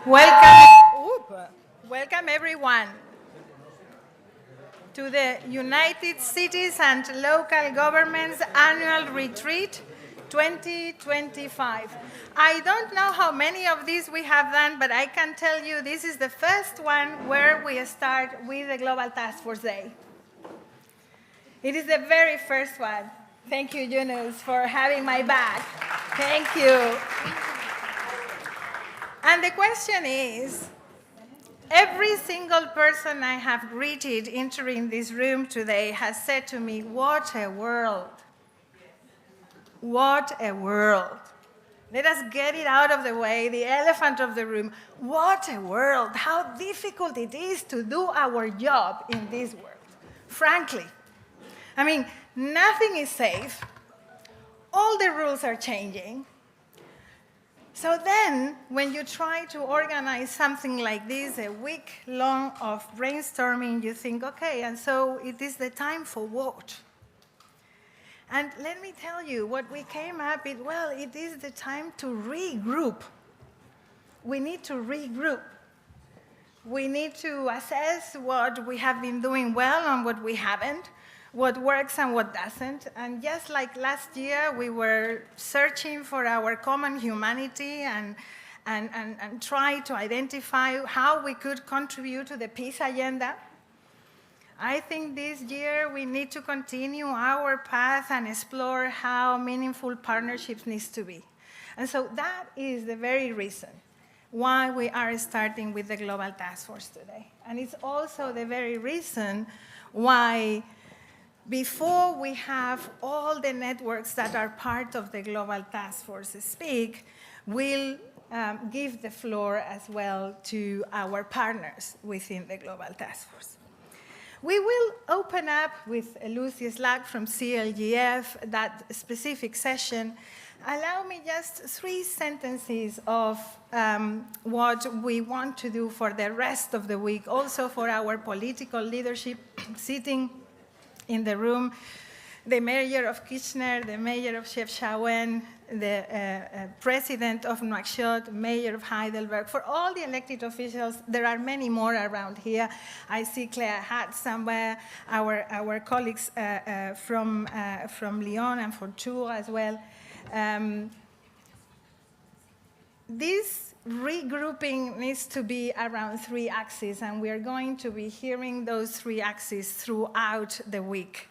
Welcome everyone to the United Cities and Local Governments Annual Retreat 2025. I don't know how many of these we have done, but I can tell you this is the first one where we start with the Global Taskforce Day. It is the very first one. Thank you, Yunus, for having my back. Thank you. And the question is, every single person I have greeted entering this room today has said to me, what a world. What a world. Let us get it out of the way, the elephant of the room. What a world. How difficult it is to do our job in this world. Frankly. I mean, nothing is safe. All the rules are changing. So then, when you try to organize something like this, a week long of brainstorming, you think, okay, and so it is the time for what? And let me tell you, what we came up with, well, it is the time to regroup. We need to regroup. We need to assess what we have been doing well and what we haven't, what works and what doesn't. And just like last year, we were searching for our common humanity and try to identify how we could contribute to the peace agenda. I think this year we need to continue our path and explore how meaningful partnerships needs to be. And so that is the very reason why we are starting with the Global Task Force today. And it's also the very reason why before we have all the networks that are part of the Global Task Force speak, we'll give the floor as well to our partners within the Global Task Force. We will open up with Lucy Slack from CLGF, that specific session. Allow me just 3 sentences of what we want to do for the rest of the week, also for our political leadership sitting in the room, the mayor of Kitchener, the mayor of Chefchaouen, the president of Nouakchott, mayor of Heidelberg. For all the elected officials, there are many more around here. I see Claire Hatt somewhere, our colleagues from Lyon and from Tours as well. This regrouping needs to be around 3 axes, and we are going to be hearing those 3 axes throughout the week.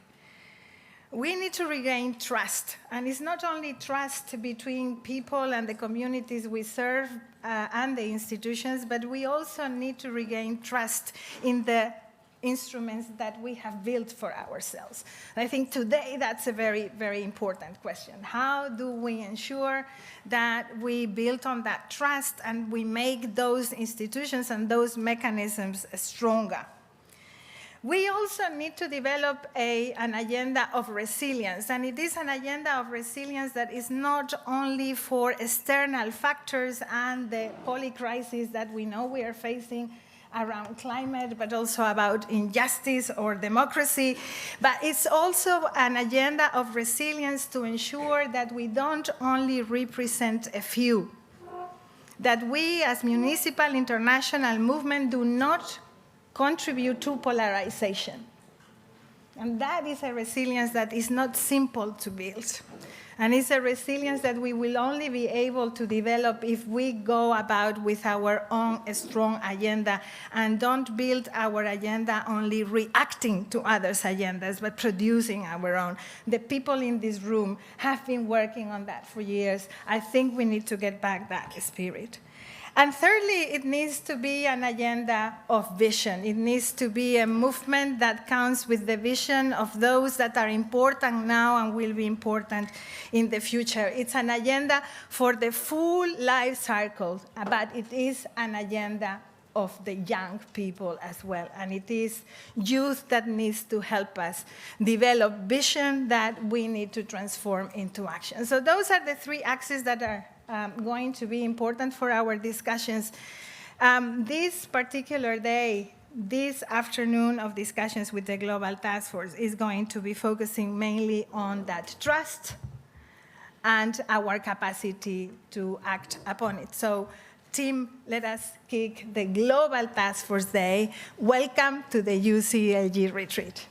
We need to regain trust, and it's not only trust between people and the communities we serve and the institutions, but we also need to regain trust in the instruments that we have built for ourselves. And I think today that's a very, very important question. How do we ensure that we build on that trust and we make those institutions and those mechanisms stronger? We also need to develop an agenda of resilience, and it is an agenda of resilience that is not only for external factors and the polycrisis that we know we are facing around climate, but also about injustice or democracy. But it's also an agenda of resilience to ensure that we don't only represent a few, that we as municipal international movement do not contribute to polarization. And that is a resilience that is not simple to build. And it's a resilience that we will only be able to develop if we go about with our own strong agenda and don't build our agenda only reacting to others' agendas, but producing our own. The people in this room have been working on that for years. I think we need to get back that spirit. And thirdly, it needs to be an agenda of vision. It needs to be a movement that counts with the vision of those that are important now and will be important in the future. It's an agenda for the full life cycle, but it is an agenda of the young people as well. And it is youth that needs to help us develop vision that we need to transform into action. So those are the 3 axes that are going to be important for our discussions. This particular day, this afternoon of discussions with the Global Task Force is going to be focusing mainly on that trust and our capacity to act upon it. So Team, let us kick the Global Taskforce Day. Welcome to the UCLG Retreat.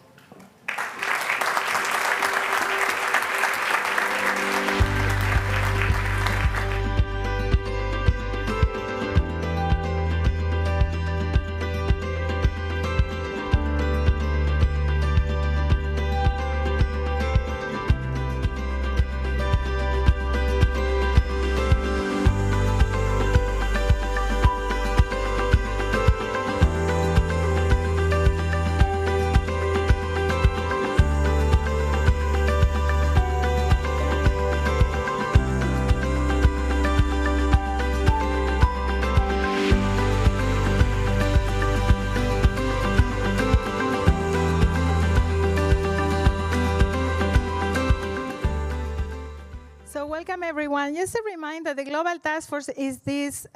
Welcome, everyone. Just a reminder, the Global Task Force is this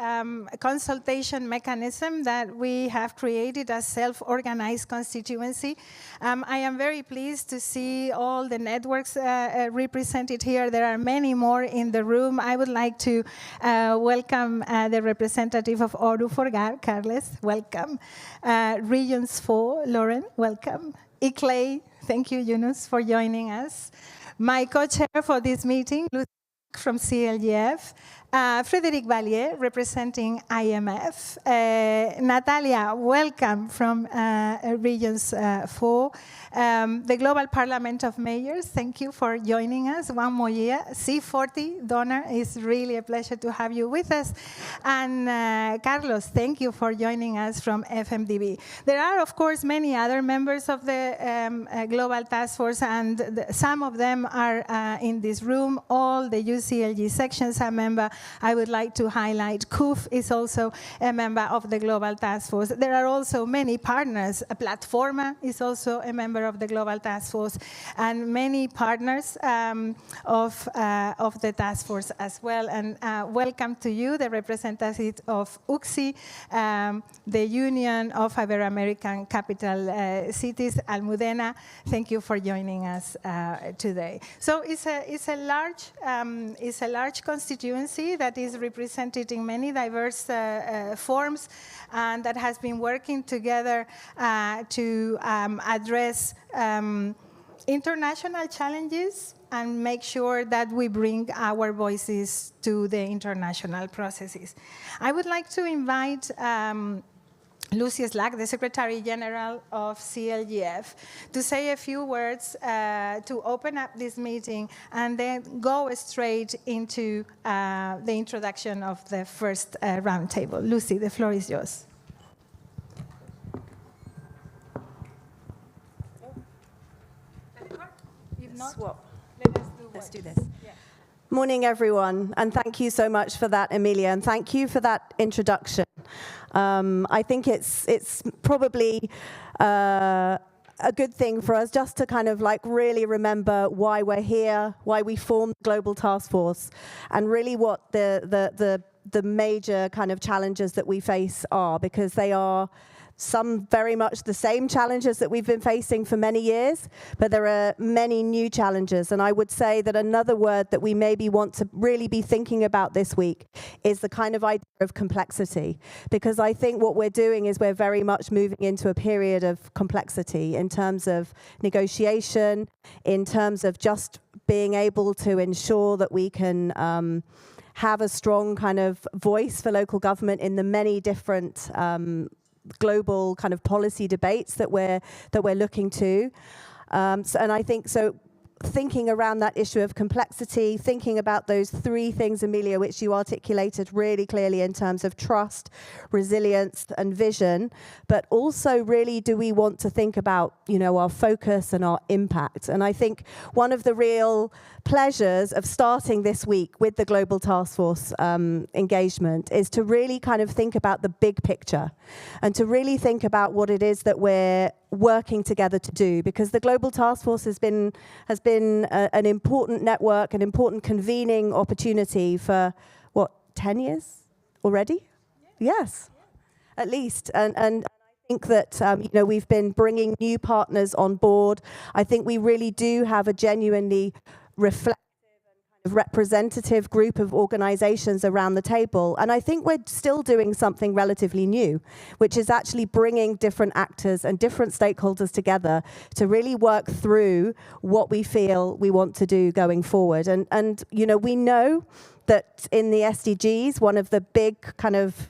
consultation mechanism that we have created as self-organized constituency. I am very pleased to see all the networks represented here. There are many more in the room. I would like to welcome the representative of Oru Forgar, Carles, welcome. Regions 4, Lauren, welcome. ICLEI, thank you, Yunus, for joining us. My co-chair for this meeting, Lucy from CLGF, Frédéric Vallier, representing IMF, Natalia, welcome from Regions 4, the Global Parliament of Mayors, thank you for joining us one more year, C40, Donor, it's really a pleasure to have you with us, and Carlos, thank you for joining us from FMDB. There are, of course, many other members of the Global Task Force, and some of them are in this room. All the UCLG sections are members. I would like to highlight CUF is also a member of the Global Task Force. There are also many partners. Platforma is also a member of the Global Task Force, and many partners of the Task Force as well. And welcome to you, the representative of UCSI, the Union of Ibero-American Capital Cities, Almudena. Thank you for joining us today. So it's a large constituency that is represented in many diverse forms, and that has been working together to address international challenges and make sure that we bring our voices to the international processes. I would like to invite Lucy Slack, the Secretary General of CLGF, to say a few words to open up this meeting and then go straight into the introduction of the first roundtable. Lucy, the floor is yours. If not, let's do this. Yeah. Morning, everyone, and thank you so much for that, Emilia, and thank you for that introduction. I think it's probably a good thing for us just to kind of like really remember why we're here, why we formed the Global Task Force, and really what the major kind of challenges that we face are, because they are some very much the same challenges that we've been facing for many years, but there are many new challenges. And I would say that another word that we maybe want to really be thinking about this week is the kind of idea of complexity, because I think what we're doing is we're very much moving into a period of complexity in terms of negotiation, in terms of just being able to ensure that we can have a strong kind of voice for local government in the many different global kind of policy debates that we're looking to, and I think so. Thinking around that issue of complexity, thinking about those three things, Emilia, which you articulated really clearly in terms of trust, resilience, and vision, but also really do we want to think about, you know, our focus and our impact. And I think one of the real pleasures of starting this week with the Global Task Force engagement is to really kind of think about the big picture and to really think about what it is that we're working together to do, because the Global Task Force has been an important network, an important convening opportunity for, what, 10 years already? Yeah. Yes, yeah. At least. And I think that you know, we've been bringing new partners on board. I think we really do have a genuinely reflective and kind representative group of organizations around the table. And I think we're still doing something relatively new, which is actually bringing different actors and different stakeholders together to really work through what we feel we want to do going forward. And you know, we know that in the SDGs, one of the big kind of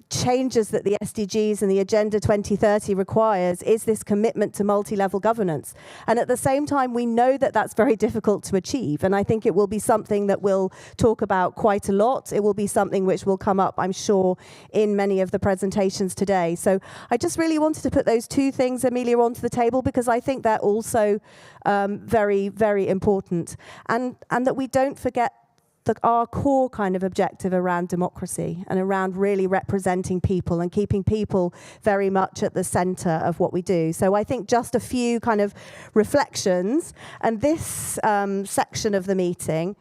changes that the SDGs and the Agenda 2030 requires is this commitment to multi-level governance. And at the same time, we know that that's very difficult to achieve. And I think it will be something that we'll talk about quite a lot. It will be something which will come up, I'm sure, in many of the presentations today. So I just really wanted to put those two things, Emilia, onto the table, because I think they're also very, very important. And that we don't forget our core kind of objective around democracy and around really representing people and keeping people very much at the center of what we do. So I think just a few kind of reflections, and this section of the meeting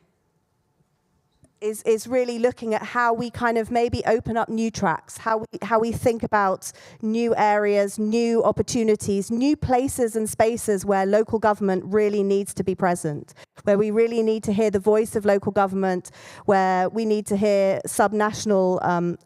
is really looking at how we kind of maybe open up new tracks, how we think about new areas, new opportunities, new places and spaces where local government really needs to be present, where we really need to hear the voice of local government, where we need to hear subnational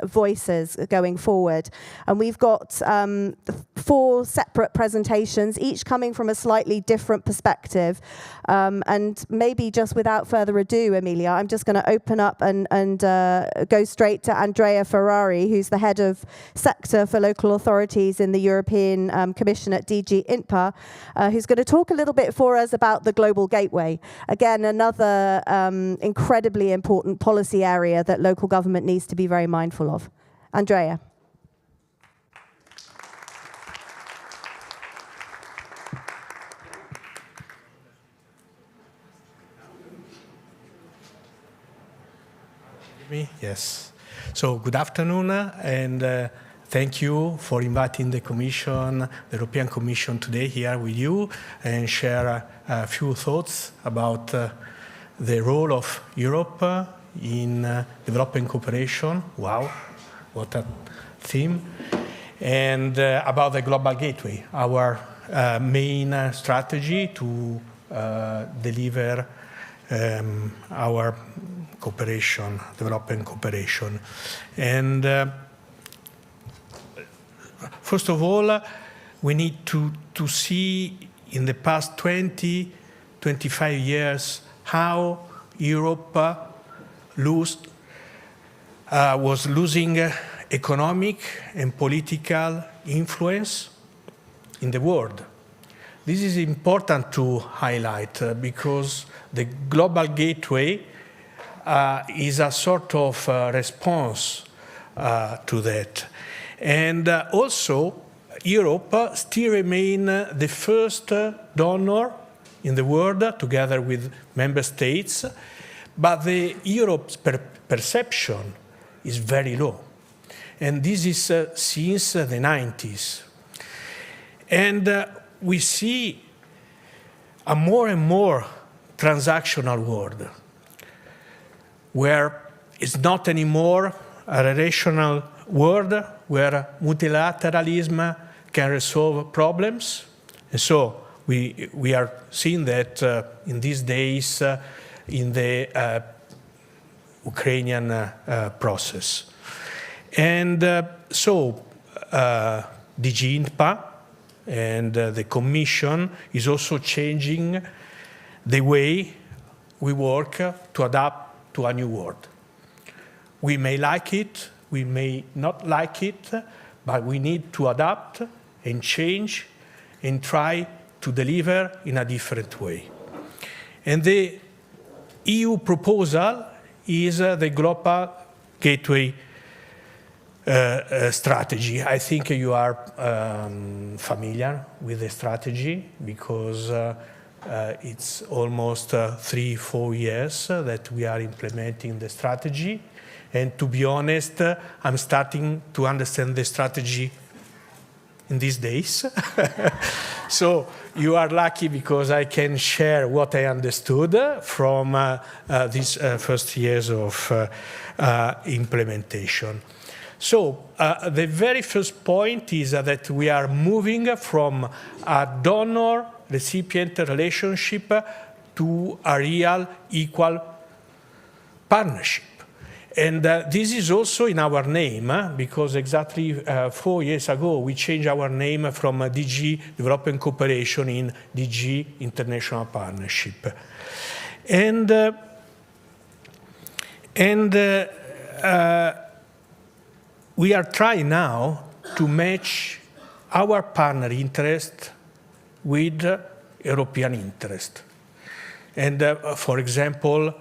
voices going forward. And we've got 4 separate presentations, each coming from a slightly different perspective. And maybe just without further ado, Emilia, I'm just going to open up and go straight to Andrea Ferrari, who's the head of sector for local authorities in the European Commission at DG INPA, who's going to talk a little bit for us about the Global Gateway. Again, another incredibly important policy area that local government needs to be very mindful of. Andrea. Me? Yes. So good afternoon, and thank you for inviting the Commission, the European Commission today here with you and share a few thoughts about the role of Europe in development cooperation. Wow, what a theme. And about the Global Gateway, our main strategy to deliver our cooperation, development cooperation. And first of all, we need to see in the past 20, 25 years how Europe was losing economic and political influence in the world. This is important to highlight because the Global Gateway is a sort of response to that. And also, Europe still remains the first donor in the world, together with member states, but the Europe's perception is very low. And this is since the 90s. And we see a more and more transactional world, where it's not anymore a relational world where multilateralism can resolve problems. And so we are seeing that in these days in the Ukrainian process. And so DG INPA and the Commission is also changing the way we work to adapt to a new world. We may like it, we may not like it, but we need to adapt and change and try to deliver in a different way. And the EU proposal is the Global Gateway strategy. I think you are familiar with the strategy because it's almost 3-4 years that we are implementing the strategy. And to be honest, I'm starting to understand the strategy in these days. So you are lucky because I can share what I understood from these first years of implementation. So the very first point is that we are moving from a donor-recipient relationship to a real equal partnership. And this is also in our name, because exactly 4 years ago, we changed our name from DG Development Cooperation in DG International Partnership. And we are trying now to match our partner interest with European interest. And for example,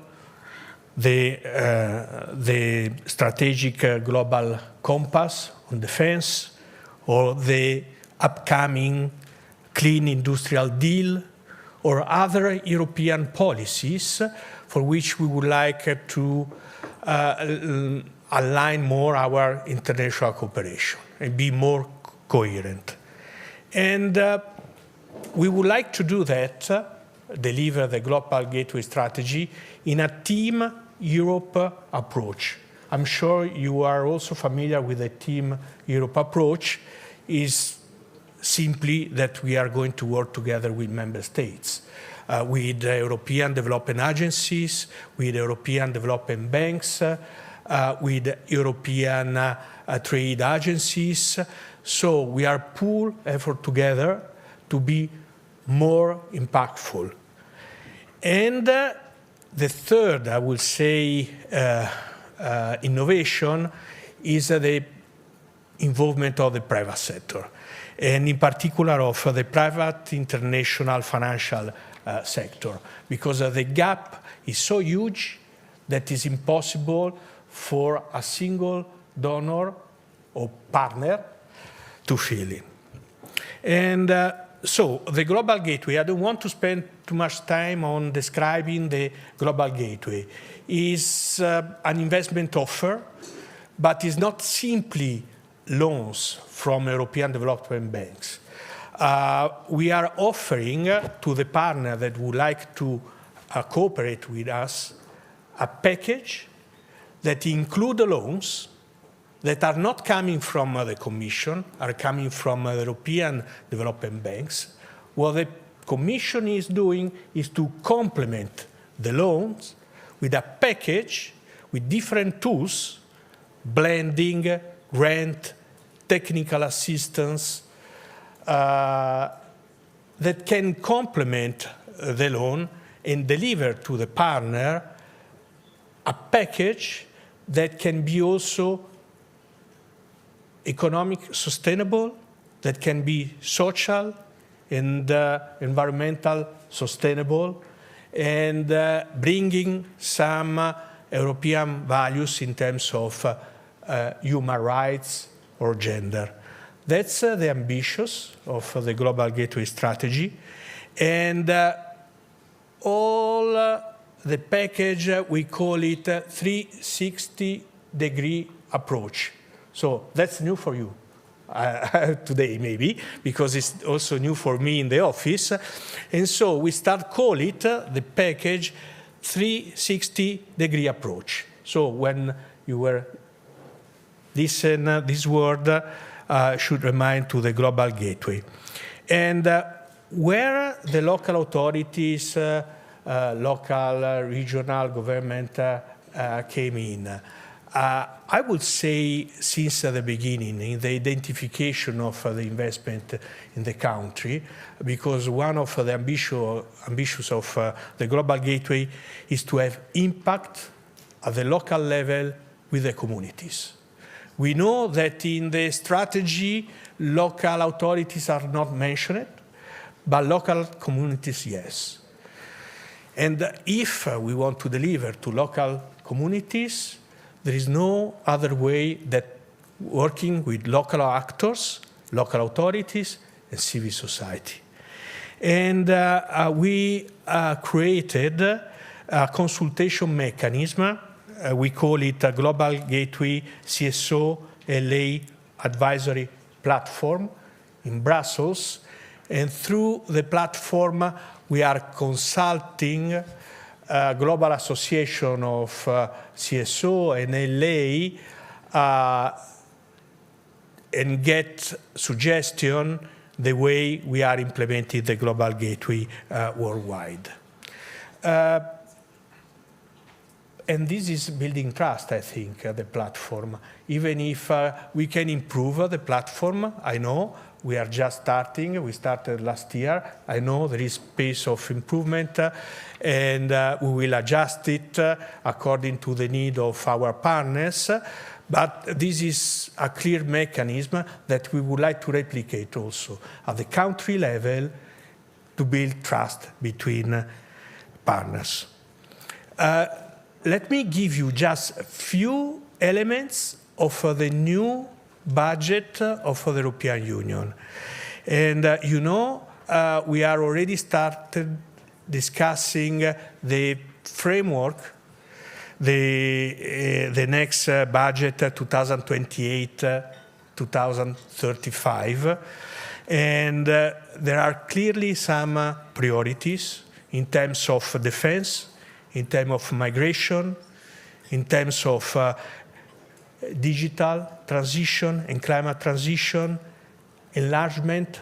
the strategic global compass on defense, or the upcoming clean industrial deal, or other European policies for which we would like to align more our international cooperation and be more coherent. And we would like to do that, deliver the Global Gateway strategy in a Team Europe approach. I'm sure you are also familiar with the Team Europe approach. Is simply that we are going to work together with member states, with European development agencies, with European development banks, with European trade agencies. So we are pool effort together to be more impactful. And the third, I will say, innovation is the involvement of the private sector, and in particular of the private international financial sector, because the gap is so huge that it's impossible for a single donor or partner to fill in. And so the Global Gateway, I don't want to spend too much time on describing the Global Gateway. Is an investment offer, but is not simply loans from European development banks. We are offering to the partner that would like to cooperate with us a package that includes loans that are not coming from the Commission, are coming from European development banks. What the Commission is doing is to complement the loans with a package with different tools, blending, grant, technical assistance, that can complement the loan and deliver to the partner a package that can be also economic sustainable, that can be social and environmental sustainable, and bringing some European values in terms of human rights or gender. That's the ambitions of the Global Gateway strategy. And all the package, we call it 360-degree approach. So that's new for you today, maybe, because it's also new for me in the office. And so we start call it the package 360-degree approach. So when you were listen, this word should remind to the Global Gateway. And where the local authorities, local, regional government came in, I would say since the beginning, in the identification of the investment in the country, because one of the ambitions of the Global Gateway is to have impact at the local level with the communities. We know that in the strategy, local authorities are not mentioned, but local communities, yes. And if we want to deliver to local communities, there is no other way than working with local actors, local authorities, and civil society. And we created a consultation mechanism. We call it a Global Gateway CSO LA Advisory Platform in Brussels. And through the platform, we are consulting Global Association of CSO and LA and get suggestion the way we are implementing the Global Gateway worldwide. And this is building trust, I think, the platform. Even if we can improve the platform, I know we are just starting. We started last year. I know there is space of improvement, and we will adjust it according to the need of our partners. But this is a clear mechanism that we would like to replicate also at the country level to build trust between partners. Let me give you just a few elements of the new budget of the European Union. And you know, we are already started discussing the framework, the next budget 2028-2035. And there are clearly some priorities in terms of defense, in terms of migration, in terms of digital transition and climate transition, enlargement.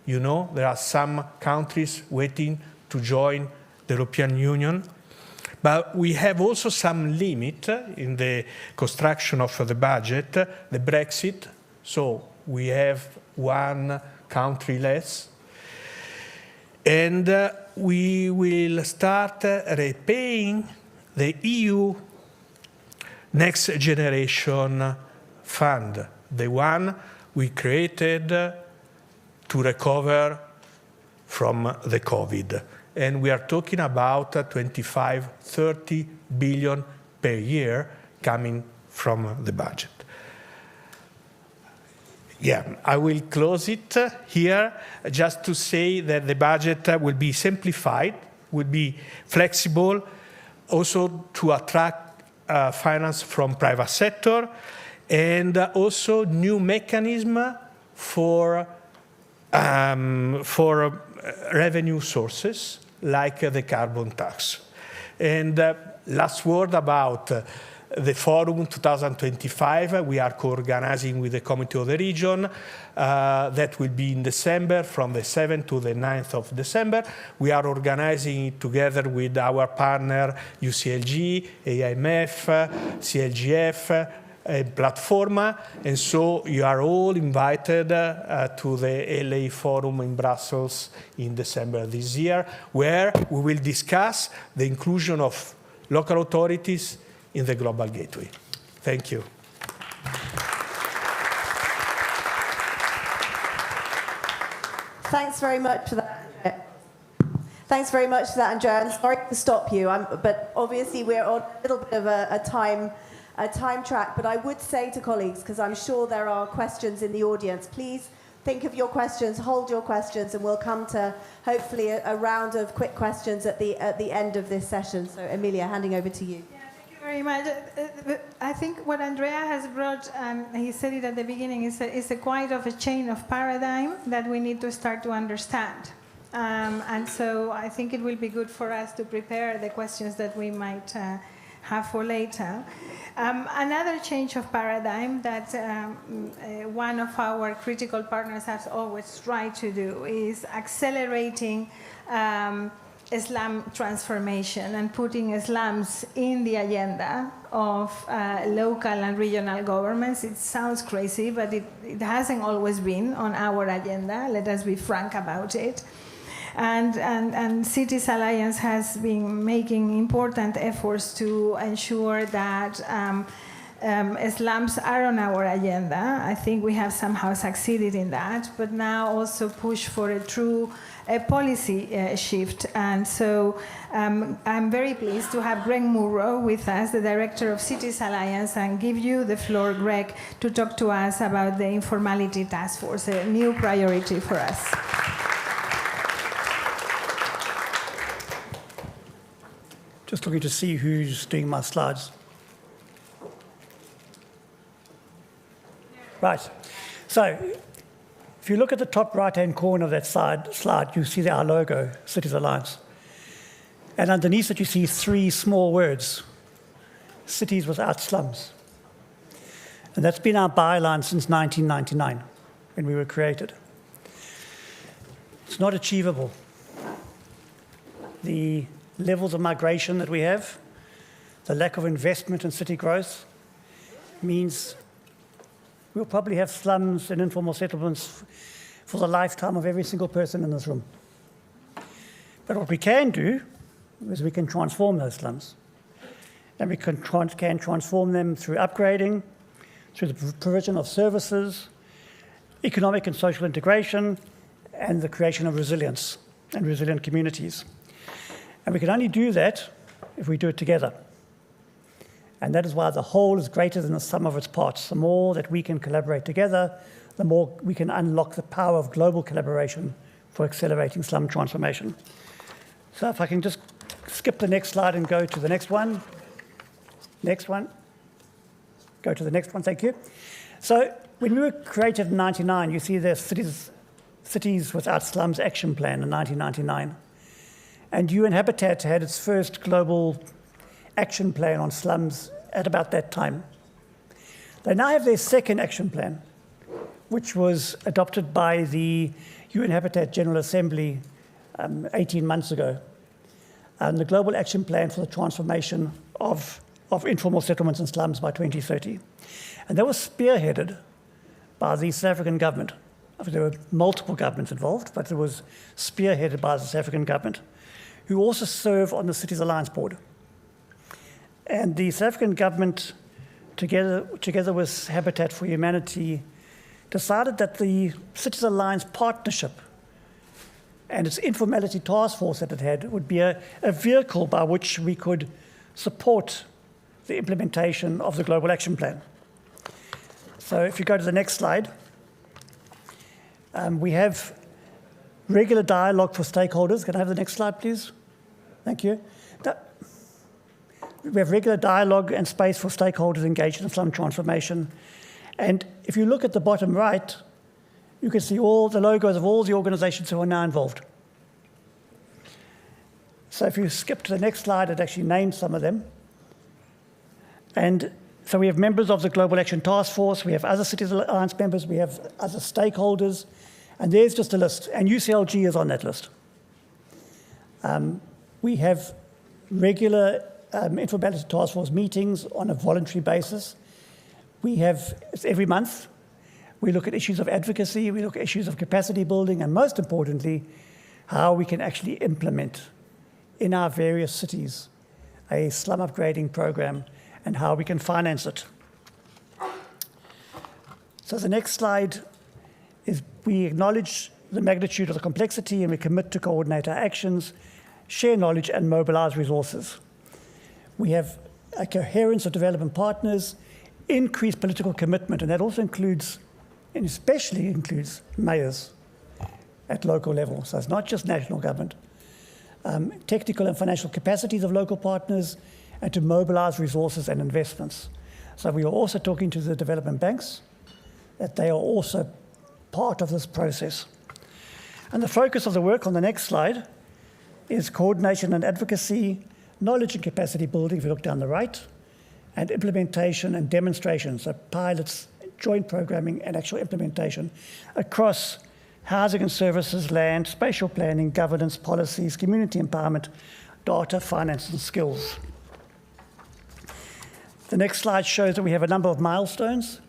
You know, there are some countries waiting to join the European Union. But we have also some limit in the construction of the budget, the Brexit. So we have one country less. And we will start repaying the EU Next Generation Fund, the one we created to recover from the COVID. And we are talking about 25-30 billion per year coming from the budget. Yeah, I will close it here just to say that the budget will be simplified, will be flexible, also to attract finance from private sector, and also new mechanism for revenue sources like the carbon tax. And last word about the Forum 2025, we are co-organizing with the Committee of the Region. That will be in December, from the 7th to the 9th of December. We are organizing it together with our partner UCLG, AIMF, CLGF, Platforma. And so you are all invited to the LA Forum in Brussels in December this year, where we will discuss the inclusion of local authorities in the Global Gateway. Thank you. Thanks very much for that. Thanks very much for that, Andrea. I'm sorry to stop you, but obviously we're on a little bit of a time track. But I would say to colleagues, because I'm sure there are questions in the audience, please think of your questions, hold your questions, and we'll come to hopefully a round of quick questions at the end of this session. So, Emilia, handing over to you. Very much. I think what Andrea has brought, he said it at the beginning, is a quite of a change of paradigm that we need to start to understand. And so I think it will be good for us to prepare the questions that we might have for later. Another change of paradigm that one of our critical partners has always tried to do is accelerating Islam transformation and putting Islams in the agenda of local and regional governments. It sounds crazy, but it hasn't always been on our agenda. Let us be frank about it. And Cities Alliance has been making important efforts to ensure that Islams are on our agenda. I think we have somehow succeeded in that, but now also push for a true policy shift. And so I'm very pleased to have Greg Murrow with us, the director of Cities Alliance, and give you the floor, Greg, to talk to us about the Informality Task Force, a new priority for us. Just looking to see who's doing my slides. Right. So if you look at the top right-hand corner of that slide, you see our logo, Cities Alliance. And underneath it, you see three small words, cities without slums. And that's been our byline since 1999, when we were created. It's not achievable. The levels of migration that we have, the lack of investment in city growth means we'll probably have slums and informal settlements for the lifetime of every single person in this room. But what we can do is we can transform those slums. And we can transform them through upgrading, through the provision of services, economic and social integration, and the creation of resilience and resilient communities. And we can only do that if we do it together. And that is why the whole is greater than the sum of its parts. The more that we can collaborate together, the more we can unlock the power of global collaboration for accelerating slum transformation. So if I can just skip the next slide and go to the next one. Next one. Go to the next one, thank you. So when we were created in 1999, you see there's Cities Without Slums Action Plan in 1999. And UN Habitat had its first global action plan on slums at about that time. They now have their second action plan, which was adopted by the UN Habitat General Assembly 18 months ago. And the Global Action Plan for the Transformation of Informal Settlements and Slums by 2030. And that was spearheaded by the South African government. There were multiple governments involved, but it was spearheaded by the South African government, who also serve on the Cities Alliance Board. And the South African government, together with Habitat for Humanity, decided that the Cities Alliance Partnership and its informality task force that it had would be a vehicle by which we could support the implementation of the Global Action Plan. So if you go to the next slide, we have regular dialogue for stakeholders. Can I have the next slide, please? Thank you. We have regular dialogue and space for stakeholders engaged in slum transformation. And if you look at the bottom right, you can see all the logos of all the organizations who are now involved. So if you skip to the next slide, it actually names some of them. And so we have members of the Global Action Task Force, we have other Cities Alliance members, we have other stakeholders, and there's just a list, and UCLG is on that list. We have regular informality task force meetings on a voluntary basis. We have, it's every month, we look at issues of advocacy, we look at issues of capacity building, and most importantly, how we can actually implement in our various cities a slum upgrading program and how we can finance it. So the next slide is we acknowledge the magnitude of the complexity and we commit to coordinate our actions, share knowledge and mobilize resources. We have a coherence of development partners, increased political commitment, and that also includes, and especially includes, mayors at local level. So it's not just national government. Technical and financial capacities of local partners, and to mobilize resources and investments. So we are also talking to the development banks, that they are also part of this process. And the focus of the work on the next slide is coordination and advocacy, knowledge and capacity building, if you look down the right, and implementation and demonstration, so pilots, joint programming, and actual implementation across housing and services, land, spatial planning, governance, policies, community empowerment, data, finance, and skills. The next slide shows that we have a number of milestones.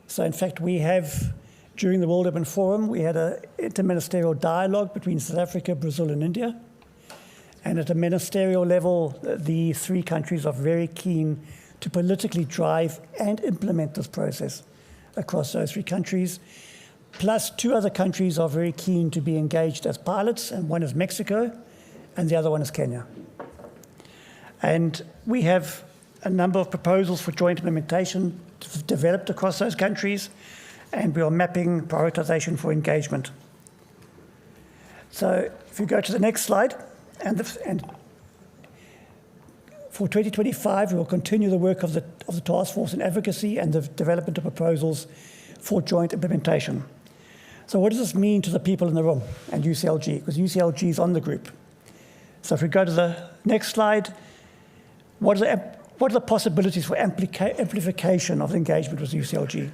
So in fact, we have, during the World Urban Forum, we had an interministerial dialogue between South Africa, Brazil, and India. And at a ministerial level, the three countries are very keen to politically drive and implement this process across those three countries. Plus, two other countries are very keen to be engaged as pilots, and one is Mexico, and the other one is Kenya. And we have a number of proposals for joint implementation developed across those countries, and we are mapping prioritization for engagement. So if you go to the next slide, and for 2025, we will continue the work of the task force in advocacy and the development of proposals for joint implementation. So what does this mean to the people in the room and UCLG? Because UCLG is on the group. So if we go to the next slide, what are the possibilities for amplification of engagement with UCLG?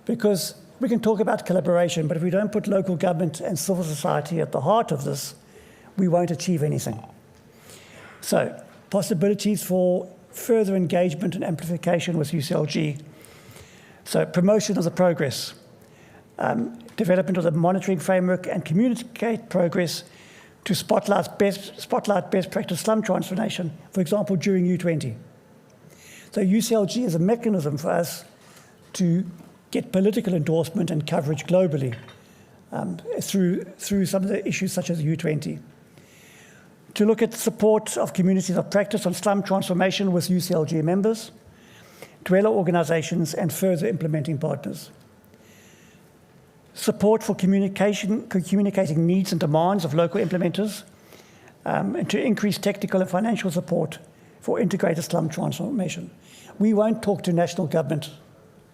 Because we can talk about collaboration, but if we don't put local government and civil society at the heart of this, we won't achieve anything. So possibilities for further engagement and amplification with UCLG. So promotion of the progress, development of the monitoring framework, and communicate progress to spotlight best practice slum transformation, for example, during U20. So UCLG is a mechanism for us to get political endorsement and coverage globally through some of the issues such as U20. To look at support of communities of practice on slum transformation with UCLG members, dweller organizations, and further implementing partners. Support for communicating needs and demands of local implementers, and to increase technical and financial support for integrated slum transformation. We won't talk to national government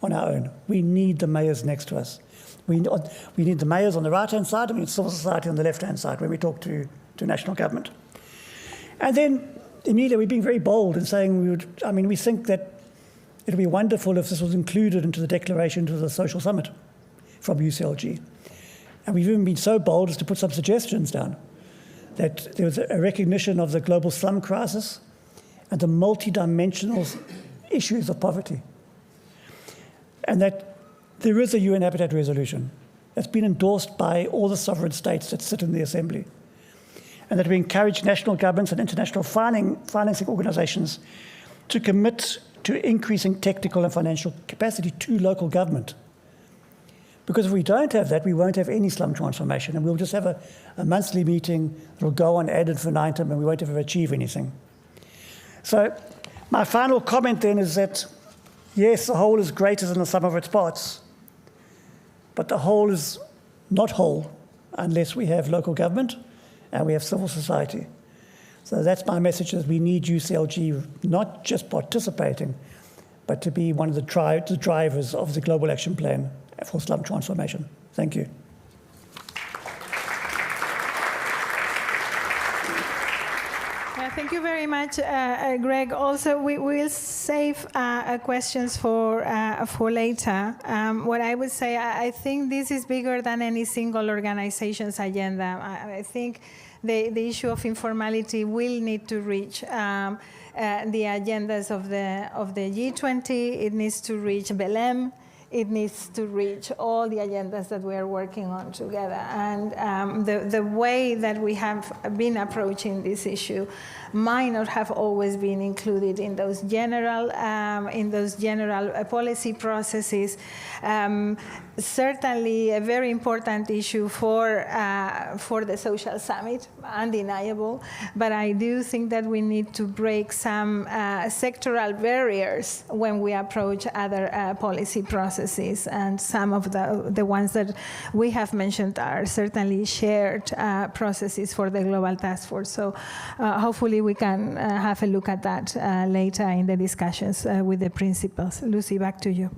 on our own. We need the mayors next to us. We need the mayors on the right-hand side, and we need civil society on the left-hand side when we talk to national government. And then, Emilia, we're being very bold in saying we think that it would be wonderful if this was included into the declaration to the social summit from UCLG. And we've even been so bold as to put some suggestions down, that there was a recognition of the global slum crisis and the multidimensional issues of poverty. And that there is a UN Habitat resolution that's been endorsed by all the sovereign states that sit in the Assembly. And that we encourage national governments and international financing organizations to commit to increasing technical and financial capacity to local government. Because if we don't have that, we won't have any slum transformation, and we'll just have a monthly meeting that'll go on ad infinitum, and we won't ever achieve anything. So my final comment then is that, yes, the whole is greater than the sum of its parts, but the whole is not whole unless we have local government and we have civil society. So that's my message, is we need UCLG not just participating, but to be one of the drivers of the Global Action Plan for slum transformation. Thank you. Thank you very much, Greg. Also, we will save questions for later. What I would say, I think this is bigger than any single organization's agenda. I think the issue of informality will need to reach the agendas of the G20. It needs to reach Belém. It needs to reach all the agendas that we are working on together. And the way that we have been approaching this issue might not have always been included in those general policy processes. Certainly a very important issue for the social summit, undeniable. But I do think that we need to break some sectoral barriers when we approach other policy processes. And some of the ones that we have mentioned are certainly shared processes for the Global Taskforce. So hopefully we can have a look at that later in the discussions with the principals. Lucy, back to you.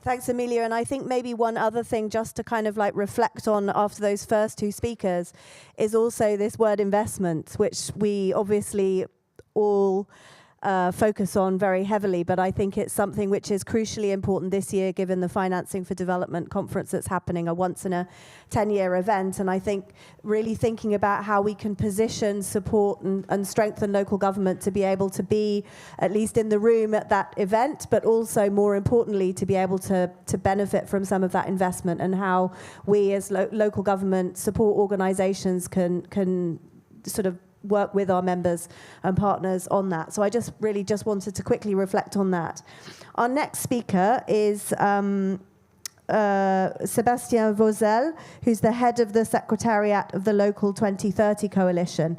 Thanks, Emilia. And I think maybe one other thing just to kind of like reflect on after those first two speakers is also this word investment, which we obviously all focus on very heavily, but I think it's something which is crucially important this year given the Financing for Development conference that's happening, a once in a 10-year event. And I think really thinking about how we can position, support and strengthen local government to be able to be at least in the room at that event, but also more importantly to be able to benefit from some of that investment, and how we as local government support organizations can sort of work with our members and partners on that. So I just wanted to quickly reflect on that. Our next speaker is Sébastien Vauzel, who's the head of the Secretariat of the Local 2030 Coalition.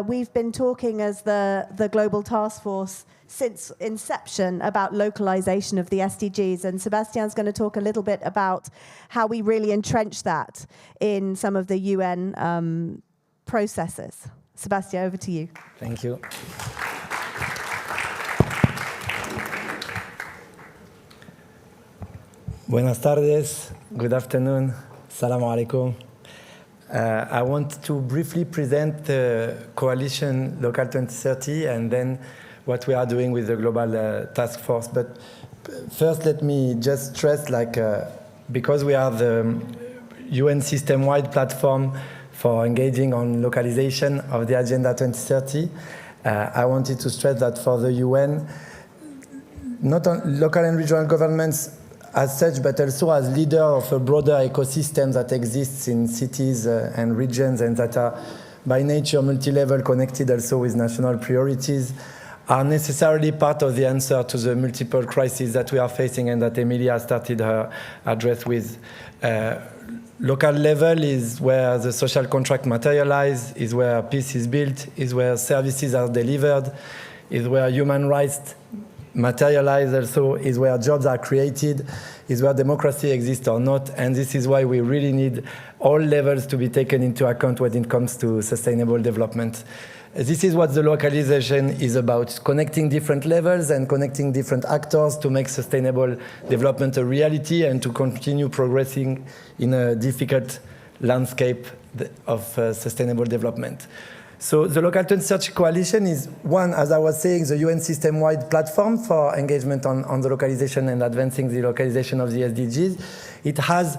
We've been talking as the Global Taskforce since inception about localization of the SDGs, and Sebastian's going to talk a little bit about how we really entrench that in some of the UN processes. Sebastian, over to you. Thank you. Buenas tardes, good afternoon, Assalamu alaikum. I want to briefly present the Coalition Local 2030 and then what we are doing with the Global Task Force. But first, let me just stress, because we are the UN system-wide platform for engaging on localization of the Agenda 2030. I wanted to stress that for the UN, not on local and regional governments as such, but also as leader of a broader ecosystem that exists in cities and regions and that are by nature multi-level connected also with national priorities, are necessarily part of the answer to the multiple crises that we are facing and that Emilia started her address with. Local level is where the social contract materializes, is where peace is built, is where services are delivered, is where human rights materialize also, is where jobs are created, is where democracy exists or not, and this is why we really need all levels to be taken into account when it comes to sustainable development. This is what the localization is about, connecting different levels and connecting different actors to make sustainable development a reality and to continue progressing in a difficult landscape of sustainable development. So the Local 2030 Coalition is one, as I was saying, the UN system-wide platform for engagement on the localization and advancing the localization of the SDGs. It has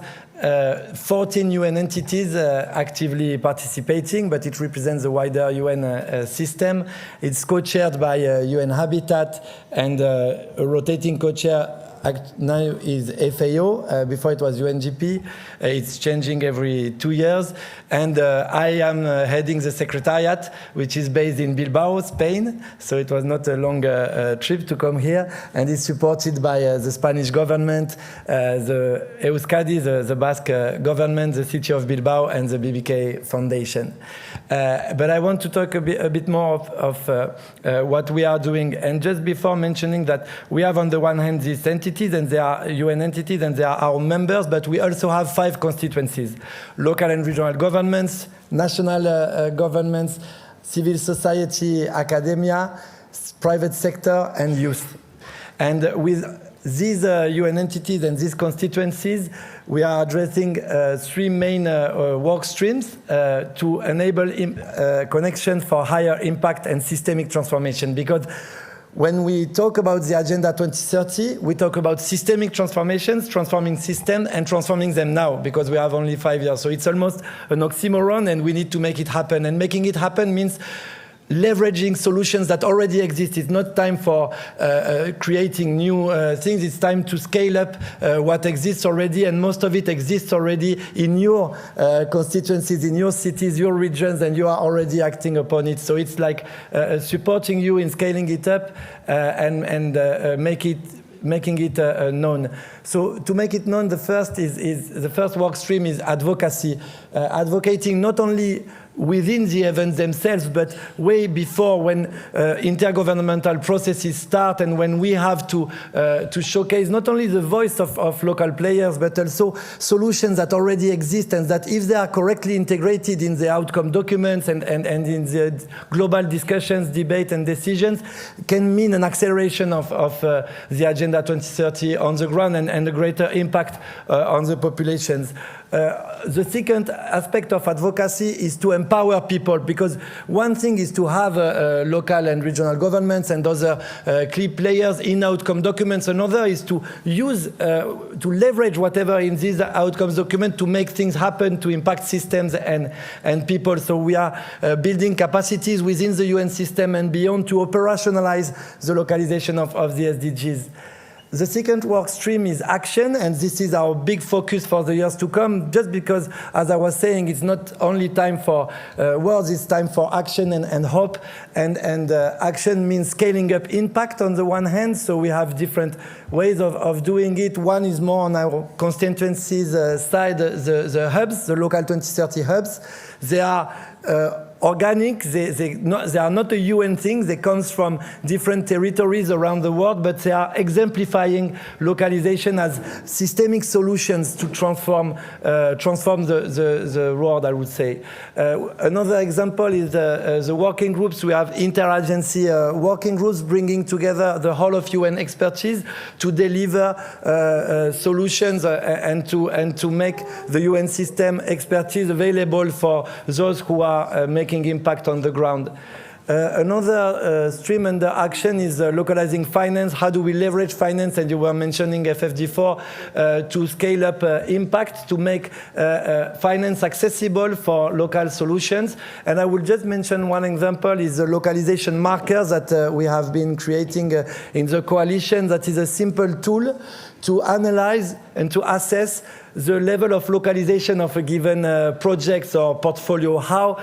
14 UN entities actively participating, but it represents the wider UN system. It's co-chaired by UN Habitat, and a rotating co-chair now is FAO. Before it was UNGP. It's changing every 2 years. And I am heading the secretariat, which is based in Bilbao, Spain. So it was not a long trip to come here. And it's supported by the Spanish government, the Euskadi, the Basque government, the city of Bilbao, and the BBK Foundation. But I want to talk a bit more of what we are doing. And just before mentioning that we have on the one hand these entities, and they are UN entities, and they are our members, but we also have 5 constituencies: local and regional governments, national governments, civil society, academia, private sector, and youth. And with these UN entities and these constituencies, we are addressing 3 main work streams to enable connection for higher impact and systemic transformation. Because when we talk about the Agenda 2030, we talk about systemic transformations, transforming systems, and transforming them now, because we have only 5 years. So it's almost an oxymoron, and we need to make it happen. And making it happen means leveraging solutions that already exist. It's not time for creating new things. It's time to scale up what exists already, and most of it exists already in your constituencies, in your cities, your regions, and you are already acting upon it. So it's like supporting you in scaling it up and making it known. So to make it known, the first work stream is advocacy, advocating not only within the events themselves, but way before, when intergovernmental processes start, and when we have to showcase not only the voice of local players, but also solutions that already exist, and that if they are correctly integrated in the outcome documents and in the global discussions, debate, and decisions, can mean an acceleration of the Agenda 2030 on the ground and a greater impact on the populations. The second aspect of advocacy is to empower people, because one thing is to have local and regional governments and other key players in outcome documents. Another is to use, to leverage whatever in these outcomes documents to make things happen, to impact systems and people. So we are building capacities within the UN system and beyond to operationalize the localization of the SDGs. The second work stream is action, and this is our big focus for the years to come, just because, as I was saying, it's not only time for words, it's time for action and hope. And action means scaling up impact on the one hand, so we have different ways of doing it. One is more on our constituencies side, the hubs, the local 2030 hubs. They are organic, they are not a UN thing, they come from different territories around the world, but they are exemplifying localization as systemic solutions to transform the world, I would say. Another example is the working groups. We have interagency working groups bringing together the whole of UN expertise to deliver solutions and to make the UN system expertise available for those who are making impact on the ground. Another stream under action is localizing finance. How do we leverage finance? And you were mentioning FFD4 to scale up impact, to make finance accessible for local solutions. And I will just mention one example is the localization markers that we have been creating in the coalition. That is a simple tool to analyze and to assess the level of localization of a given project or portfolio, how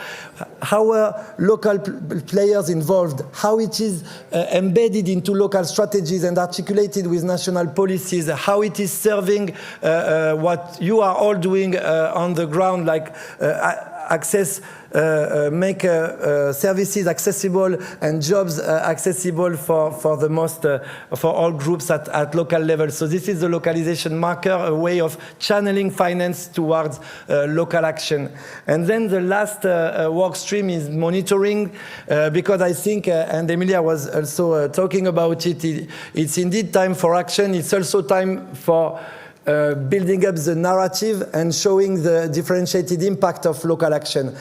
are local players involved, how it is embedded into local strategies and articulated with national policies, how it is serving what you are all doing on the ground, like access, make services accessible and jobs accessible for the most, for all groups at local level. So this is the localization marker, a way of channeling finance towards local action. And then the last work stream is monitoring, because I think, and Emilia was also talking about it, it's indeed time for action. It's also time for building up the narrative and showing the differentiated impact of local action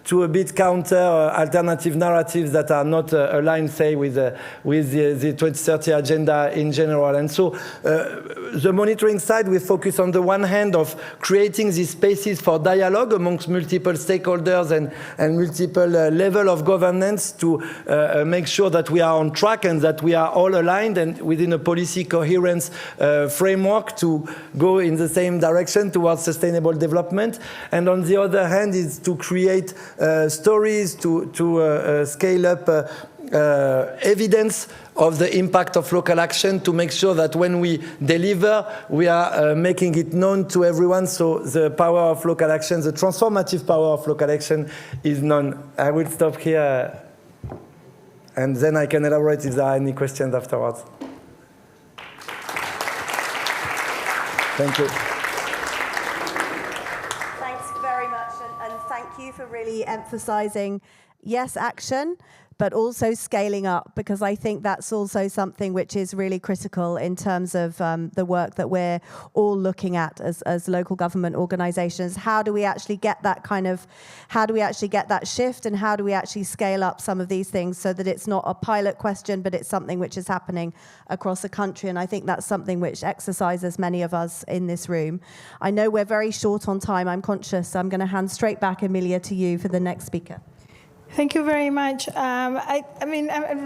to a bit counter alternative narratives that are not aligned, say, with the 2030 agenda in general. And so the monitoring side, we focus on the one hand of creating these spaces for dialogue amongst multiple stakeholders and multiple level of governance to make sure that we are on track and that we are all aligned and within a policy coherence framework to go in the same direction towards sustainable development. And on the other hand is to create stories, to scale up evidence of the impact of local action, to make sure that when we deliver, we are making it known to everyone. So the power of local action, the transformative power of local action is known. I will stop here, and then I can elaborate if there are any questions afterwards. Thank you. Thanks very much, and thank you for really emphasizing, yes, action, but also scaling up, because I think that's also something which is really critical in terms of the work that we're all looking at as local government organizations. How do we actually get that how do we actually get that shift, and how do we actually scale up some of these things so that it's not a pilot question, but it's something which is happening across the country? And I think that's something which exercises many of us in this room. I know we're very short on time, I'm conscious, so I'm going to hand straight back, Emilia, to you for the next speaker. Thank you very much. I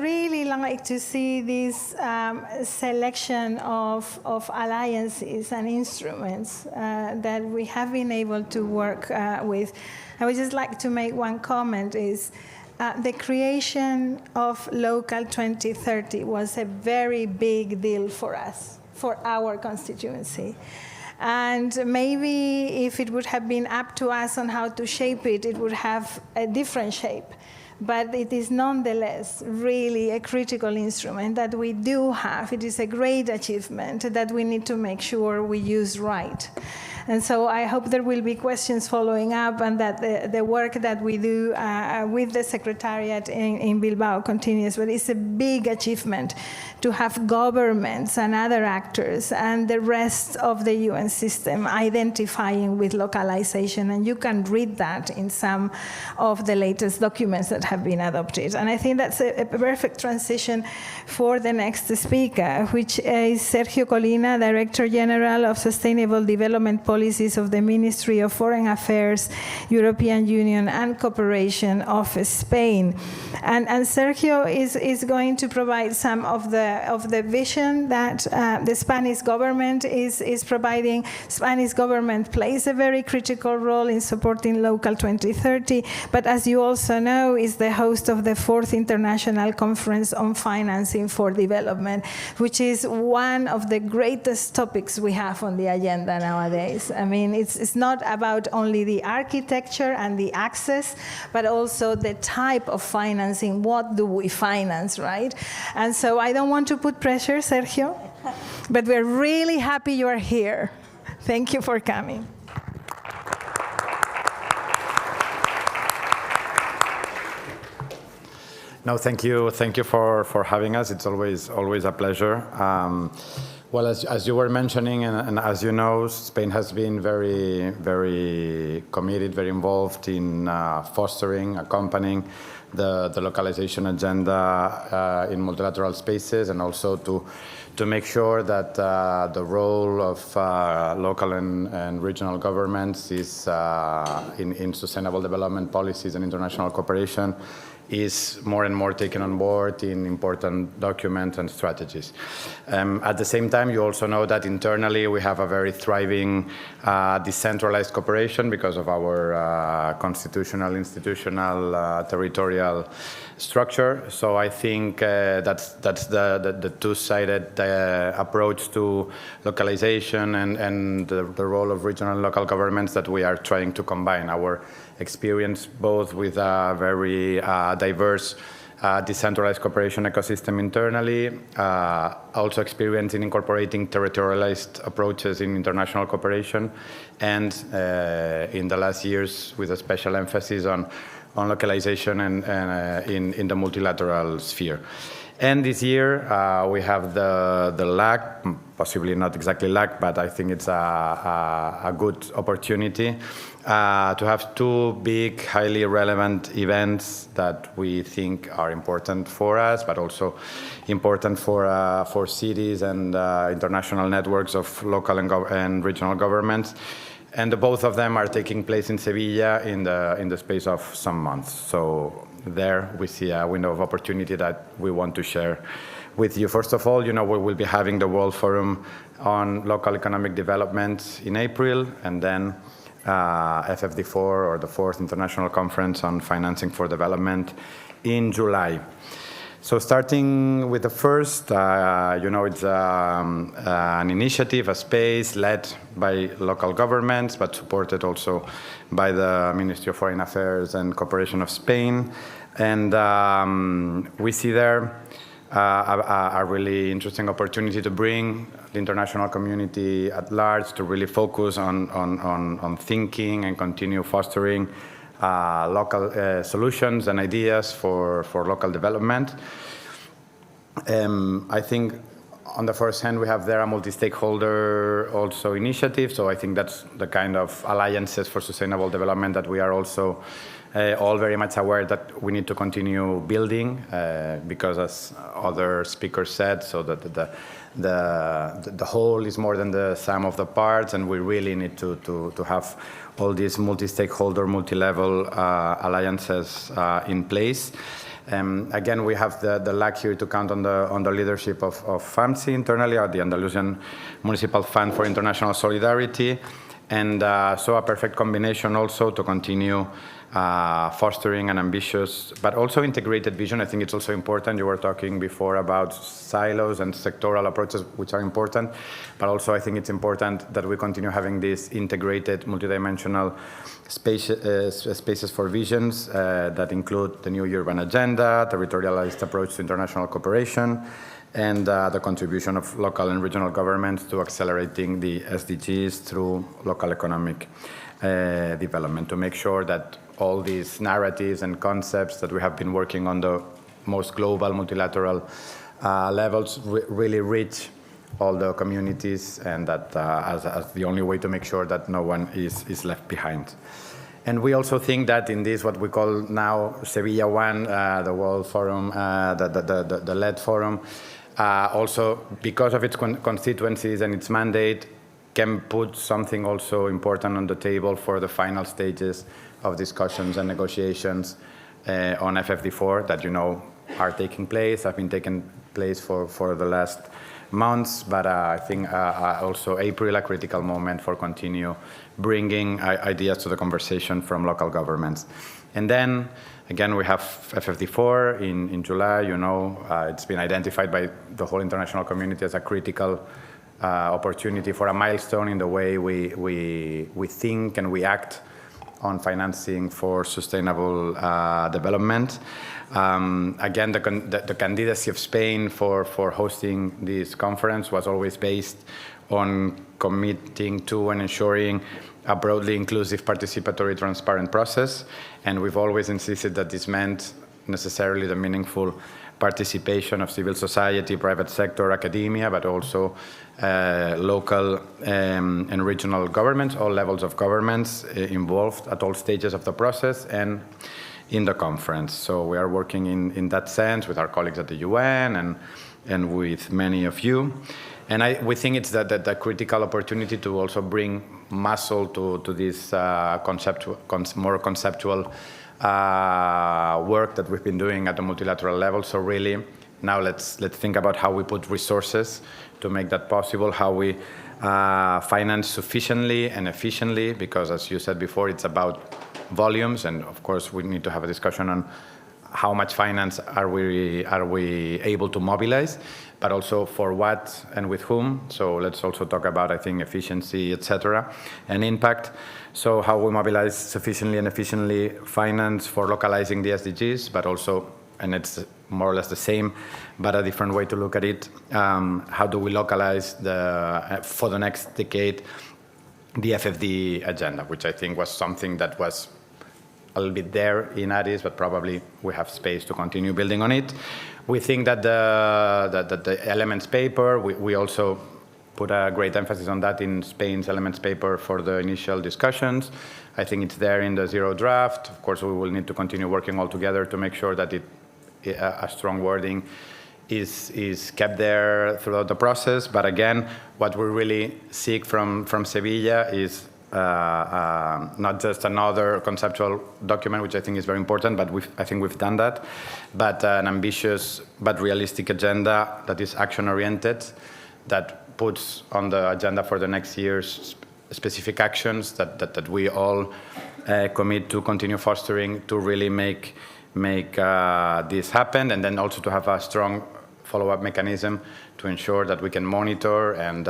really like to see this selection of alliances and instruments that we have been able to work with. I would just like to make one comment is the creation of Local 2030 was a very big deal for us, for our constituency. And maybe if it would have been up to us on how to shape it, it would have a different shape. But it is nonetheless really a critical instrument that we do have. It is a great achievement that we need to make sure we use right. And so I hope there will be questions following up, and that the work that we do with the Secretariat in Bilbao continues. But it's a big achievement to have governments and other actors and the rest of the UN system identifying with localization. And you can read that in some of the latest documents that have been adopted. And I think that's a perfect transition for the next speaker, which is Sergio Colina, Director General of Sustainable Development Policies of the Ministry of Foreign Affairs, European Union and Cooperation of Spain. And Sergio is going to provide some of the vision that the Spanish government is providing. Spanish government plays a very critical role in supporting Local 2030, but as you also know, is the host of the 4th International Conference on Financing for Development, which is one of the greatest topics we have on the agenda nowadays. I mean, it's not about only the architecture and the access, but also the type of financing. What do we finance, right? And so I don't want to put pressure, Sergio, but we're really happy you are here. Thank you for coming. No, thank you for having us. It's always a pleasure. Well, as you were mentioning, and as you know, Spain has been very, very committed, very involved in fostering, accompanying the localization agenda in multilateral spaces, and also to make sure that the role of local and regional governments is in sustainable development policies and international cooperation is more and more taken on board in important documents and strategies. At the same time, you also know that internally we have a very thriving decentralized cooperation because of our constitutional, institutional, territorial structure. So I think that's the two-sided approach to localization and the role of regional and local governments that we are trying to combine. Our experience both with a very diverse decentralized cooperation ecosystem internally, also experience in incorporating territorialized approaches in international cooperation, and in the last years with a special emphasis on localization and in the multilateral sphere. And this year we have the luck, possibly not exactly luck, but I think it's a good opportunity to have two big, highly relevant events that we think are important for us, but also important for cities and international networks of local and regional governments. And both of them are taking place in Sevilla in the space of some months. So there we see a window of opportunity that we want to share with you. First of all, we will be having the World Forum on Local Economic Development in April, and then FFD4, or the 4th International Conference on Financing for Development, in July. So starting with the first, it's an initiative, a space led by local governments, but supported also by the Ministry of Foreign Affairs and Cooperation of Spain. And we see there a really interesting opportunity to bring the international community at large to really focus on thinking and continue fostering local solutions and ideas for local development. I think on the first hand we have there a multi-stakeholder also initiative, so I think that's the kind of alliances for sustainable development that we are also all very much aware that we need to continue building, because as other speakers said, so that the whole is more than the sum of the parts, and we really need to have all these multi-stakeholder, multi-level alliances in place. Again, we have the luck here to count on the leadership of FAMSI internally, or the Andalusian Municipal Fund for International Solidarity, and so a perfect combination also to continue fostering an ambitious but also integrated vision. I think it's also important. You were talking before about silos and sectoral approaches, which are important, but also I think it's important that we continue having these integrated, multidimensional spaces for visions that include the new urban agenda, territorialized approach to international cooperation, and the contribution of local and regional governments to accelerating the SDGs through local economic development, to make sure that all these narratives and concepts that we have been working on the most global multilateral levels really reach all the communities, and that as the only way to make sure that no one is left behind. And we also think that in this, what we call now Sevilla One, the World Forum, the LED Forum, also because of its constituencies and its mandate, can put something also important on the table for the final stages of discussions and negotiations on FFD4 that are taking place, have been taking place for the last months, but I think also April, a critical moment for continue bringing ideas to the conversation from local governments. And then again, we have FFD4 in July. It's been identified by the whole international community as a critical opportunity for a milestone in the way we think and we act on financing for sustainable development. Again, the candidacy of Spain for hosting this conference was always based on committing to and ensuring a broadly inclusive, participatory, transparent process. And we've always insisted that this meant necessarily the meaningful participation of civil society, private sector, academia, but also local and regional governments, all levels of governments involved at all stages of the process. And in the conference. So we are working in that sense with our colleagues at the UN and with many of you. And we think it's the critical opportunity to also bring muscle to this more conceptual work that we've been doing at the multilateral level. So really, now let's think about how we put resources to make that possible, how we finance sufficiently and efficiently, because as you said before, it's about volumes, and of course we need to have a discussion on how much finance are we able to mobilize, but also for what and with whom. So let's also talk about, I think, efficiency, etc., and impact. So how we mobilize sufficiently and efficiently finance for localizing the SDGs, but also, and it's more or less the same, but a different way to look at it, how do we localize for the next decade the FFD agenda, which I think was something that was a little bit there in Addis, but probably we have space to continue building on it. We think that the elements paper, we also put a great emphasis on that in Spain's elements paper for the initial discussions. I think it's there in the zero draft. Of course, we will need to continue working all together to make sure that a strong wording is kept there throughout the process. But again, what we really seek from Sevilla is not just another conceptual document, which I think is very important, but I think we've done that, but an ambitious but realistic agenda that is action-oriented, that puts on the agenda for the next year's specific actions that we all commit to continue fostering to really make this happen, and then also to have a strong follow-up mechanism to ensure that we can monitor and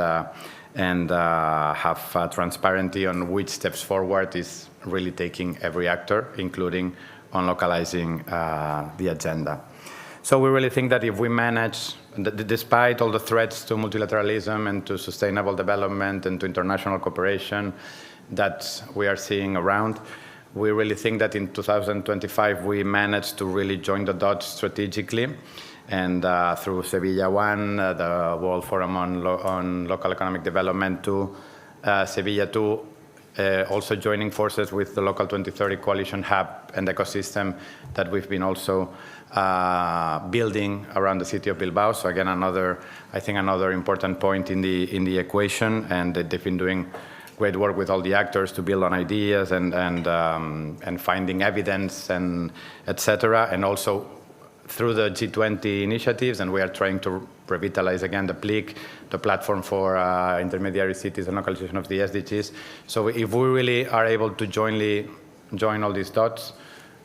have transparency on which steps forward is really taking every actor, including on localizing the agenda. So we really think that if we manage, despite all the threats to multilateralism and to sustainable development and to international cooperation that we are seeing around, we really think that in 2025 we managed to really join the dots strategically, and through Sevilla 1, the World Forum on Local Economic Development 2, Sevilla 2, also joining forces with the Local 2030 Coalition Hub and ecosystem that we've been also building around the city of Bilbao. So again, I think another important point in the equation, and they've been doing great work with all the actors to build on ideas and finding evidence and etc. And also through the G20 initiatives, and we are trying to revitalize again the PLIC, the platform for intermediary cities and localization of the SDGs. So if we really are able to jointly join all these dots,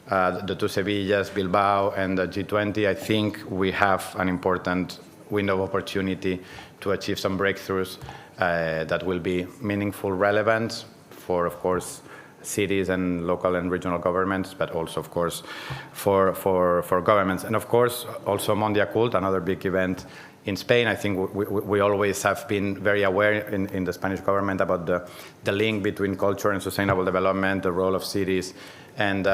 the two Sevillas, Bilbao, and the G20, I think we have an important window of opportunity to achieve some breakthroughs that will be meaningful, relevant for, of course, cities and local and regional governments, but also, of course, for governments. And of course, also Mondia Cult, another big event in Spain. I think we always have been very aware in the Spanish government about the link between culture and sustainable development, the role of cities and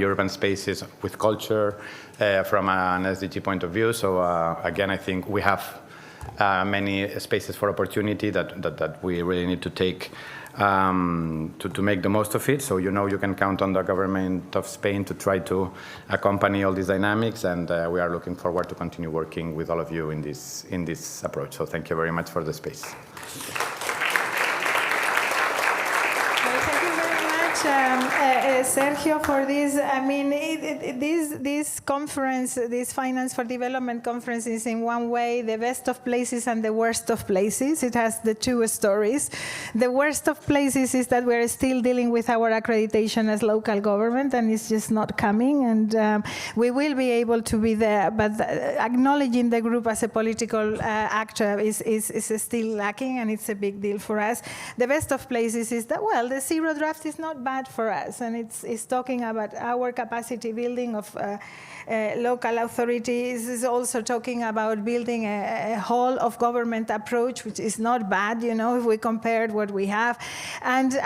urban spaces with culture from an SDG point of view. So again, I think we have many spaces for opportunity that we really need to take to make the most of it. So you can count on the government of Spain to try to accompany all these dynamics, and we are looking forward to continue working with all of you in this approach. So thank you very much for the space. Sergio, for this. I mean, this conference, this Finance for Development conference, is in one way the best of places and the worst of places. It has the two stories. The worst of places is that we're still dealing with our accreditation as local government, and it's just not coming. And we will be able to be there, but acknowledging the group as a political actor is still lacking, and it's a big deal for us. The best of places is that, well, the zero draft is not bad for us, and it's talking about our capacity building of local authorities. Is also talking about building a whole of government approach, which is not bad, if we compared what we have, and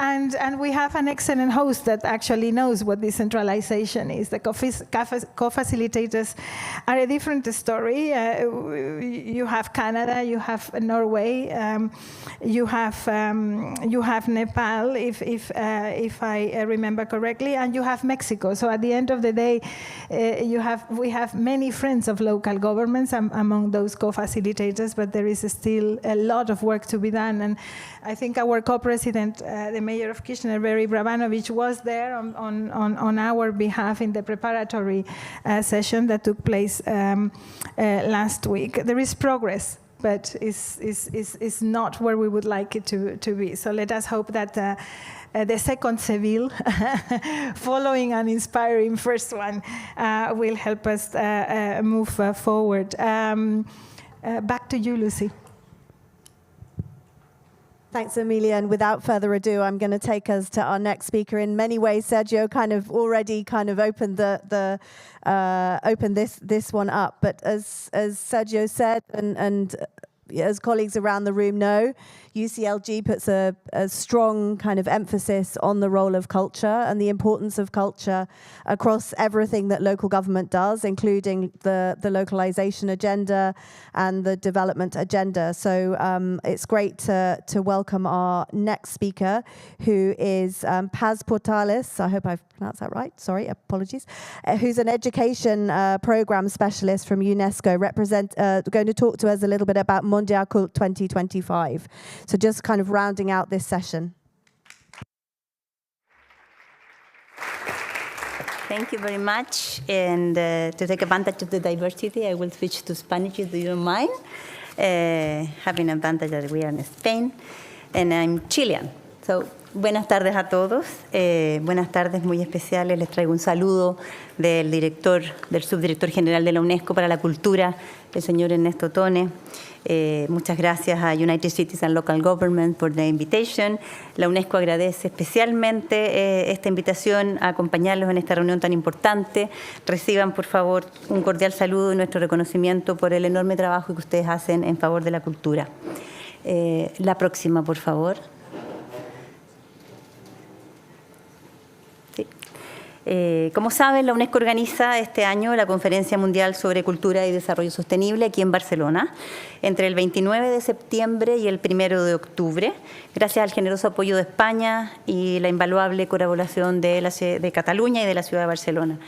we have an excellent host that actually knows what decentralization is. The co-facilitators are a different story. You have Canada, you have Norway, you have Nepal. If I remember correctly, and you have Mexico. So at the end of the day, we have many friends of local governments among those co-facilitators, but there is still a lot of work to be done. And I think our co-president, the mayor of Kitchener, Barry Brabanovic, was there on our behalf in the preparatory session that took place last week. There is progress, but is not where we would like it to be. So let us hope that the second Seville, following an inspiring first one, will help us move forward. Back to you, Lucy. Thanks, Emilia. And without further ado, I'm going to take us to our next speaker. In many ways, Sergio already opened opened this one up. But as Sergio said, and as colleagues around the room know, UCLG puts a strong emphasis on the role of culture and the importance of culture across everything that local government does, including the localization agenda and the development agenda. So it's great to welcome our next speaker, who is Paz Portales. I hope I've pronounced that right. Sorry, apologies. Who's an education program specialist from UNESCO, going to talk to us a little bit about Mondial Cult 2025. So just rounding out this session. Thank you very much. And to take advantage of the diversity, I will switch to Spanish if you don't mind. Having advantage that we are in Spain. And I'm Chilean. So, buenas tardes a todos. Buenas tardes muy especiales. Les traigo un saludo del subdirector general de la UNESCO para la Cultura, el señor Ernesto Tone. Muchas gracias a United Cities and Local Government por la invitation. La UNESCO agradece especialmente esta invitación a acompañarlos en esta reunión tan importante. Reciban, por favor, un cordial saludo y nuestro reconocimiento por el enorme trabajo que ustedes hacen en favor de la cultura. La próxima, por favor. Como saben, la UNESCO organiza este año la Conferencia Mundial sobre Cultura y Desarrollo Sostenible aquí en Barcelona, entre el 29 de septiembre y el 1 de octubre, gracias al generoso apoyo de España y la invaluable colaboración de Cataluña y de la ciudad de Barcelona.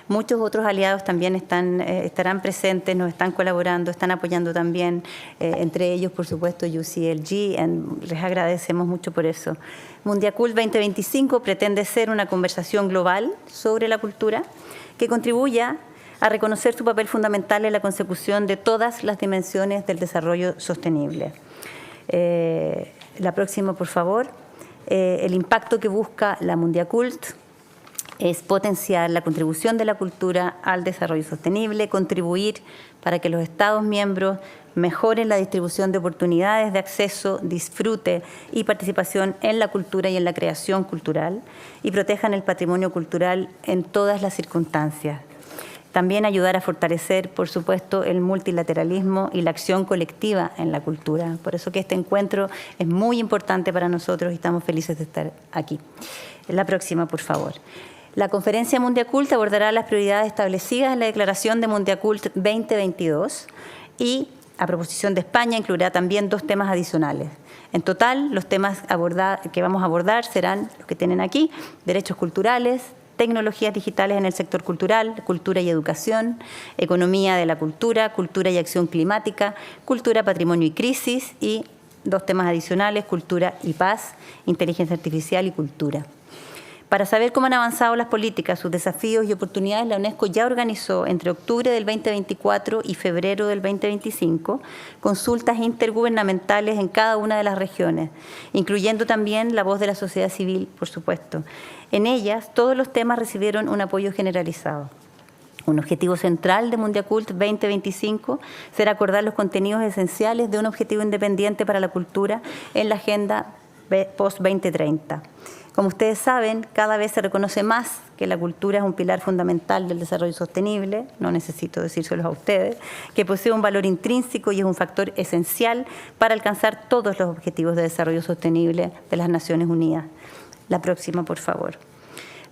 Muchos otros aliados también estarán presentes, nos están colaborando, están apoyando también, entre ellos, por supuesto, UCLG, les agradecemos mucho por eso. Mundiacult 2025 pretende ser una conversación global sobre la cultura que contribuya a reconocer su papel fundamental en la consecución de todas las dimensiones del desarrollo sostenible. La próxima, por favor. El impacto que busca la Mundiacult es potenciar la contribución de la cultura al desarrollo sostenible, contribuir para que los Estados miembros mejoren la distribución de oportunidades de acceso, disfrute y participación en la cultura y en la creación cultural y protejan el patrimonio cultural en todas las circunstancias. También ayudar a fortalecer, por supuesto, el multilateralismo y la acción colectiva en la cultura. Por eso que este encuentro es muy importante para nosotros y estamos felices de estar aquí. La próxima, por favor. La Conferencia Mundiacult abordará las prioridades establecidas en la Declaración de Mundiacult 2022 y, a proposición de España, incluirá también 2 temas adicionales. En total, los temas que vamos a abordar serán los que tienen aquí: derechos culturales, tecnologías digitales en el sector cultural, cultura y educación, economía de la cultura, cultura y acción climática, cultura, patrimonio y crisis, y 2 temas adicionales: cultura y paz, inteligencia artificial y cultura. Para saber cómo han avanzado las políticas, sus desafíos y oportunidades, la UNESCO ya organizó entre octubre del 2024 y febrero del 2025 consultas intergubernamentales en cada una de las regiones, incluyendo también la voz de la sociedad civil, por supuesto. En ellas, todos los temas recibieron un apoyo generalizado. Un objetivo central de Mundiacult 2025 será acordar los contenidos esenciales de un objetivo independiente para la cultura en la agenda post-2030. Como ustedes saben, cada vez se reconoce más que la cultura es un pilar fundamental del desarrollo sostenible, no necesito decírselos a ustedes, que posee un valor intrínseco y es un factor esencial para alcanzar todos los objetivos de desarrollo sostenible de las Naciones Unidas. La próxima, por favor.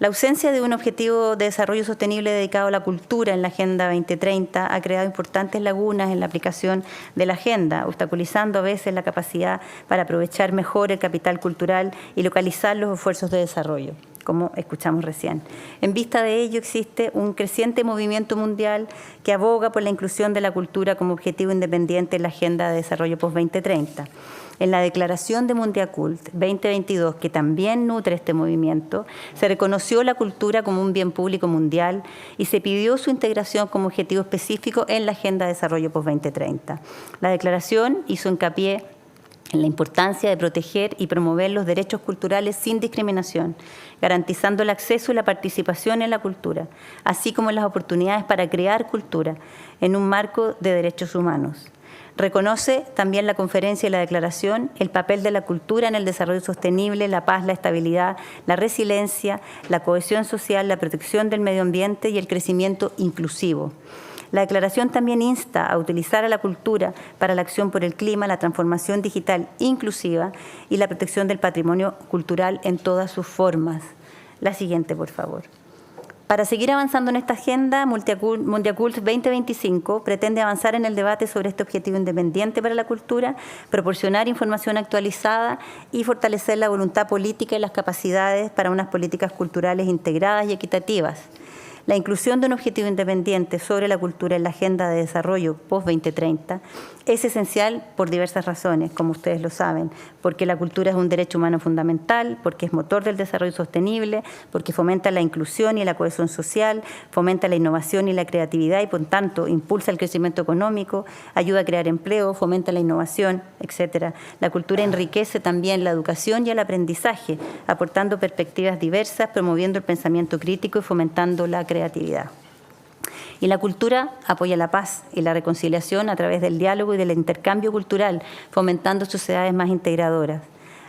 La ausencia de un objetivo de desarrollo sostenible dedicado a la cultura en la Agenda 2030 ha creado importantes lagunas en la aplicación de la agenda, obstaculizando a veces la capacidad para aprovechar mejor el capital cultural y localizar los esfuerzos de desarrollo. como escuchamos recién. En vista de ello, existe un creciente movimiento mundial que aboga por la inclusión de la cultura como objetivo independiente en la Agenda de Desarrollo Post-2030. En la Declaración de Mundiacult 2022, que también nutre este movimiento, se reconoció la cultura como un bien público mundial y se pidió su integración como objetivo específico en la Agenda de Desarrollo Post-2030. La declaración hizo hincapié en la importancia de proteger y promover los derechos culturales sin discriminación, garantizando el acceso y la participación en la cultura, así como las oportunidades para crear cultura en un marco de derechos humanos. Reconoce también la conferencia y la declaración el papel de la cultura en el desarrollo sostenible, la paz, la estabilidad, la resiliencia, la cohesión social, la protección del medio ambiente y el crecimiento inclusivo. La declaración también insta a utilizar a la cultura para la acción por el clima, la transformación digital inclusiva y la protección del patrimonio cultural en todas sus formas. La siguiente, por favor. Para seguir avanzando en esta agenda, Mundiacult 2025 pretende avanzar en el debate sobre este objetivo independiente para la cultura, proporcionar información actualizada y fortalecer la voluntad política y las capacidades para unas políticas culturales integradas y equitativas. La inclusión de un objetivo independiente sobre la cultura en la Agenda de Desarrollo post-2030 es esencial por diversas razones, como ustedes lo saben, porque la cultura es un derecho humano fundamental, porque es motor del desarrollo sostenible, porque fomenta la inclusión y la cohesión social, fomenta la innovación y la creatividad y, por tanto, impulsa el crecimiento económico, ayuda a crear empleo, fomenta la innovación, etc. La cultura enriquece también la educación y el aprendizaje, aportando perspectivas diversas, promoviendo el pensamiento crítico y fomentando la creatividad. Y la cultura apoya la paz y la reconciliación a través del diálogo y del intercambio cultural, fomentando sociedades más integradoras.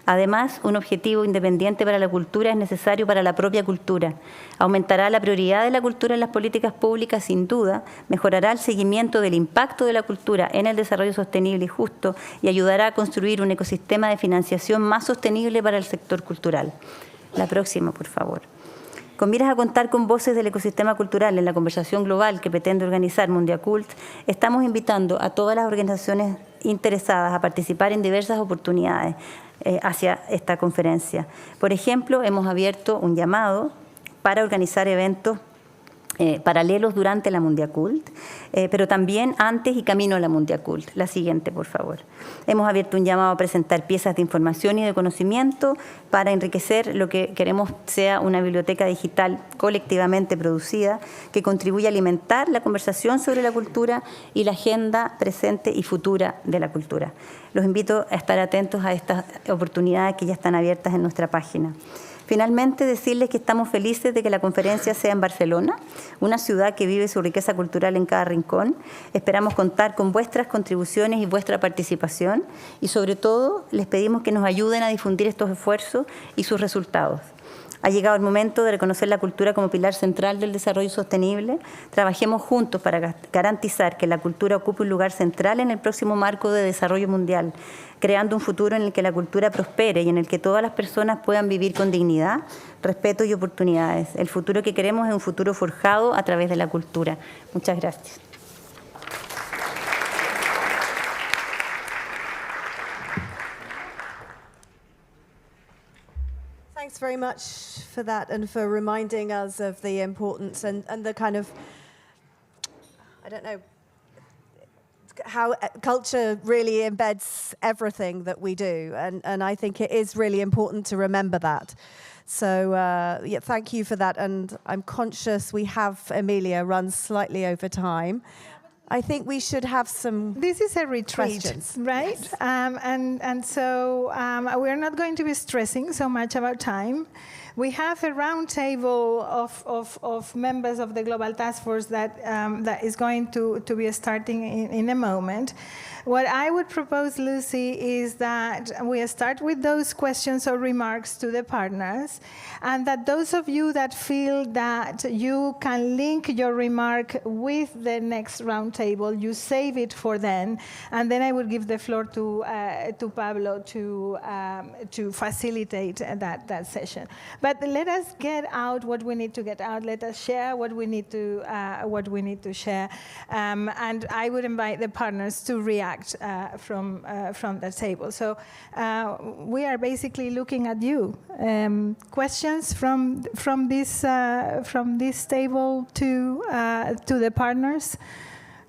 Además, un objetivo independiente para la cultura es necesario para la propia cultura. Aumentará la prioridad de la cultura en las políticas públicas, sin duda, mejorará el seguimiento del impacto de la cultura en el desarrollo sostenible y justo y ayudará a construir un ecosistema de financiación más sostenible para el sector cultural. La próxima, por favor. Con miras a contar con voces del ecosistema cultural en la conversación global que pretende organizar Mundiacult, estamos invitando a todas las organizaciones interesadas a participar en diversas oportunidades hacia esta conferencia. Por ejemplo, hemos abierto un llamado para organizar eventos paralelos durante la Mundiacult, pero también antes y camino a la Mundiacult. La siguiente, por favor. Hemos abierto un llamado a presentar piezas de información y de conocimiento para enriquecer lo que queremos sea una biblioteca digital colectivamente producida que contribuya a alimentar la conversación sobre la cultura y la agenda presente y futura de la cultura. Los invito a estar atentos a estas oportunidades que ya están abiertas en nuestra página. Finalmente, decirles que estamos felices de que la conferencia sea en Barcelona, una ciudad que vive su riqueza cultural en cada rincón. Esperamos contar con vuestras contribuciones y vuestra participación y, sobre todo, les pedimos que nos ayuden a difundir estos esfuerzos y sus resultados. Ha llegado el momento de reconocer la cultura como pilar central del desarrollo sostenible. Trabajemos juntos para garantizar que la cultura ocupe un lugar central en el próximo marco de desarrollo mundial, creando un futuro en el que la cultura prospere y en el que todas las personas puedan vivir con dignidad, respeto y oportunidades. El futuro que queremos es un futuro forjado a través de la cultura. Muchas gracias. Thanks very much for that and for reminding us of the importance and the kind of, I don't know, how culture really embeds everything that we do. And I think it is really important to remember that. So, yeah, thank you for that. And I'm conscious we have Emilia run slightly over time. I think we should have some This is a retreat, questions. right? Yes. And so we're not going to be stressing so much about time. We have a round table of members of the Global Taskforce that is going to be starting in a moment. What I would propose, Lucy, is that we start with those questions or remarks to the partners, and that those of you that feel that you can link your remark with the next round table, you save it for then, and then I would give the floor to Pablo to facilitate that session. But let us get out what we need to get out. Let us share what we need to share. And I would invite the partners to react from the table. So we are basically looking at you. Questions from this table to the partners,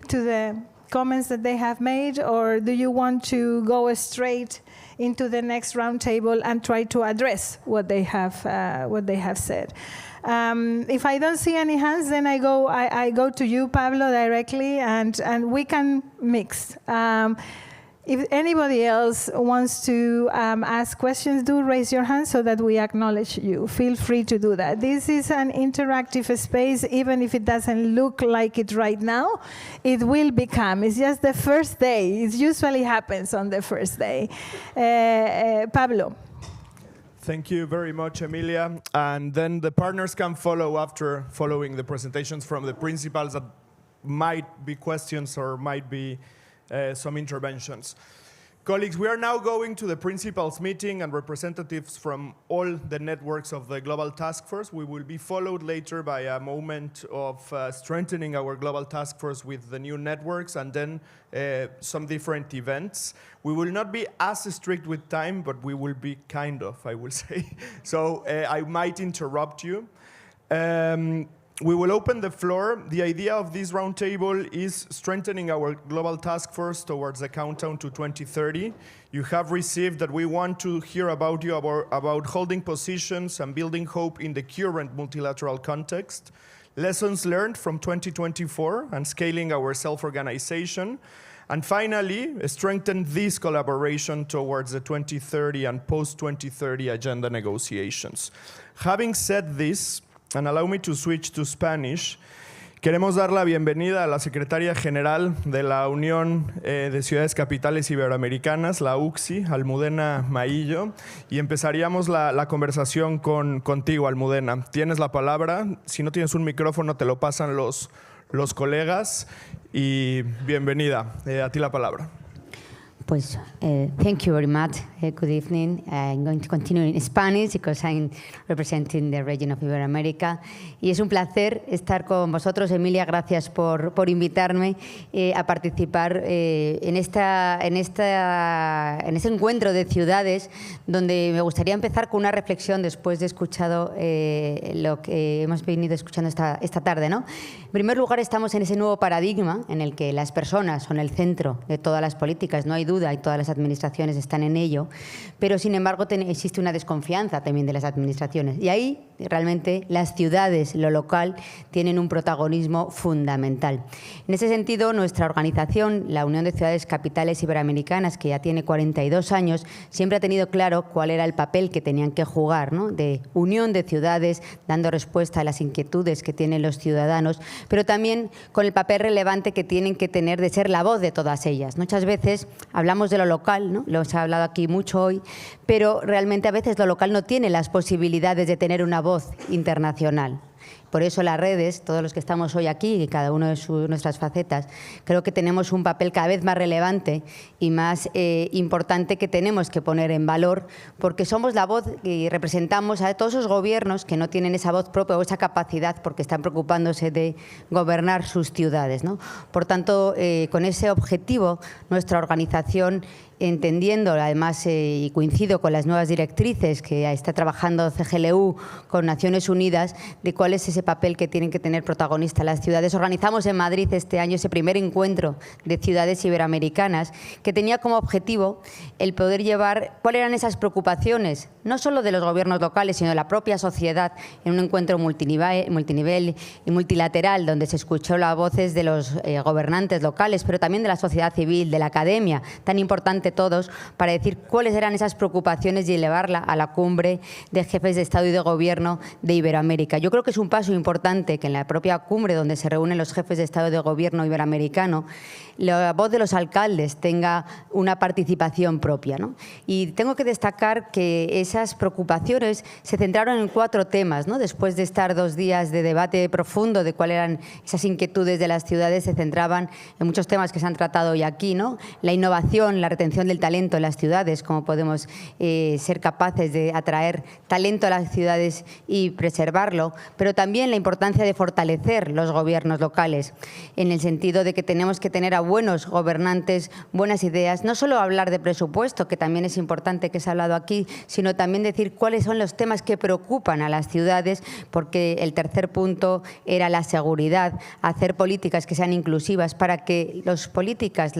to the comments that they have made, or do you want to go straight into the next roundtable and try to address what they have said? If I don't see any hands, then I go to you, Pablo, directly, and we can mix. If anybody else wants to ask questions, do raise your hand so that we acknowledge you. Feel free to do that. This is an interactive space, even if it doesn't look like it right now. It will become. It's just the first day. It usually happens on the first day. Pablo. Thank you very much, Emilia. And then the partners can follow after following the presentations from the principals that might be questions or might be some interventions. Colleagues, we are now going to the principals meeting and representatives from all the networks of the Global Taskforce. We will be followed later by a moment of strengthening our Global Taskforce with the new networks and then some different events. We will not be as strict with time, but we will be kind of, I will say. So I might interrupt you. We will open the floor. The idea of this roundtable is strengthening our global task force towards the countdown to 2030. You have received that we want to hear about you about holding positions and building hope in the current multilateral context, lessons learned from 2024 and scaling our self-organization, and finally, strengthen this collaboration towards the 2030 and post-2030 agenda negotiations. Having said this, and allow me to switch to Spanish, queremos dar la bienvenida a la secretaria general de la Unión de Ciudades Capitales Iberoamericanas, la UCSI, Almudena Maillo, y empezaríamos la conversación contigo, Almudena. Tienes la palabra. Si no tienes un micrófono, te lo pasan los colegas. Y bienvenida. A ti la palabra. Pues, thank you very much. Good evening. I'm going to continue in Spanish because I'm representing the region of Iberoamérica. Y es un placer estar con vosotros. Emilia, gracias por invitarme a participar en este encuentro de ciudades, donde me gustaría empezar con una reflexión después de escuchado lo que hemos venido escuchando esta tarde, ¿no? En primer lugar, estamos en ese nuevo paradigma en el que las personas son el centro de todas las políticas, no hay duda, y todas las administraciones están en ello, pero sin embargo existe una desconfianza también de las administraciones. Y ahí realmente las ciudades, lo local, tienen un protagonismo fundamental. En ese sentido, nuestra organización, la Unión de Ciudades Capitales Iberoamericanas, que ya tiene 42 años, siempre ha tenido claro cuál era el papel que tenían que jugar, ¿no? De unión de ciudades, dando respuesta a las inquietudes que tienen los ciudadanos, pero también con el papel relevante que tienen que tener de ser la voz de todas ellas. Muchas veces hablamos de lo local, ¿no? Lo se ha hablado aquí mucho hoy, pero realmente a veces lo local no tiene las posibilidades de tener una voz internacional. Por eso las redes, todos los que estamos hoy aquí, y cada uno de nuestras facetas, creo que tenemos un papel cada vez más relevante y más importante que tenemos que poner en valor, porque somos la voz y representamos a todos esos gobiernos que no tienen esa voz propia o esa capacidad porque están preocupándose de gobernar sus ciudades, ¿no? Por tanto, con ese objetivo, nuestra organización, entendiendo, además, y coincido con las nuevas directrices que está trabajando CGLU con Naciones Unidas, de cuál es ese papel que tienen que tener protagonistas las ciudades. Organizamos en Madrid este año ese primer encuentro de ciudades iberoamericanas que tenía como objetivo el poder llevar cuáles eran esas preocupaciones, no solo de los gobiernos locales, sino de la propia sociedad, en un encuentro multinivel y multilateral, donde se escuchó las voces de los gobernantes locales, pero también de la sociedad civil, de la academia, tan importante todos, para decir cuáles eran esas preocupaciones y elevarla a la cumbre de jefes de Estado y de Gobierno de Iberoamérica. Yo creo que es un paso importante que en la propia cumbre donde se reúnen los jefes de Estado y de Gobierno iberoamericano, la voz de los alcaldes tenga una participación propia, ¿no? Y tengo que destacar que esas preocupaciones se centraron en 4 temas, ¿no? Después de estar 2 días de debate profundo de cuáles eran esas inquietudes de las ciudades, se centraban en muchos temas que se han tratado hoy aquí, ¿no? La innovación, la retención del talento en las ciudades, cómo podemos ser capaces de atraer talento a las ciudades y preservarlo, pero también la importancia de fortalecer los gobiernos locales, en el sentido de que tenemos que tener a buenos gobernantes, buenas ideas, no solo hablar de presupuesto, que también es importante que se ha hablado aquí, sino también decir cuáles son los temas que preocupan a las ciudades, porque el tercer punto era la seguridad, hacer políticas que sean inclusivas para que las políticas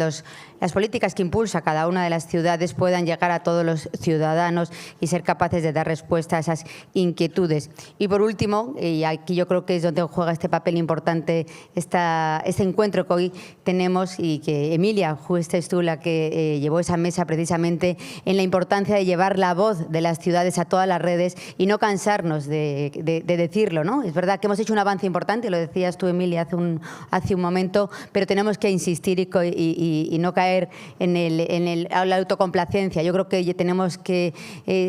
que impulsa cada una de las ciudades puedan llegar a todos los ciudadanos y ser capaces de dar respuesta a esas inquietudes. Y por último, y aquí yo creo que es donde juega este papel importante este encuentro que hoy tenemos, y que Emilia, fuiste tú la que llevó esa mesa precisamente, en la importancia de llevar la voz de las ciudades a todas las redes y no cansarnos de decirlo, ¿no? Es verdad que hemos hecho un avance importante, lo decías tú, Emilia, hace un momento, pero tenemos que insistir y no caer en la autocomplacencia. Yo creo que tenemos que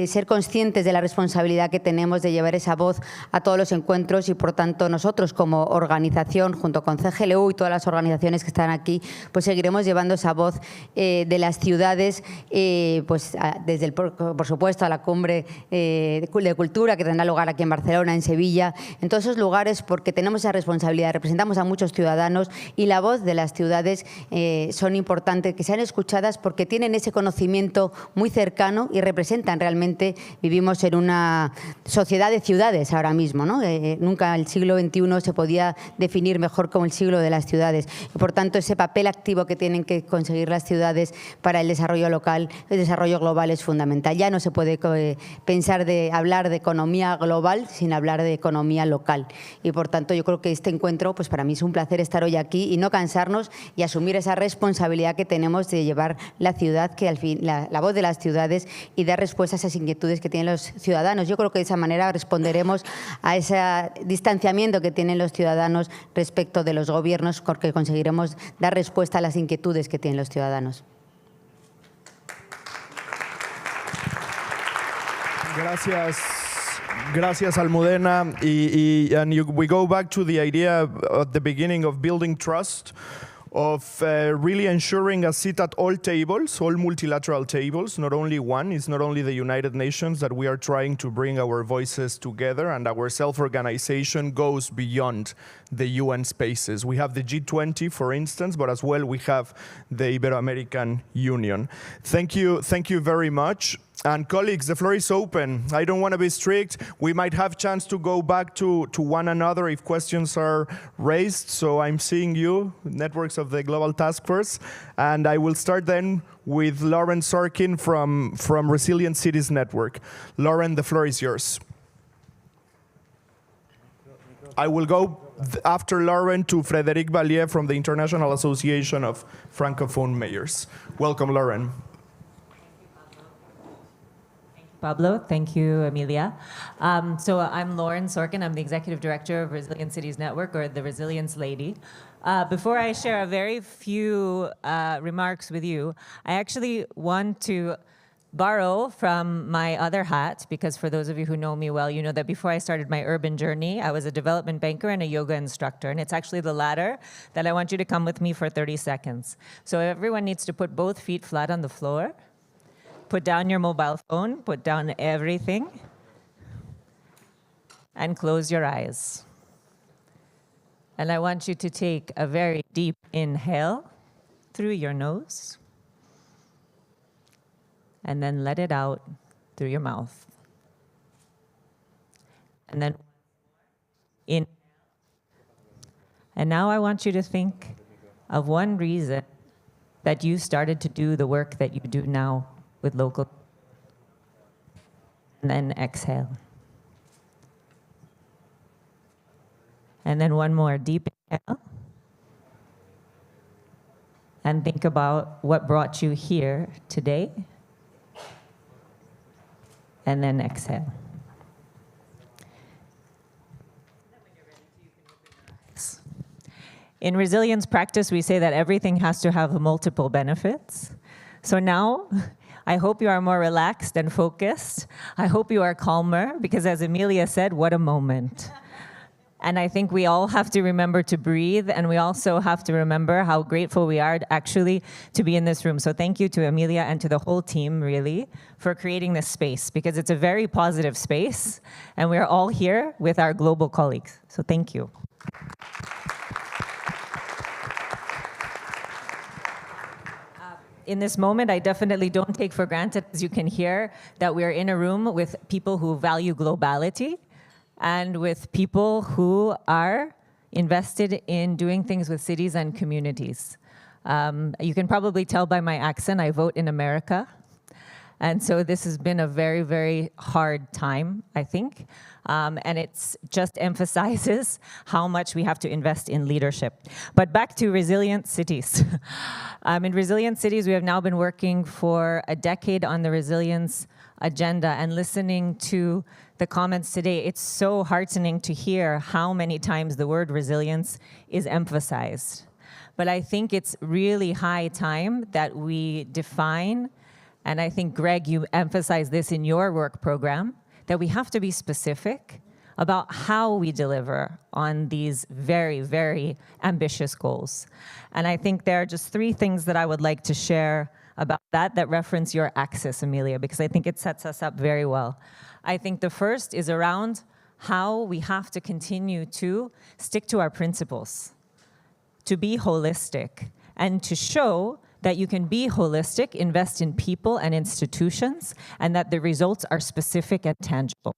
ser conscientes de la responsabilidad que tenemos de llevar esa voz a todos los encuentros, y por tanto nosotros como organización, junto con CGLU y todas las organizaciones que están aquí, pues seguiremos llevando esa voz de las ciudades, pues desde por supuesto a la cumbre de cultura que tendrá lugar aquí en Barcelona, en Sevilla, en todos esos lugares, porque tenemos esa responsabilidad, representamos a muchos ciudadanos y la voz de las ciudades son importantes que sean escuchadas, porque tienen ese conocimiento muy cercano y representan realmente. Vivimos en una sociedad de ciudades ahora mismo, ¿no? Nunca el siglo XXI se podía definir mejor como el siglo de las ciudades. Y por tanto, ese papel activo que tienen que conseguir las ciudades para el desarrollo local, el desarrollo global, es fundamental. Ya no se puede pensar hablar de economía global sin hablar de economía local. Y por tanto, yo creo que este encuentro, pues para mí es un placer estar hoy aquí y no cansarnos y asumir esa responsabilidad que tenemos de llevar la ciudad, que al fin, la voz de las ciudades, y dar respuesta a esas inquietudes que tienen los ciudadanos. Yo creo que de esa manera responderemos a ese distanciamiento que tienen los ciudadanos respecto de los gobiernos, porque conseguiremos dar respuesta a las inquietudes que tienen los ciudadanos. Gracias, Almudena. We go back to the idea at the beginning of building trust, of really ensuring a seat at all tables, all multilateral tables, not only one. It's not only the United Nations that we are trying to bring our voices together, and our self-organization goes beyond the UN spaces. We have the G20, for instance, but as well we have the Ibero-American Union. Thank you very much. And colleagues, the floor is open. I don't want to be strict. We might have chance to go back to one another if questions are raised. So I'm seeing you, networks of the Global Taskforce. And I will start then with Lauren Sorkin from Resilient Cities Network. Lauren, the floor is yours. I will go after Lauren to Frédéric Vallier from the International Association of Francophone Mayors. Welcome, Lauren. Pablo. Thank you, Emilia. So I'm Lauren Sorkin. I'm the Executive Director of Resilient Cities Network, or the Resilience Lady. Before I share a very few remarks with you, I actually want to borrow from my other hat, because for those of you who know me well, you know that before I started my urban journey, I was a development banker and a yoga instructor. And it's actually the latter that I want you to come with me for 30 seconds. So everyone needs to put both feet flat on the floor. Put down your mobile phone, put down everything, and close your eyes. And I want you to take a very deep inhale through your nose, and then let it out through your mouth. And then inhale. And now I want you to think of one reason that you started to do the work that you do now with local. And then exhale. And then one more deep inhale. And think about what brought you here today. And then exhale. In resilience practice, we say that everything has to have multiple benefits. So now, I hope you are more relaxed and focused. I hope you are calmer, because as Emilia said, what a moment. And I think we all have to remember to breathe, and we also have to remember how grateful we are actually to be in this room. So thank you to Emilia and to the whole team, really, for creating this space, because it's a very positive space, and we're all here with our global colleagues. So thank you. In this moment, I definitely don't take for granted, as you can hear, that we're in a room with people who value globality, and with people who are invested in doing things with cities and communities. You can probably tell by my accent, I vote in America. And so this has been a very, very hard time, I think. And it just emphasizes how much we have to invest in leadership. But back to resilient cities. In resilient cities, we have now been working for a decade on the resilience agenda, and listening to the comments today, it's so heartening to hear how many times the word resilience is emphasized. But I think it's really high time that we define, and I think, Greg, you emphasized this in your work program, that we have to be specific about how we deliver on these very, very ambitious goals. And I think there are just 3 things that I would like to share about that reference your axis, Emilia, because I think it sets us up very well. I think the first is around how we have to continue to stick to our principles, to be holistic, and to show that you can be holistic, invest in people and institutions, and that the results are specific and tangible.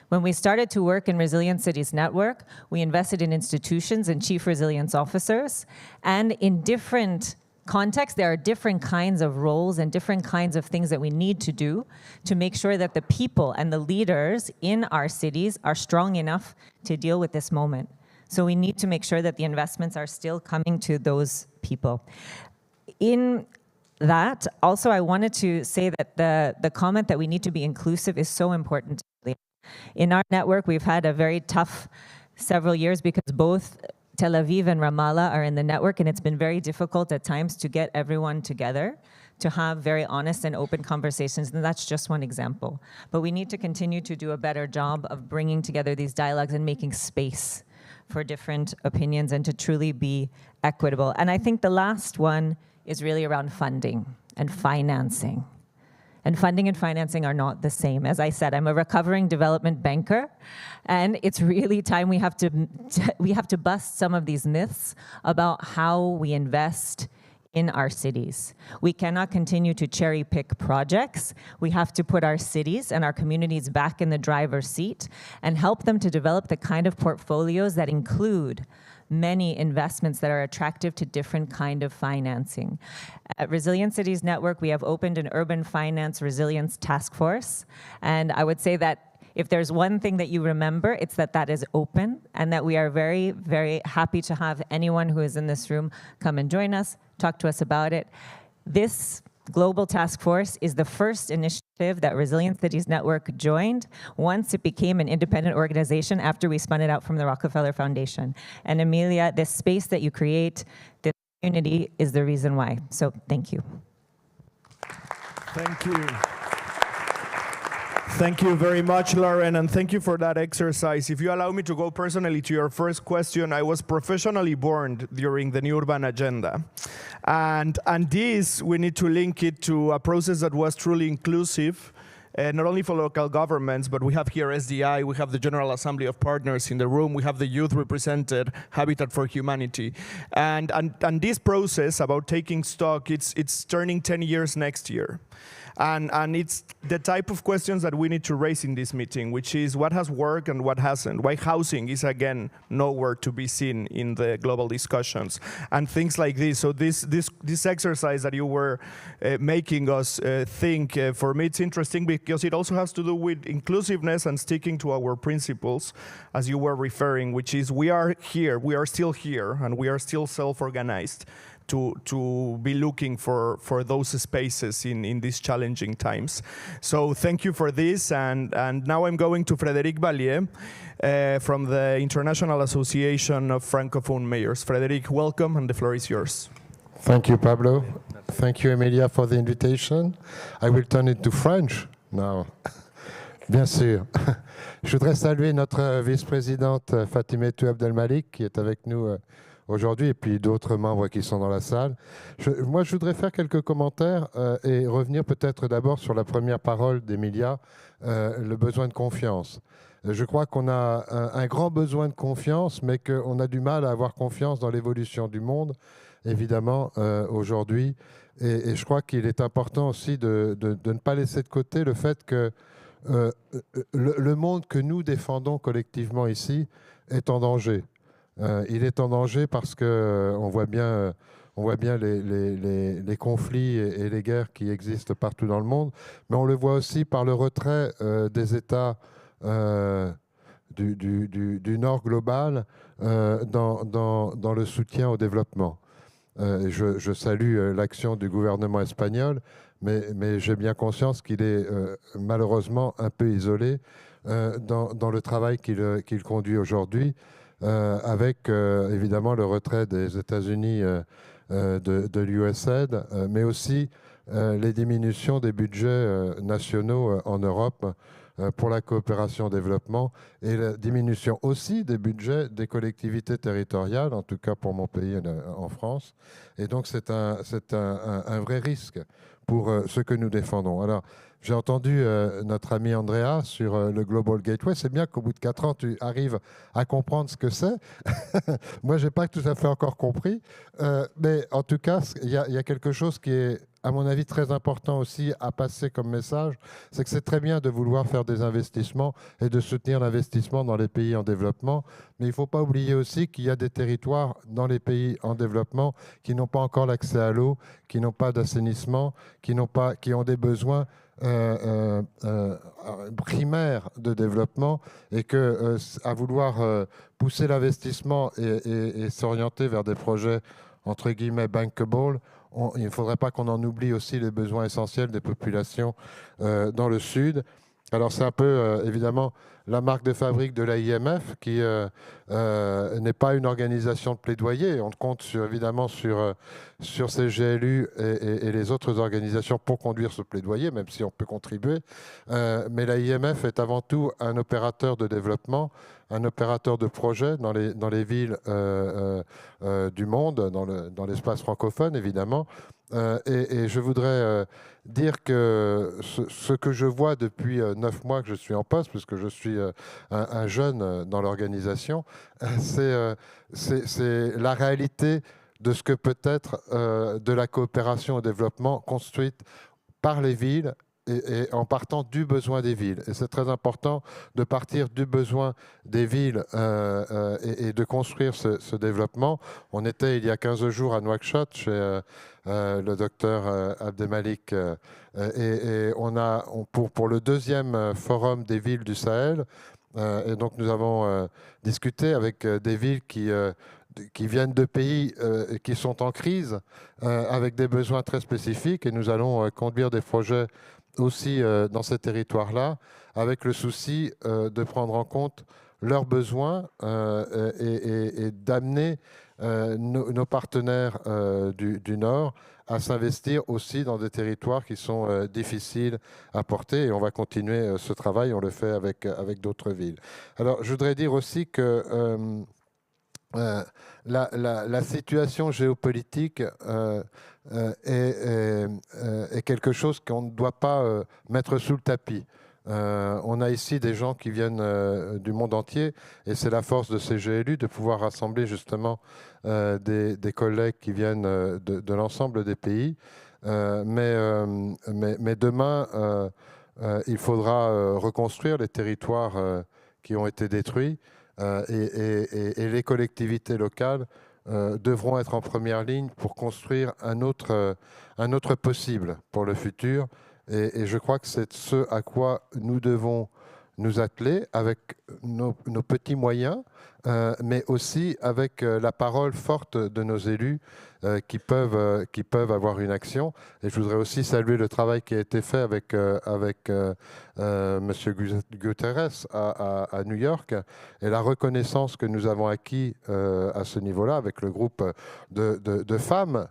When we started to work in Resilient Cities Network, we invested in institutions and chief resilience officers, and in different context, there are different kinds of roles and different kinds of things that we need to do to make sure that the people and the leaders in our cities are strong enough to deal with this moment. So we need to make sure that the investments are still coming to those people. In that, also, I wanted to say that the comment that we need to be inclusive is so important. In our network, we've had a very tough several years because both Tel Aviv and Ramallah are in the network, and it's been very difficult at times to get everyone together to have very honest and open conversations, and that's just one example. But we need to continue to do a better job of bringing together these dialogues and making space for different opinions and to truly be equitable. And I think the last one is really around funding and financing. And funding and financing are not the same. As I said, I'm a recovering development banker, and it's really time we have to bust some of these myths about how we invest in our cities. We cannot continue to cherry pick projects. We have to put our cities and our communities back in the driver's seat and help them to develop the kind of portfolios that include many investments that are attractive to different kind of financing. At Resilient Cities Network, we have opened an urban finance resilience task force. And I would say that if there's one thing that you remember, it's that that is open, and that we are very, very happy to have anyone who is in this room come and join us, talk to us about it. This Global Taskforce is the first initiative that Resilient Cities Network joined once it became an independent organization after we spun it out from the Rockefeller Foundation. And Emilia, this space that you create, this community, is the reason why. So thank you. Thank you. Thank you very much, Lauren, and thank you for that exercise. If you allow me to go personally to your first question, I was professionally born during the New Urban Agenda. And this, we need to link it to a process that was truly inclusive, not only for local governments, but we have here SDI, we have the General Assembly of Partners in the room, we have the youth represented, Habitat for Humanity. And this process about taking stock, it's turning 10 years next year. And it's the type of questions that we need to raise in this meeting, which is what has worked and what hasn't. Why housing is, again, nowhere to be seen in the global discussions, and things like this. So this exercise that you were making us think, for me it's interesting because it also has to do with inclusiveness and sticking to our principles, as you were referring, which is we are here, we are still here, and we are still self-organized to be looking for those spaces in these challenging times. So thank you for this, and now I'm going to Frédéric Vallier from the International Association of Francophone Mayors. Frédéric, welcome, and the floor is yours. Thank you, Pablo. Thank you, Emilia, for the invitation. I will turn it to French now. Bien sûr. Je voudrais saluer notre vice-présidente Fatimetou Abdelmalik qui est avec nous aujourd'hui et puis d'autres membres qui sont dans la salle. Moi, je voudrais faire quelques commentaires et revenir peut-être d'abord sur la première parole d'Emilia, le besoin de confiance. Je crois qu'on a un grand besoin de confiance, mais qu'on a du mal à avoir confiance dans l'évolution du monde, évidemment, aujourd'hui. Et je crois qu'il est important aussi de ne pas laisser de côté le fait que le monde que nous défendons collectivement ici est en danger. Il est en danger parce qu'on voit bien les conflits et les guerres qui existent partout dans le monde, mais on le voit aussi par le retrait des États du Nord global dans le soutien au développement. Je salue l'action du gouvernement espagnol, mais j'ai bien conscience qu'il est malheureusement un peu isolé dans le travail qu'il conduit aujourd'hui, avec évidemment le retrait des États-Unis de l'USAID, mais aussi les diminutions des budgets nationaux en Europe pour la coopération au développement et la diminution aussi des budgets des collectivités territoriales, en tout cas pour mon pays en France. Et donc c'est un vrai risque pour ce que nous défendons. Alors, j'ai entendu notre ami Andrea sur le Global Gateway. C'est bien qu'au bout de 4 ans, tu arrives à comprendre ce que c'est. Moi, je n'ai pas tout à fait encore compris. Mais en tout cas, il y a quelque chose qui est, à mon avis, très important aussi à passer comme message. C'est que c'est très bien de vouloir faire des investissements et de soutenir l'investissement dans les pays en développement. Mais il ne faut pas oublier aussi qu'il y a des territoires dans les pays en développement qui n'ont pas encore l'accès à l'eau, qui n'ont pas d'assainissement, qui ont des besoins primaire de développement, et que à vouloir pousser l'investissement et s'orienter vers des projets entre guillemets bankable, il ne faudrait pas qu'on en oublie aussi les besoins essentiels des populations dans le Sud. Alors c'est un peu évidemment la marque de fabrique de l'AIMF qui n'est pas une organisation de plaidoyer. On compte évidemment sur ces GLU et les autres organisations pour conduire ce plaidoyer, même si on peut contribuer. Mais l'AIMF est avant tout un opérateur de développement, un opérateur de projet dans les villes du monde, dans l'espace francophone évidemment. Et je voudrais dire que ce que je vois depuis 9 mois que je suis en poste, puisque je suis un jeune dans l'organisation, c'est la réalité de ce que peut être de la coopération au développement construite par les villes et en partant du besoin des villes. Et c'est très important de partir du besoin des villes et de construire ce développement. On était il y a 15 jours à Nouakchott chez le docteur Abdelmalik et pour le 2e forum des villes du Sahel, et donc nous avons discuté avec des villes qui viennent de pays qui sont en crise, avec des besoins très spécifiques, et nous allons conduire des projets aussi dans ces territoires-là, avec le souci de prendre en compte leurs besoins et d'amener nos partenaires du Nord à s'investir aussi dans des territoires qui sont difficiles à porter. Et on va continuer ce travail, on le fait avec d'autres villes. Alors, je voudrais dire aussi que la situation géopolitique est quelque chose qu'on ne doit pas mettre sous le tapis. On a ici des gens qui viennent du monde entier, et c'est la force de ces GLU de pouvoir rassembler justement des collègues qui viennent de l'ensemble des pays. Mais demain, il faudra reconstruire les territoires qui ont été détruits, et les collectivités locales devront être en première ligne pour construire un autre possible pour le futur. Et je crois que c'est ce à quoi nous devons nous atteler avec nos petits moyens, mais aussi avec la parole forte de nos élus qui peuvent avoir une action. Et je voudrais aussi saluer le travail qui a été fait avec M. Guterres à New York, et la reconnaissance que nous avons acquis à ce niveau-là avec le groupe de femmes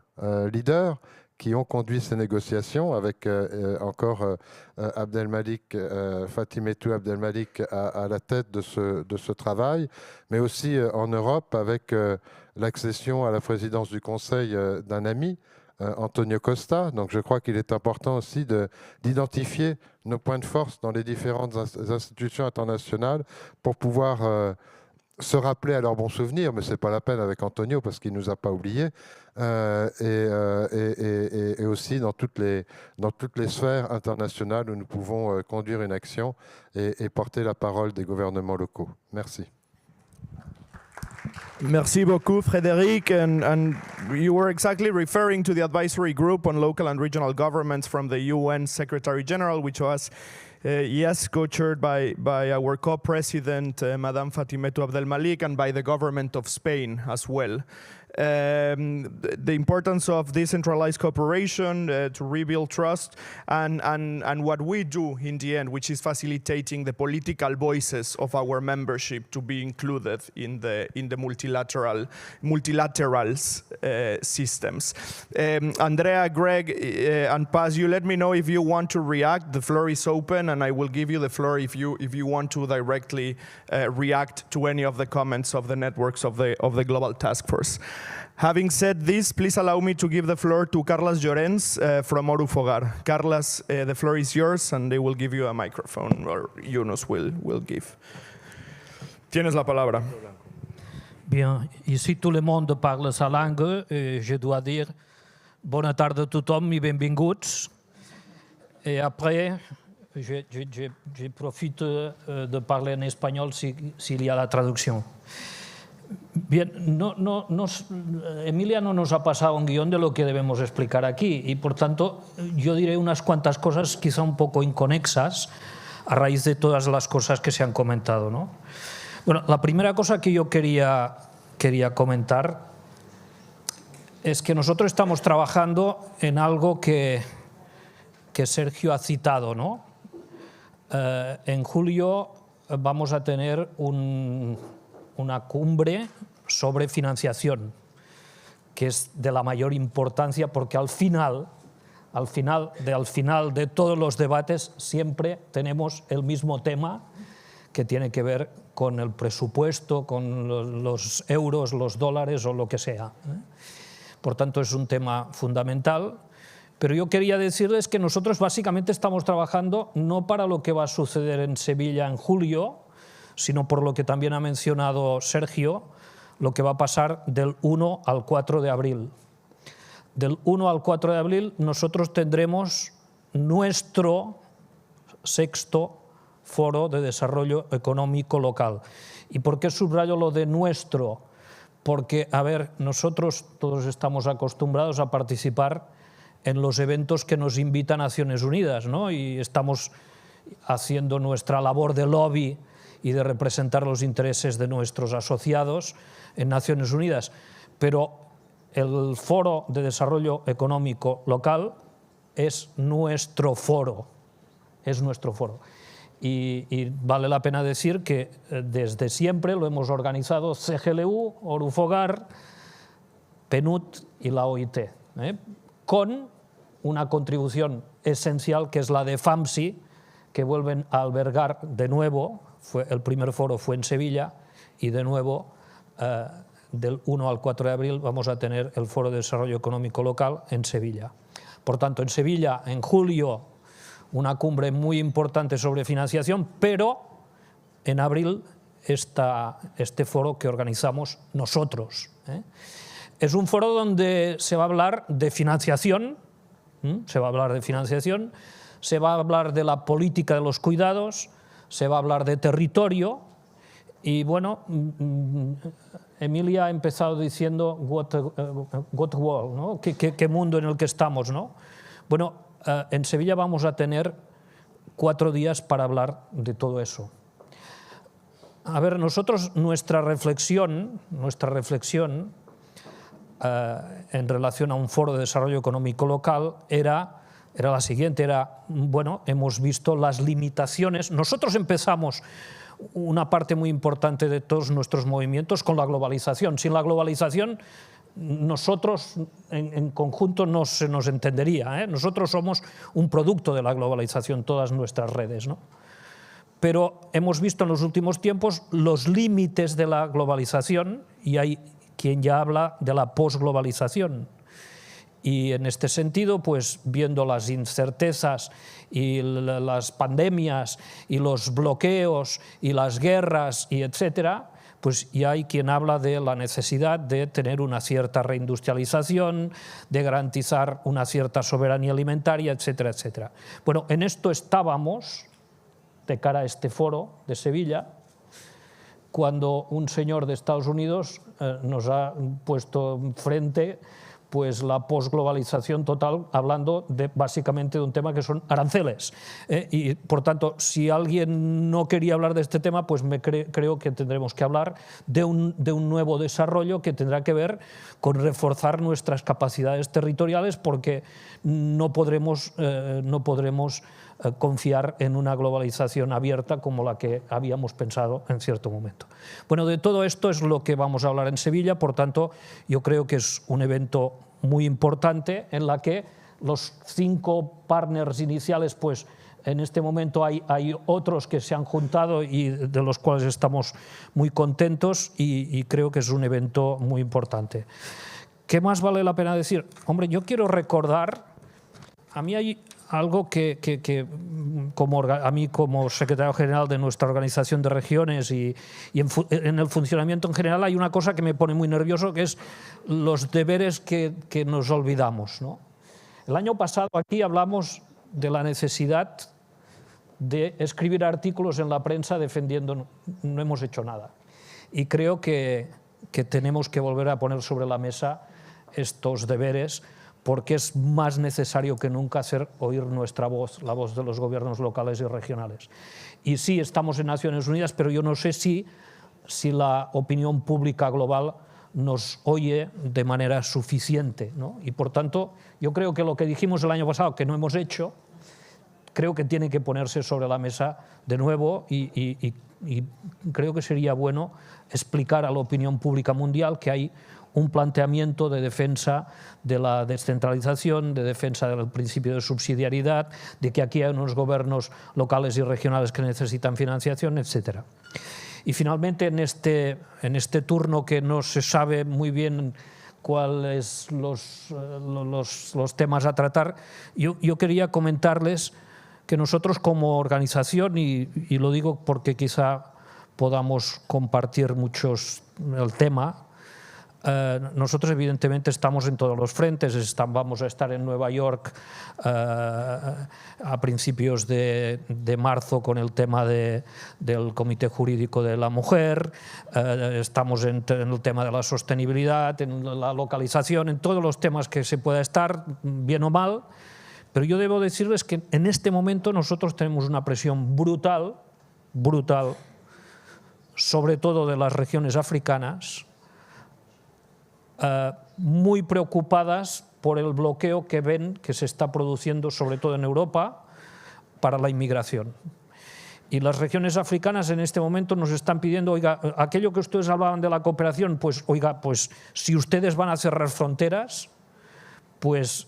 leaders qui ont conduit ces négociations avec encore Abdelmalik, Fatimetou Abdelmalik à la tête de ce travail, mais aussi en Europe avec l'accession à la présidence du Conseil d'un ami, Antonio Costa. Donc je crois qu'il est important aussi d'identifier nos points de force dans les différentes institutions internationales pour pouvoir se rappeler à leurs bons souvenirs, mais ce n'est pas la peine avec Antonio parce qu'il ne nous a pas oubliés, et aussi dans toutes les sphères internationales où nous pouvons conduire une action et porter la parole des gouvernements locaux. Merci. Merci beaucoup, Frédéric. And you were exactly referring to the advisory group on local and regional governments from the UN Secretary General, which was, yes, co-chaired by our co-president, Madame Fatimetou Abdelmalik, and by the government of Spain as well. The importance of decentralized cooperation to rebuild trust, and what we do in the end, which is facilitating the political voices of our membership to be included in the multilaterals systems. Andrea, Greg, and Paz, you let me know if you want to react. The floor is open, and I will give you the floor if you want to directly react to any of the comments of the networks of the Global Taskforce. Having said this, please allow me to give the floor to Carles Llorens from Orufogar. Carles, the floor is yours, and they will give you a microphone, or Yunus will give. Tienes la palabra. Bien, ici tout le monde parle sa langue, et je dois dire bona tarda a tothom i benvinguts. Et après, je profite de parler en espagnol s'il y a la traducción. Bien, Emilia no nos ha pasado un guión de lo que debemos explicar aquí y, por tanto, yo diré unas cuantas cosas quizá un poco inconexas a raíz de todas las cosas que se han comentado, ¿no? Bueno, la primera cosa que yo quería comentar es que nosotros estamos trabajando en algo que Sergio ha citado, ¿no? En julio vamos a tener una cumbre sobre financiación, que es de la mayor importancia porque al final de todos los debates siempre tenemos el mismo tema que tiene que ver con el presupuesto, con los euros, los dólares o lo que sea. Por tanto, es un tema fundamental. Pero yo quería decirles que nosotros básicamente estamos trabajando no para lo que va a suceder en Sevilla en julio, sino por lo que también ha mencionado Sergio, lo que va a pasar del 1 al 4 de abril. Del 1 al 4 de abril nosotros tendremos nuestro 6º Foro de Desarrollo Económico Local. ¿Y por qué subrayo lo de nuestro? Porque, a ver, nosotros todos estamos acostumbrados a participar en los eventos que nos invita Naciones Unidas, ¿no? Y estamos haciendo nuestra labor de lobby y de representar los intereses de nuestros asociados en Naciones Unidas. Pero el Foro de Desarrollo Económico Local es nuestro foro, Y vale la pena decir que desde siempre lo hemos organizado CGLU, Orufogar, PNUD y la OIT, con una contribución esencial que es la de FAMSI, que vuelven a albergar de nuevo. El primer foro fue en Sevilla y de nuevo del 1 al 4 de abril vamos a tener el Foro de Desarrollo Económico Local en Sevilla. Por tanto, en Sevilla, en julio, una cumbre muy importante sobre financiación, pero en abril este foro que organizamos nosotros. Es un foro donde se va a hablar de financiación, se va a hablar de la política de los cuidados, se va a hablar de territorio y, bueno, Emilia ha empezado diciendo what world, ¿no? ¿Qué mundo en el que estamos, ¿no? Bueno, en Sevilla vamos a tener 4 días para hablar de todo eso. A ver, nosotros nuestra reflexión en relación a un foro de desarrollo económico local era la siguiente, bueno, hemos visto las limitaciones. Nosotros empezamos una parte muy importante de todos nuestros movimientos con la globalización. Sin la globalización nosotros en conjunto no se nos entendería, ¿eh? Nosotros somos un producto de la globalización, todas nuestras redes, ¿no? Pero hemos visto en los últimos tiempos los límites de la globalización y hay quien ya habla de la posglobalización. Y en este sentido, pues viendo las incertezas y las pandemias y los bloqueos y las guerras y etcétera, pues ya hay quien habla de la necesidad de tener una cierta reindustrialización, de garantizar una cierta soberanía alimentaria, etcétera, etcétera. Bueno, en esto estábamos de cara a este foro de Sevilla, cuando un señor de Estados Unidos nos ha puesto frente pues la posglobalización total, hablando básicamente de un tema que son aranceles. Y por tanto, si alguien no quería hablar de este tema, pues creo que tendremos que hablar de un nuevo desarrollo que tendrá que ver con reforzar nuestras capacidades territoriales, porque no podremos confiar en una globalización abierta como la que habíamos pensado en cierto momento. Bueno, de todo esto es lo que vamos a hablar en Sevilla, por tanto, yo creo que es un evento muy importante en la que los 5 partners iniciales, pues en este momento hay otros que se han juntado y de los cuales estamos muy contentos y creo que es un evento muy importante. ¿Qué más vale la pena decir? Hombre, yo quiero recordar, a mí hay algo que a mí como secretario general de nuestra organización de regiones y en el funcionamiento en general hay una cosa que me pone muy nervioso, que es los deberes que nos olvidamos, ¿no? El año pasado aquí hablamos de la necesidad de escribir artículos en la prensa defendiendo, no hemos hecho nada. Y creo que tenemos que volver a poner sobre la mesa estos deberes, porque es más necesario que nunca hacer oír nuestra voz, la voz de los gobiernos locales y regionales. Y sí, estamos en Naciones Unidas, pero yo no sé si la opinión pública global nos oye de manera suficiente, ¿no? Y por tanto, yo creo que lo que dijimos el año pasado, que no hemos hecho, creo que tiene que ponerse sobre la mesa de nuevo y creo que sería bueno explicar a la opinión pública mundial que hay un planteamiento de defensa de la descentralización, de defensa del principio de subsidiariedad, de que aquí hay unos gobiernos locales y regionales que necesitan financiación, etc. Y finalmente, en este turno que no se sabe muy bien cuáles los temas a tratar, yo quería comentarles que nosotros como organización, y lo digo porque quizá podamos compartir muchos el tema, nosotros evidentemente estamos en todos los frentes, vamos a estar en Nueva York a principios de marzo con el tema del Comité Jurídico de la Mujer, estamos en el tema de la sostenibilidad, en la localización, en todos los temas que se pueda estar, bien o mal, pero yo debo decirles que en este momento nosotros tenemos una presión brutal, sobre todo de las regiones africanas, muy preocupadas por el bloqueo que ven que se está produciendo, sobre todo en Europa, para la inmigración. Y las regiones africanas en este momento nos están pidiendo, oiga, aquello que ustedes hablaban de la cooperación, pues oiga, pues si ustedes van a cerrar fronteras, pues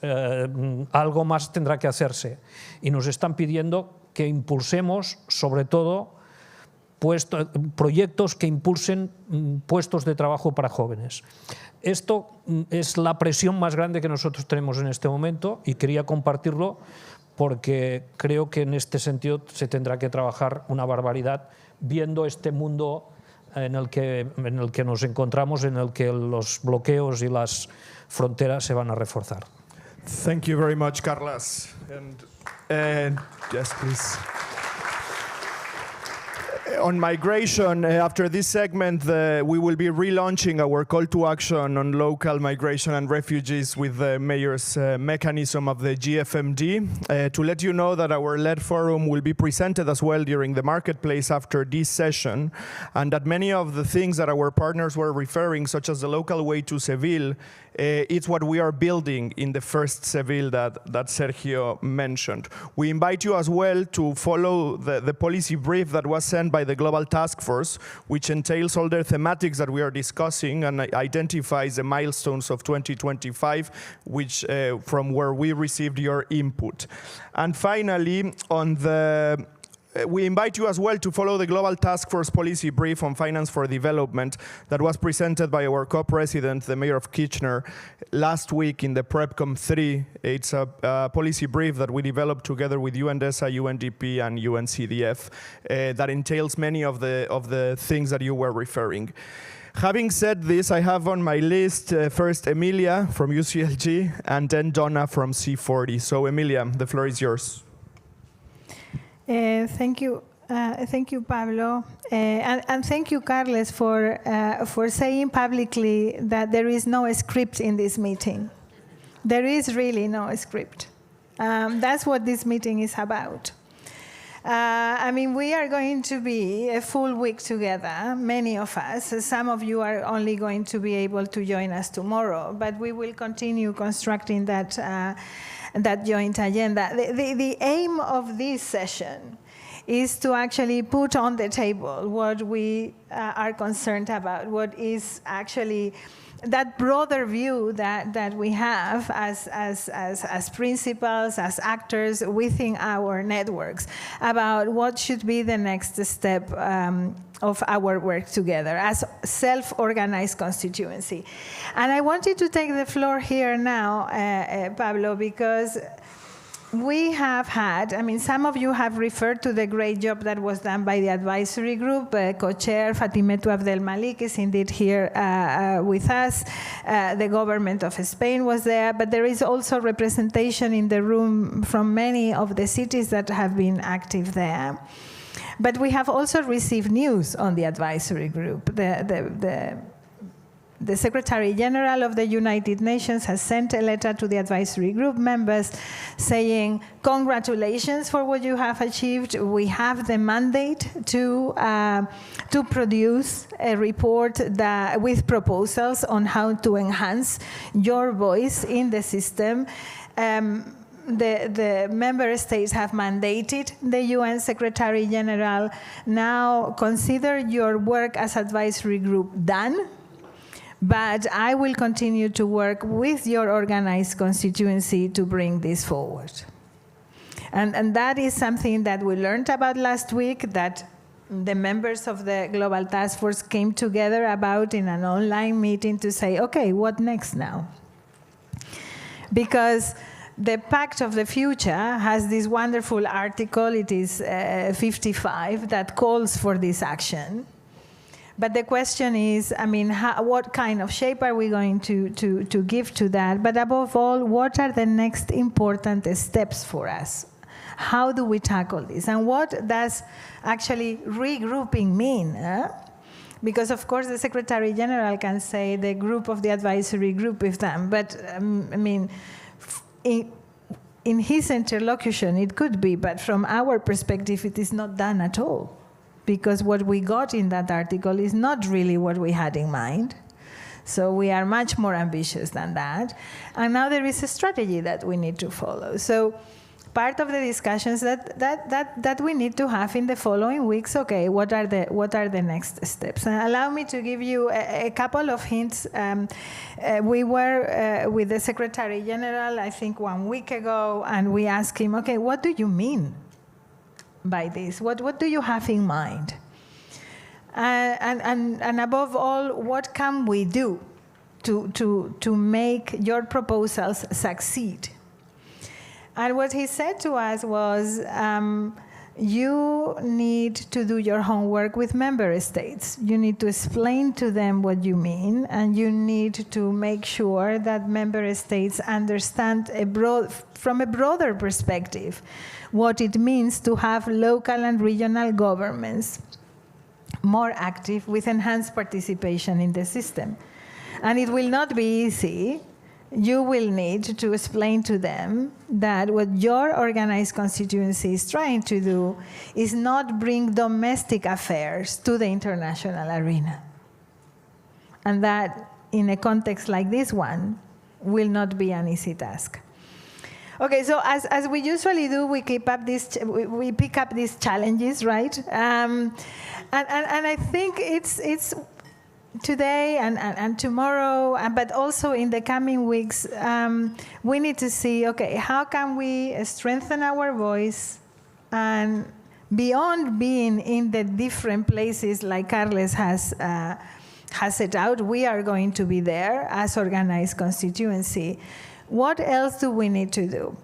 algo más tendrá que hacerse. Y nos están pidiendo que impulsemos, sobre todo, proyectos que impulsen puestos de trabajo para jóvenes. Esto es la presión más grande que nosotros tenemos en este momento y quería compartirlo porque creo que en este sentido se tendrá que trabajar una barbaridad viendo este mundo en el que nos encontramos, en el que los bloqueos y las fronteras se van a reforzar. Thank you very much, Carlos. And yes, please. On migration, after this segment, we will be relaunching our call to action on local migration and refugees with the mayor's mechanism of the GFMD. To let you know that our LED forum will be presented as well during the marketplace after this session, and that many of the things that our partners were referring, such as the local way to Seville, it's what we are building in the first Seville that Sergio mentioned. We invite you as well to follow the policy brief that was sent by the the Global Taskforce, which entails all the thematics that we are discussing and identifies the milestones of 2025, which from where we received your input. And finally, we invite you as well to follow the Global Taskforce policy brief on finance for development that was presented by our co-president, the Mayor of Kitchener, last week in the PrepCom 3. It's a policy brief that we developed together with UNDESA, UNDP, and UNCDF that entails many of the things that you were referring. Having said this, I have on my list first Emilia from UCLG and then Donna from C40. So Emilia, the floor is yours. Thank you, Pablo, and thank you, Carles, for saying publicly that there is no script in this meeting. There is really no script. That's what this meeting is about. I mean, we are going to be a full week together, many of us. Some of you are only going to be able to join us tomorrow, but we will continue constructing that joint agenda. The aim of this session is to actually put on the table what we are concerned about, what is actually that broader view that we have as principals, as actors within our networks, about what should be the next step of our work together as self-organized constituency. And I wanted to take the floor here now, Pablo, because we have had, I mean, some of you have referred to the great job that was done by the advisory group. Co-chair Fatimetou Abdelmalik is indeed here with us. The government of Spain was there, but there is also representation in the room from many of the cities that have been active there. But we have also received news on the advisory group. The Secretary General of the United Nations has sent a letter to the advisory group members saying, congratulations for what you have achieved. We have the mandate to produce a report with proposals on how to enhance your voice in the system. The member states have mandated the UN Secretary General. Now consider your work as advisory group done. But I will continue to work with your organized constituency to bring this forward. And that is something that we learned about last week, that the members of the Global Task Force came together about in an online meeting to say, okay, what next now? Because the Pact of the Future has this wonderful article, it is 55, that calls for this action. But the question is, I mean, what kind of shape are we going to give to that? But above all, what are the next important steps for us? How do we tackle this? And what does actually regrouping mean? Because, of course, the Secretary General can say the group of the advisory group with them. But, I mean, in his interlocution, it could be. But from our perspective, it is not done at all. Because what we got in that article is not really what we had in mind. So we are much more ambitious than that. And now there is a strategy that we need to follow. So part of the discussions that we need to have in the following weeks, okay, what are the next steps? And allow me to give you a couple of hints. We were with the Secretary General, I think 1 week ago, and we asked him, okay, what do you mean by this? What do you have in mind? And above all, what can we do to make your proposals succeed? And what he said to us was, you need to do your homework with member states. You need to explain to them what you mean, and you need to make sure that member states understand from a broader perspective what it means to have local and regional governments more active with enhanced participation in the system. And it will not be easy. You will need to explain to them that what your organized constituency is trying to do is not bring domestic affairs to the international arena. And that, in a context like this one, will not be an easy task. Okay, so as we usually do, we pick up these challenges, right? And I think it's today and tomorrow, but also in the coming weeks, we need to see, okay, how can we strengthen our voice, and beyond being in the different places like Carles has set out, we are going to be there as organized constituency. What else do we need to do?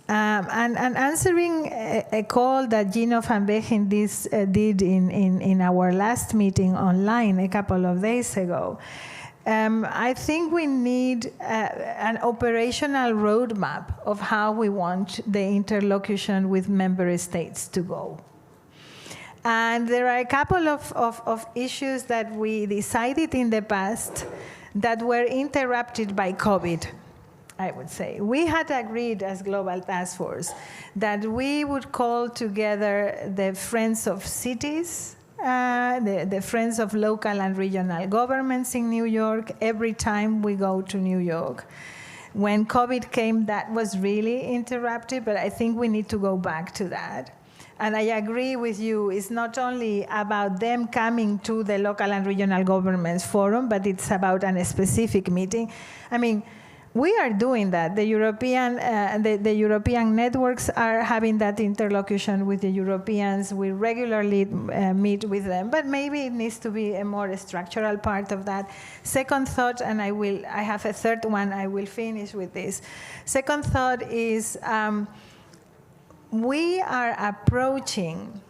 And answering a call that Gino van Wegen did in our last meeting online a couple of days ago, I think we need an operational roadmap of how we want the interlocution with member states to go. And there are a couple of issues that we decided in the past that were interrupted by COVID, I would say. We had agreed as Global Taskforce that we would call together the Friends of Cities, the Friends of Local and Regional Governments in New York every time we go to New York. When COVID came, that was really interrupted, but I think we need to go back to that. And I agree with you, it's not only about them coming to the Local and Regional Governments Forum, but it's about a specific meeting. I mean, we are doing that. The European networks are having that interlocution with the Europeans. We regularly meet with them, but maybe it needs to be a more structural part of that. Second thought, and I have a third one, I will finish with this. Second thought is we are approaching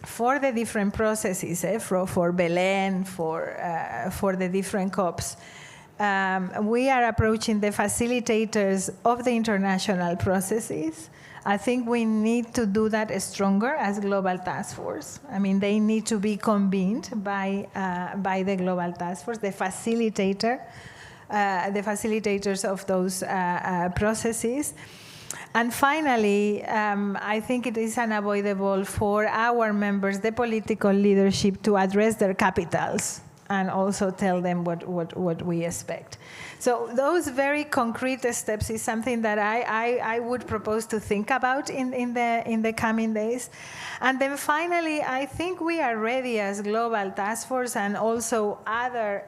for the different processes, for Belén, for the different COPs, we are approaching the facilitators of the international processes. I think we need to do that stronger as Global Task Force. I mean, they need to be convened by the Global Task Force, the facilitators of those processes. And finally, I think it is unavoidable for our members, the political leadership, to address their capitals and also tell them what we expect. So those very concrete steps is something that I would propose to think about in the coming days. And then finally, I think we are ready as Global Task Force and also other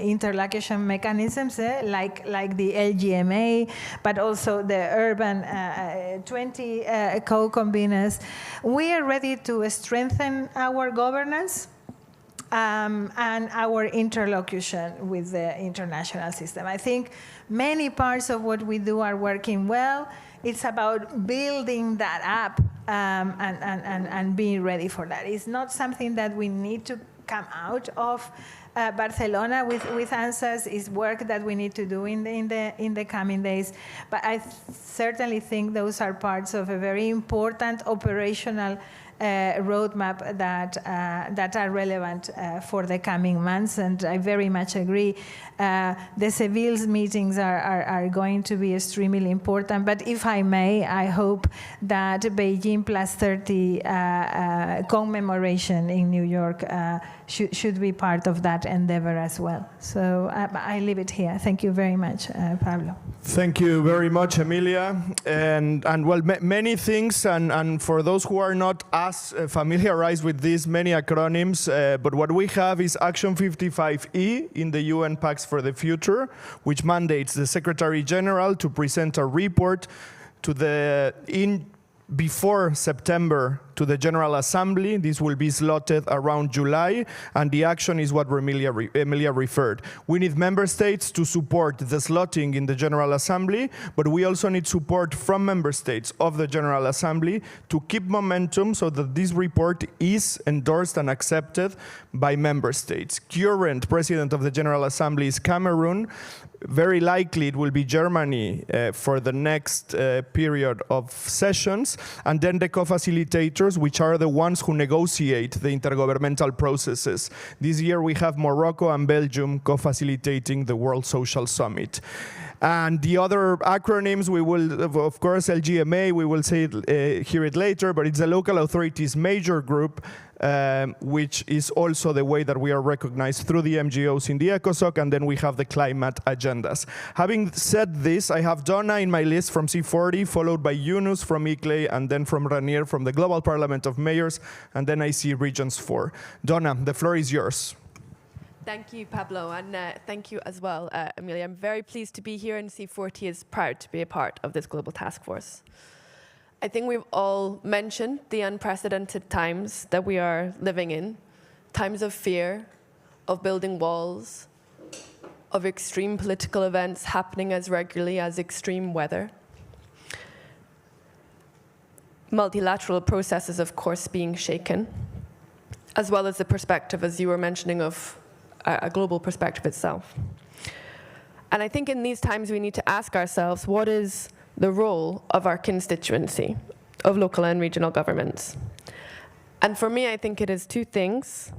interlocution mechanisms like the LGMA, but also the Urban 20 co-conveners. We are ready to strengthen our governance and our interlocution with the international system. I think many parts of what we do are working well. It's about building that up and being ready for that. It's not something that we need to come out of Barcelona with answers. It's work that we need to do in the coming days. But I certainly think those are parts of a very important operational roadmap that are relevant for the coming months, and I very much agree. The Seville's meetings are going to be extremely important, but if I may, I hope that Beijing Plus 30 commemoration in New York should be part of that endeavor as well. So I leave it here. Thank you very much, Pablo. Thank you very much, Emilia. And well, many things, and for those who are not as familiarized with these many acronyms, but what we have is Action 55E in the UN Pact for the Future, which mandates the Secretary General to present a report to before September to the General Assembly. This will be slotted around July, and the action is what Emilia referred. We need member states to support the slotting in the General Assembly, but we also need support from member states of the General Assembly to keep momentum so that this report is endorsed and accepted by member states. Current President of the General Assembly is Cameroon. Very likely it will be Germany for the next period of sessions, and then the co-facilitators, which are the ones who negotiate the intergovernmental processes. This year we have Morocco and Belgium co-facilitating the World Social Summit. And the other acronyms, we will, of course, LGMA, we will hear it later, but it's the Local Authorities Major Group, which is also the way that we are recognized through the MGOs in the ECOSOC, and then we have the climate agendas. Having said this, I have Donna in my list from C40, followed by Yunus from ICLEI, and then from Ranier from the Global Parliament of Mayors, and then I see Regions 4. Donna, the floor is yours. Thank you, Pablo, and thank you as well, Amelia. I'm very pleased to be here, and C40 is proud to be a part of this Global Task Force. I think we've all mentioned the unprecedented times that we are living in, times of fear, of building walls, of extreme political events happening as regularly as extreme weather. Multilateral processes, of course, being shaken, as well as the perspective, as you were mentioning, of a global perspective itself. And I think in these times we need to ask ourselves, what is the role of our constituency, of local and regional governments? And for me, I think it is two things.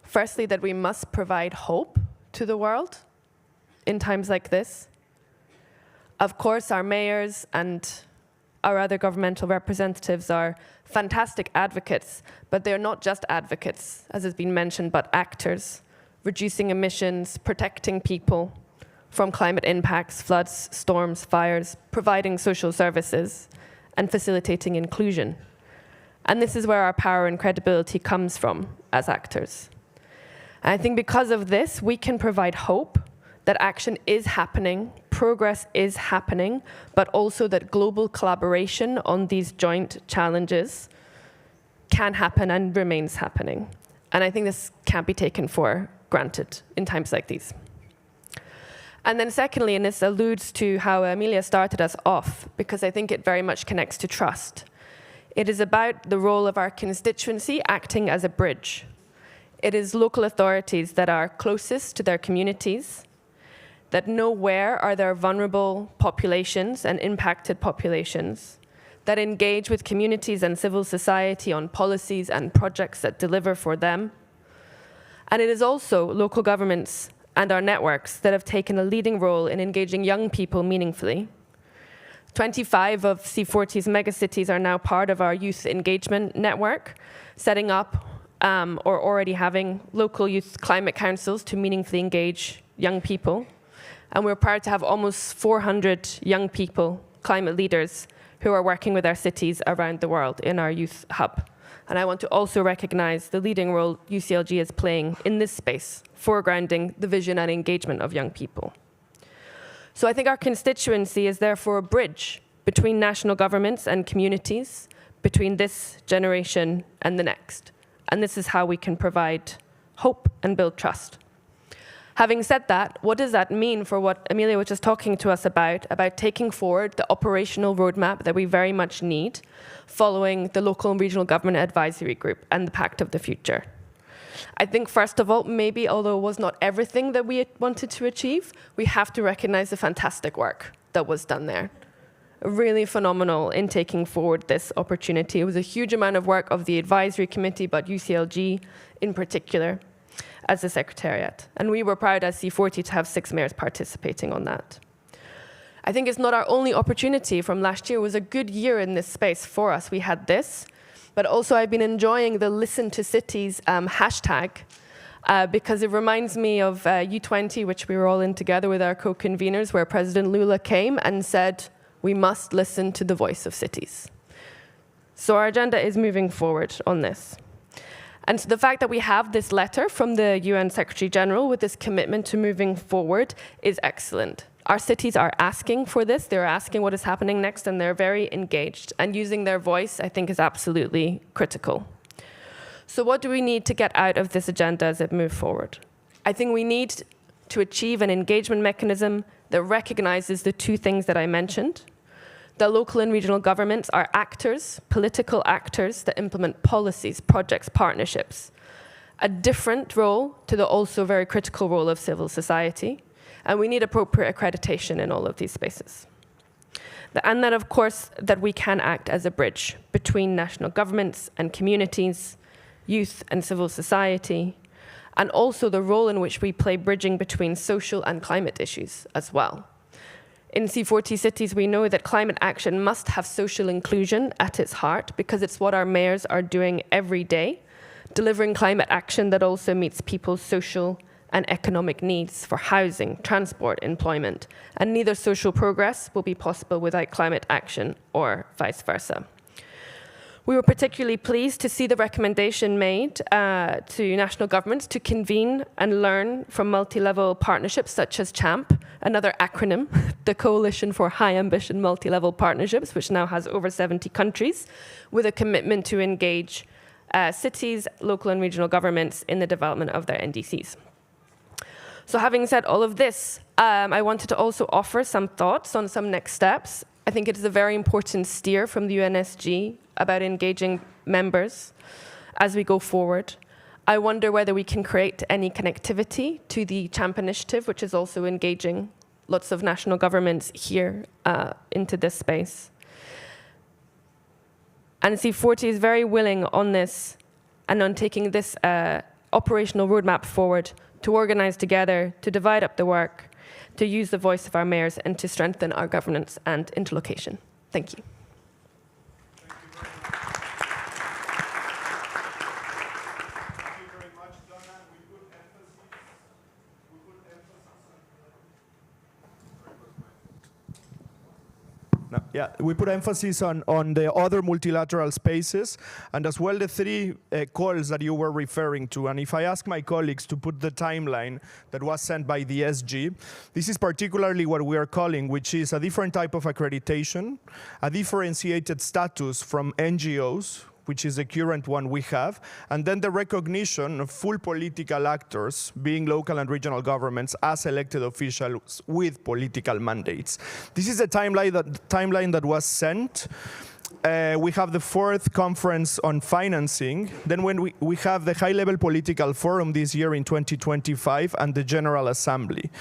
Firstly, that we must provide hope to the world in times like this. Of course, our mayors and our other governmental representatives are fantastic advocates, but they're not just advocates, as has been mentioned, but actors, reducing emissions, protecting people from climate impacts, floods, storms, fires, providing social services, and facilitating inclusion. And this is where our power and credibility comes from as actors. And I think because of this, we can provide hope that action is happening, progress is happening, but also that global collaboration on these joint challenges can happen and remains happening. And I think this can't be taken for granted in times like these. And then secondly, and this alludes to how Amelia started us off, because I think it very much connects to trust. It is about the role of our constituency acting as a bridge. It is local authorities that are closest to their communities, that know where are their vulnerable populations and impacted populations, that engage with communities and civil society on policies and projects that deliver for them. And it is also local governments and our networks that have taken a leading role in engaging young people meaningfully. 25 of C40's megacities are now part of our youth engagement network, setting up or already having local youth climate councils to meaningfully engage young people. And we're proud to have almost 400 young people, climate leaders, who are working with our cities around the world in our youth hub. And I want to also recognize the leading role UCLG is playing in this space, foregrounding the vision and engagement of young people. So I think our constituency is therefore a bridge between national governments and communities, between this generation and the next. And this is how we can provide hope and build trust. Having said that, what does that mean for what Amelia was just talking to us about taking forward the operational roadmap that we very much need following the local and regional government advisory group and the Pact of the Future? I think, first of all, maybe although it was not everything that we wanted to achieve, we have to recognize the fantastic work that was done there. Really phenomenal in taking forward this opportunity. It was a huge amount of work of the advisory committee, but UCLG in particular, as the Secretariat. And we were proud as C40 to have 6 mayors participating on that. I think it's not our only opportunity from last year. It was a good year in this space for us. We had this, but also I've been enjoying the Listen to Cities hashtag because it reminds me of U20, which we were all in together with our co-conveners, where President Lula came and said, we must listen to the voice of cities. So our agenda is moving forward on this. And so the fact that we have this letter from the UN Secretary General with this commitment to moving forward is excellent. Our cities are asking for this. They're asking what is happening next, and they're very engaged. And using their voice, I think, is absolutely critical. So what do we need to get out of this agenda as it moves forward? I think we need to achieve an engagement mechanism that recognizes the 2 things that I mentioned. The local and regional governments are actors, political actors that implement policies, projects, partnerships. A different role to the also very critical role of civil society. And we need appropriate accreditation in all of these spaces. And that, of course, that we can act as a bridge between national governments and communities, youth and civil society, and also the role in which we play bridging between social and climate issues as well. In C40 cities, we know that climate action must have social inclusion at its heart because it's what our mayors are doing every day delivering climate action that also meets people's social and economic needs for housing, transport, employment. And neither social progress will be possible without climate action or vice versa. We were particularly pleased to see the recommendation made to national governments to convene and learn from multi-level partnerships such as CHAMP, another acronym, the Coalition for High Ambition Multi-Level Partnerships, which now has over 70 countries, with a commitment to engage cities, local and regional governments in the development of their NDCs. So having said all of this, I wanted to also offer some thoughts on some next steps. I think it is a very important steer from the UNSG about engaging members as we go forward. I wonder whether we can create any connectivity to the CHAMP initiative, which is also engaging lots of national governments here into this space. And C40 is very willing on this and on taking this operational roadmap forward to organize together, to divide up the work, to use the voice of our mayors, and to strengthen our governance and interlocution. Thank you. Yeah, we put emphasis on the other multilateral spaces and as well the three calls that you were referring to. And if I ask my colleagues to put the timeline that was sent by the SG, this is particularly what we are calling, which is a different type of accreditation, a differentiated status from NGOs, which is the current one we have, and then the recognition of full political actors, being local and regional governments, as elected officials with political mandates. This is a timeline that was sent. We have the 4th conference on financing. Then when we have the high-level political forum this year in 2025 and the General Assembly.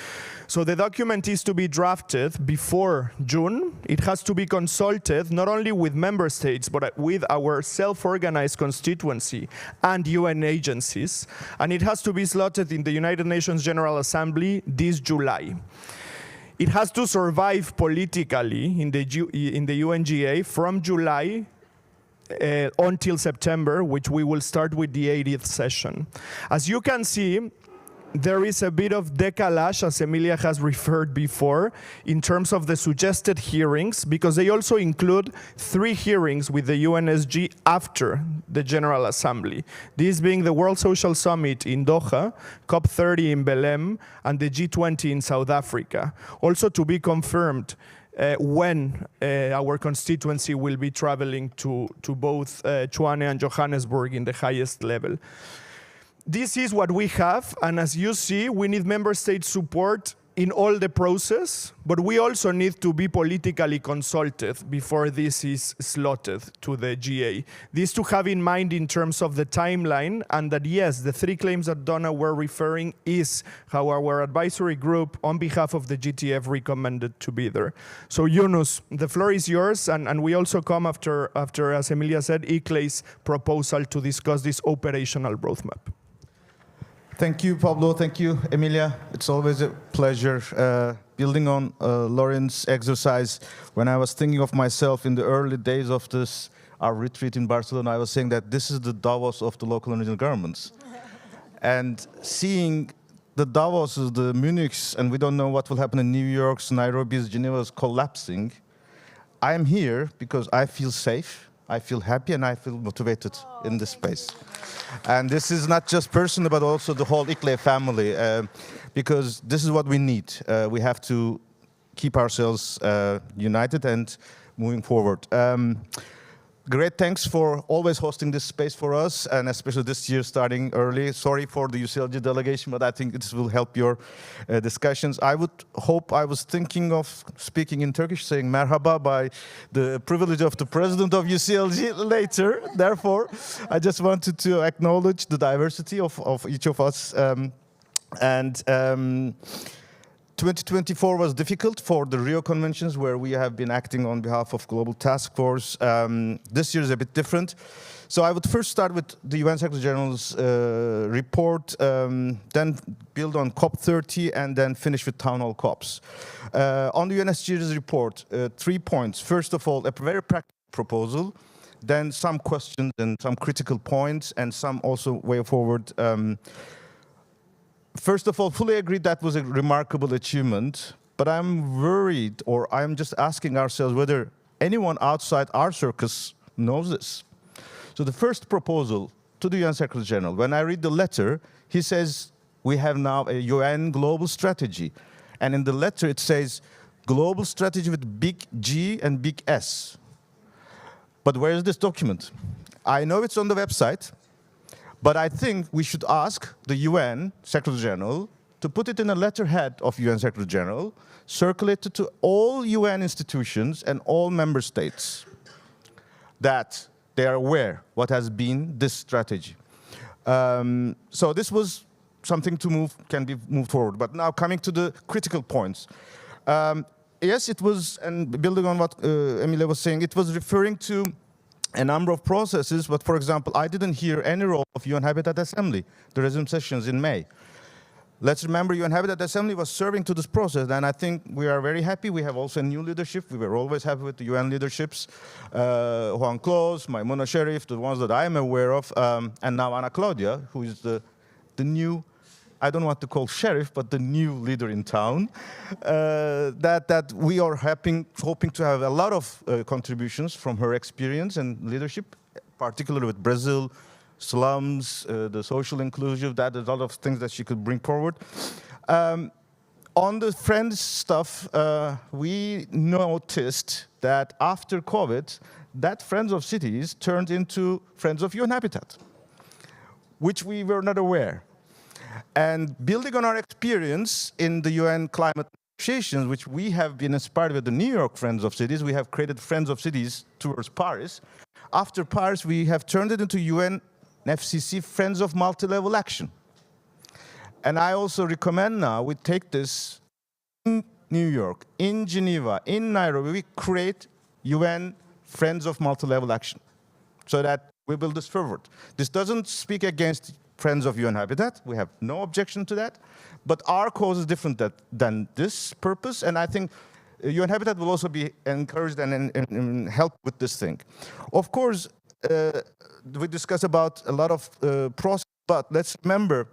So the document is to be drafted before June. It has to be consulted not only with member states, but with our self-organized constituency and UN agencies. And it has to be slotted in the United Nations General Assembly this July. It has to survive politically in the UNGA from July until September, which we will start with the 80th session. As you can see, there is a bit of decalage, as Emilia has referred before, in terms of the suggested hearings, because they also include 3 hearings with the UNSG after the General Assembly. These being the World Social Summit in Doha, COP30 in Belém, and the G20 in South Africa. Also to be confirmed when our constituency will be traveling to both Tshwane and Johannesburg in the highest level. This is what we have, and as you see, we need member state support in all the process, but we also need to be politically consulted before this is slotted to the GA. This to have in mind in terms of the timeline, and that yes, the 3 claims that Donna were referring is how our advisory group on behalf of the GTF recommended to be there. So Yunus, the floor is yours, and we also come after, as Emilia said, ICLEI's proposal to discuss this operational roadmap. Thank you, Pablo. Thank you, Emilia. It's always a pleasure. Building on Lauren's exercise, when I was thinking of myself in the early days of our retreat in Barcelona, I was saying that this is the Davos of the local and regional governments. And seeing the Davos, the Munichs, and we don't know what will happen in New York's, Nairobi's, Geneva's collapsing, I am here because I feel safe, I feel happy, and I feel motivated in this space. And this is not just personal, but also the whole ICLEI family, because this is what we need. We have to keep ourselves united and moving forward. Great thanks for always hosting this space for us, and especially this year starting early. Sorry for the UCLG delegation, but I think this will help your discussions. I was thinking of speaking in Turkish, saying merhaba by the privilege of the president of UCLG later. Therefore, I just wanted to acknowledge the diversity of each of us. 2024 was difficult for the Rio Conventions, where we have been acting on behalf of Global Taskforce. This year is a bit different. So I would first start with the UN Secretary General's report, then build on COP30, and then finish with town hall COPs. On the UNSG's report, 3 points. First of all, a very practical proposal then some questions and some critical points, and some also way forward. First of all, fully agree that was a remarkable achievement, but I'm worried, or I'm just asking ourselves whether anyone outside our circus knows this. So the first proposal to the UN Secretary General, when I read the letter, he says, we have now a UN global strategy. And in the letter it says, global strategy with big G and big S. But where is this document? I know it's on the website, but I think we should ask the UN Secretary General to put it in a letterhead of UN Secretary General, circulate it to all UN institutions and all member states, that they are aware what has been this strategy. So this was something can be moved forward. But now coming to the critical points. Yes, it was, and building on what Emilia was saying, it was referring to a number of processes, but for example, I didn't hear any role of UN Habitat Assembly, the resume sessions in May. Let's remember UN Habitat Assembly was serving to this process, and I think we are very happy. We have also a new leadership. We were always happy with the UN leaderships. Juan Clos, Maimuna Sherif, the ones that I am aware of, and now Ana Claudia, who is the new, I don't want to call sheriff, but the new leader in town, that we are hoping to have a lot of contributions from her experience and leadership, particularly with Brazil, slums, the social inclusion, that is a lot of things that she could bring forward. On the Friends stuff, we noticed that after COVID, that Friends of Cities turned into Friends of UN Habitat, which we were not aware. And building on our experience in the UN climate negotiations, which we have been inspired with the New York Friends of Cities, we have created Friends of Cities towards Paris. After Paris, we have turned it into UN FCC Friends of Multi-Level Action. And I also recommend now we take this in New York, in Geneva, in Nairobi, we create UN Friends of Multi-Level Action so that we build this forward. This doesn't speak against Friends of UN Habitat. We have no objection to that. But our cause is different than this purpose, and I think UN Habitat will also be encouraged and help with this thing. Of course, we discuss about a lot of process, but let's remember,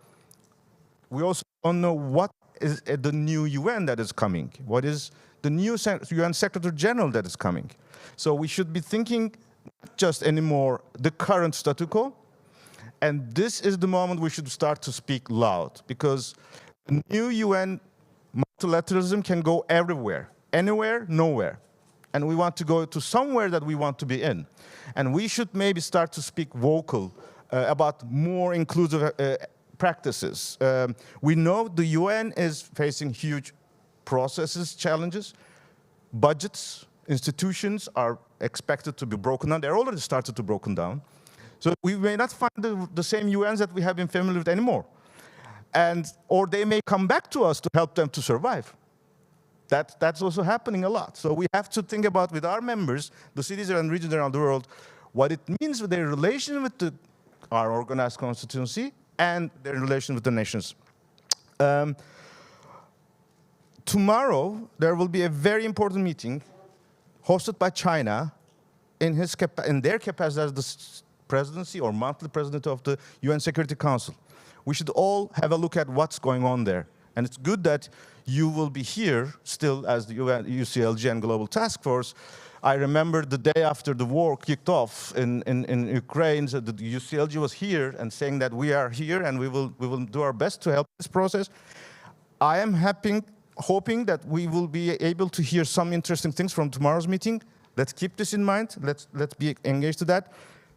we also don't know what is the new UN that is coming. What is the new UN Secretary General that is coming? So we should be thinking not just anymore the current statu quo, and this is the moment we should start to speak loud, because the new UN multilateralism can go everywhere, anywhere, nowhere. And we want to go to somewhere that we want to be in. And we should maybe start to speak vocal about more inclusive practices. We know the UN is facing huge processes, challenges. Budgets, institutions are expected to be broken down. They're already started to broken down. So we may not find the same UNs that we have been familiar with anymore. Or they may come back to us to help them to survive. That's also happening a lot. So we have to think about, with our members, the cities and regions around the world, what it means with their relation with our organized constituency and their relation with the nations. Tomorrow, there will be a very important meeting hosted by China in their capacity as the presidency or monthly president of the UN Security Council. We should all have a look at what's going on there. And it's good that you will be here still as the UCLG and Global Taskforce. I remember the day after the war kicked off in Ukraine, so the UCLG was here and saying that we are here and we will do our best to help this process. I am hoping that we will be able to hear some interesting things from tomorrow's meeting. Let's keep this in mind. Let's be engaged to that.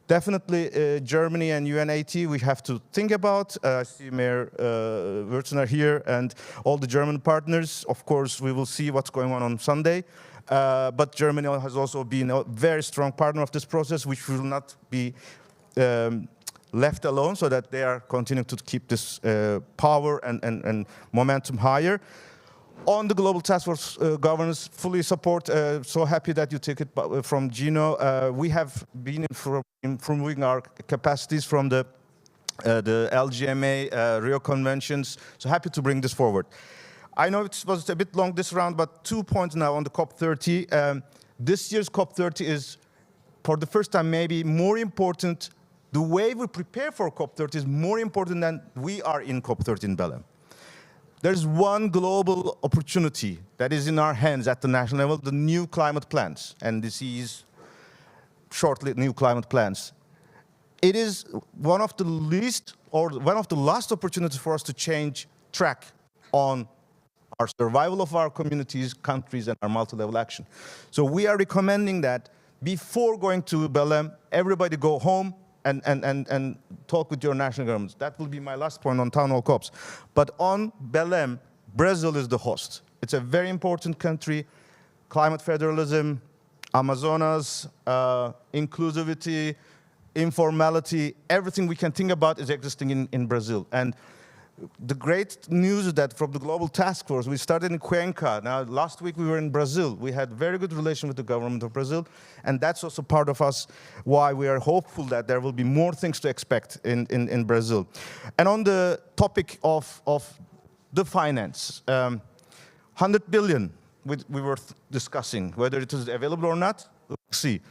Definitely Germany and UNAT we have to think about. I see Mayor Würzner here and all the German partners. Of course, we will see what's going on Sunday. But Germany has also been a very strong partner of this process, which will not be left alone, so that they are continuing to keep this power and momentum higher. On the Global Taskforce governance, fully support. So happy that you take it from Gino. We have been improving our capacities from the LGMA, Rio Conventions. So happy to bring this forward. I know it was a bit long this round, but 2 points now on the COP30. This year's COP30 is for the first time, maybe more important, the way we prepare for COP30 is more important than we are in COP30 in Belém. There's one global opportunity that is in our hands at the national level, the new climate plans, and this is shortly new climate plans. It is one of the least, or one of the last opportunities for us to change track on our survival of our communities, countries, and our multi-level action. So we are recommending that before going to Belém, everybody go home and talk with your national governments. That will be my last point on town hall COPs. But on Belém, Brazil is the host. It's a very important country, climate federalism, Amazonas, inclusivity, informality, everything we can think about is existing in Brazil. And the great news is that from the Global Taskforce, we started in Cuenca. Now, last week we were in Brazil. We had very good relation with the government of Brazil, and that's also part of us why we are hopeful that there will be more things to expect in Brazil. And on the topic of the finance, 100 billion we were discussing, whether it is available or not, we'll see.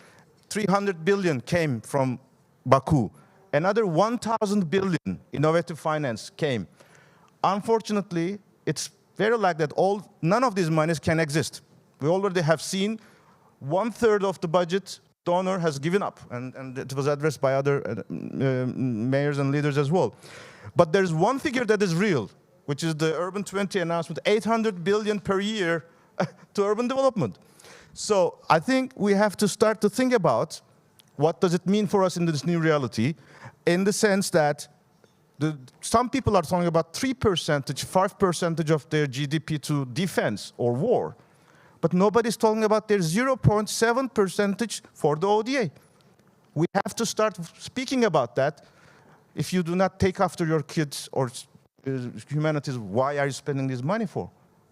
300 billion came from Baku. Another 1,000 billion innovative finance came. Unfortunately, it's very likely that none of these monies can exist. We already have seen 1/3 of the budget donor has given up, and it was addressed by other mayors and leaders as well. But there's one figure that is real, which is the Urban 20 announcement, 800 billion per year to urban development. So I think we have to start to think about what does it mean for us in this new reality, in the sense that some people are talking about 3%, 5% of their GDP to defense or war, but nobody's talking about their 0.7% for the ODA. We have to start speaking about that. If you do not take after your kids or humanities, why are you spending this money for?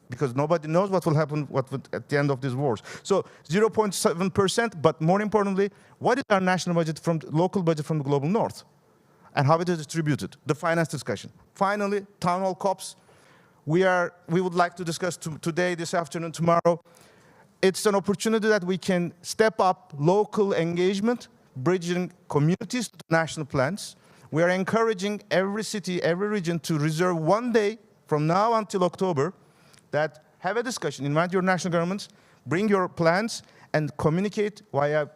Because nobody knows what will happen at the end of these wars. So 0.7%, but more importantly, what is our national budget local budget from the global north? And how it is distributed, the finance discussion. Finally, town hall COPs. We would like to discuss today, this afternoon, tomorrow. It's an opportunity that we can step up local engagement, bridging communities to national plans. We are encouraging every city, every region to reserve one day from now until October that have a discussion, invite your national governments, bring your plans, and communicate via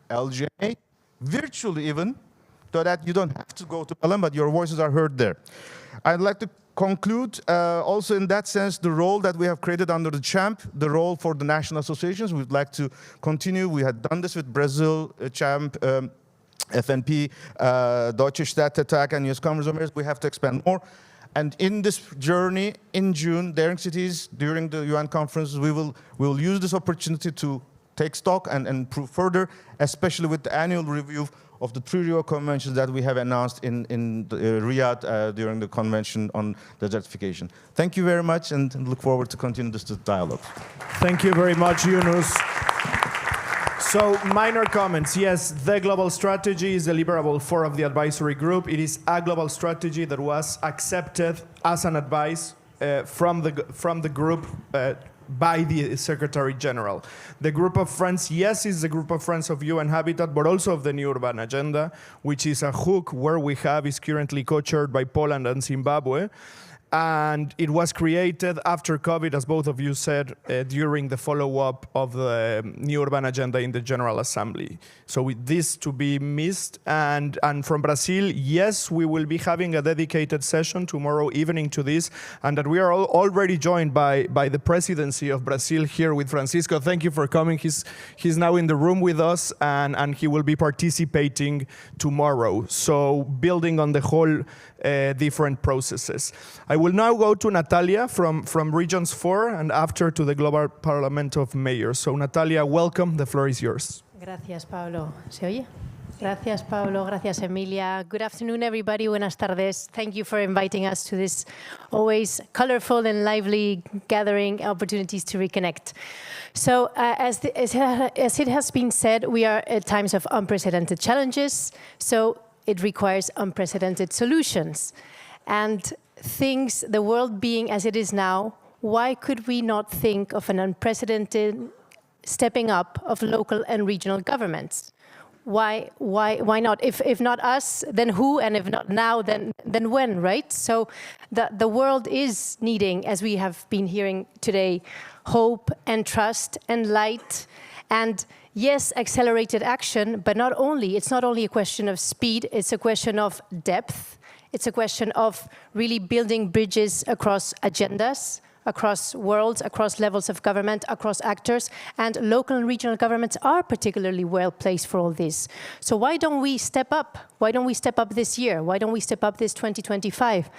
LGA, virtually even, so that you don't have to go to Belém, but your voices are heard there. I'd like to conclude also in that sense the role that we have created under the CHAMP, the role for the national associations. We'd like to continue. We had done this with Brazil, CHAMP, FNP, Deutsche Städtetag, and US Conference of Mayors. We have to expand more. And in this journey, in June, daring cities, during the UN conferences, we will use this opportunity to take stock and improve further, especially with the annual review of the 3 Rio conventions that we have announced in Riyadh during the convention on desertification. Thank you very much, and look forward to continue this dialogue. Thank you very much, Yunus. So, minor comments. Yes, the global strategy is deliverable for of the advisory group. It is a global strategy that was accepted as an advice from the group by the Secretary General. The group of friends, yes, is the group of friends of UN Habitat, but also of the New Urban Agenda, which is a hook where we is currently co-chaired by Poland and Zimbabwe. And it was created after COVID, as both of you said, during the follow-up of the New Urban Agenda in the General Assembly. So with this to be missed. And from Brazil, yes, we will be having a dedicated session tomorrow evening to this, and that we are already joined by the presidency of Brazil here with Francisco. Thank you for coming. He's now in the room with us, and he will be participating tomorrow. So building on the whole different processes. I will now go to Natalia from Regions 4 and after to the Global Parliament of Mayors. So Natalia, welcome. The floor is yours. Gracias, Pablo. ¿Se oye? Gracias, Pablo. Gracias, Emilia. Good afternoon, everybody. Buenas tardes. Thank you for inviting us to this always colorful and lively gathering, opportunities to reconnect. So as it has been said, we are at times of unprecedented challenges. So it requires unprecedented solutions. And the world being as it is now, why could we not think of an unprecedented stepping up of local and regional governments. Why not? If not us, then who? And if not now, then when, right? So the world is needing, as we have been hearing today, hope and trust and light. And yes, accelerated action, but it's not only a question of speed, it's a question of depth. It's a question of really building bridges across agendas, across worlds, across levels of government, across actors, and local and regional governments are particularly well placed for all this. So why don't we step up? Why don't we step up this year? Why don't we step up this 2025?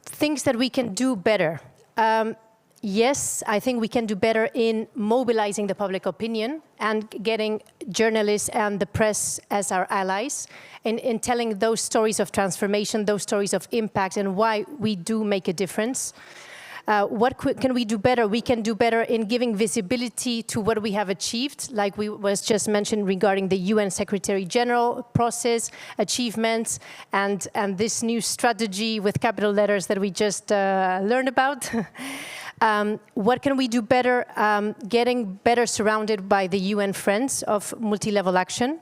Things that we can do better. Yes, I think we can do better in mobilizing the public opinion and getting journalists and the press as our allies in telling those stories of transformation, those stories of impact, and why we do make a difference. What can we do better? We can do better in giving visibility to what we have achieved, like was just mentioned regarding the UN Secretary General process, achievements, and this new strategy with capital letters that we just learned about. What can we do better? Getting better surrounded by the UN friends of multi-level action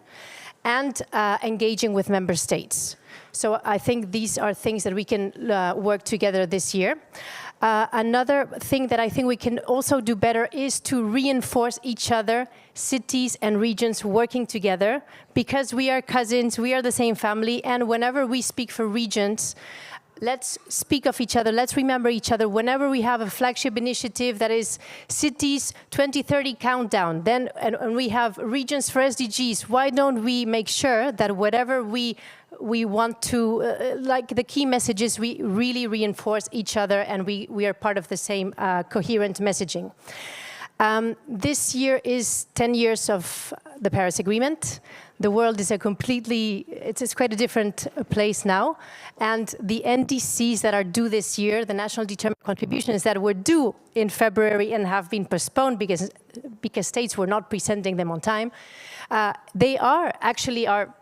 and engaging with member states. So I think these are things that we can work together this year. Another thing that I think we can also do better is to reinforce each other, cities and regions working together, because we are cousins, we are the same family, and whenever we speak for regions, let's speak of each other, let's remember each other. Whenever we have a flagship initiative that is cities 2030 countdown, then and we have regions for SDGs, why don't we make sure that whatever we want to, like the key messages, we really reinforce each other and we are part of the same coherent messaging. This year is 10 years of the Paris Agreement. The world is it's quite a different place now. And the NDCs that are due this year, the national determined contributions that were due in February and have been postponed because states were not presenting them on time, they are actually our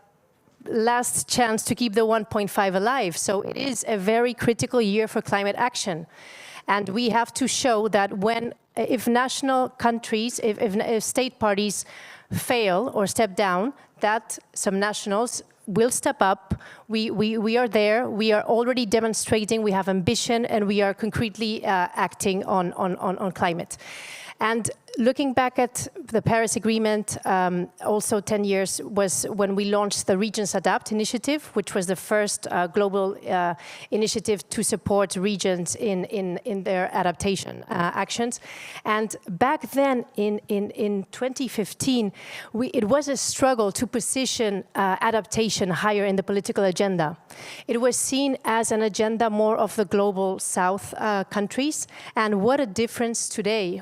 last chance to keep the 1.5 alive. So it is a very critical year for climate action. And we have to show that if national countries, if state parties fail or step down, that some nationals will step up. We are there. We are already demonstrating. We have ambition, and we are concretely acting on climate. And looking back at the Paris Agreement, also 10 years was when we launched the Regions Adapt initiative, which was the first global initiative to support regions in their adaptation actions. And back then, in 2015, it was a struggle to position adaptation higher in the political agenda. It was seen as an agenda more of the global South countries. And what a difference today,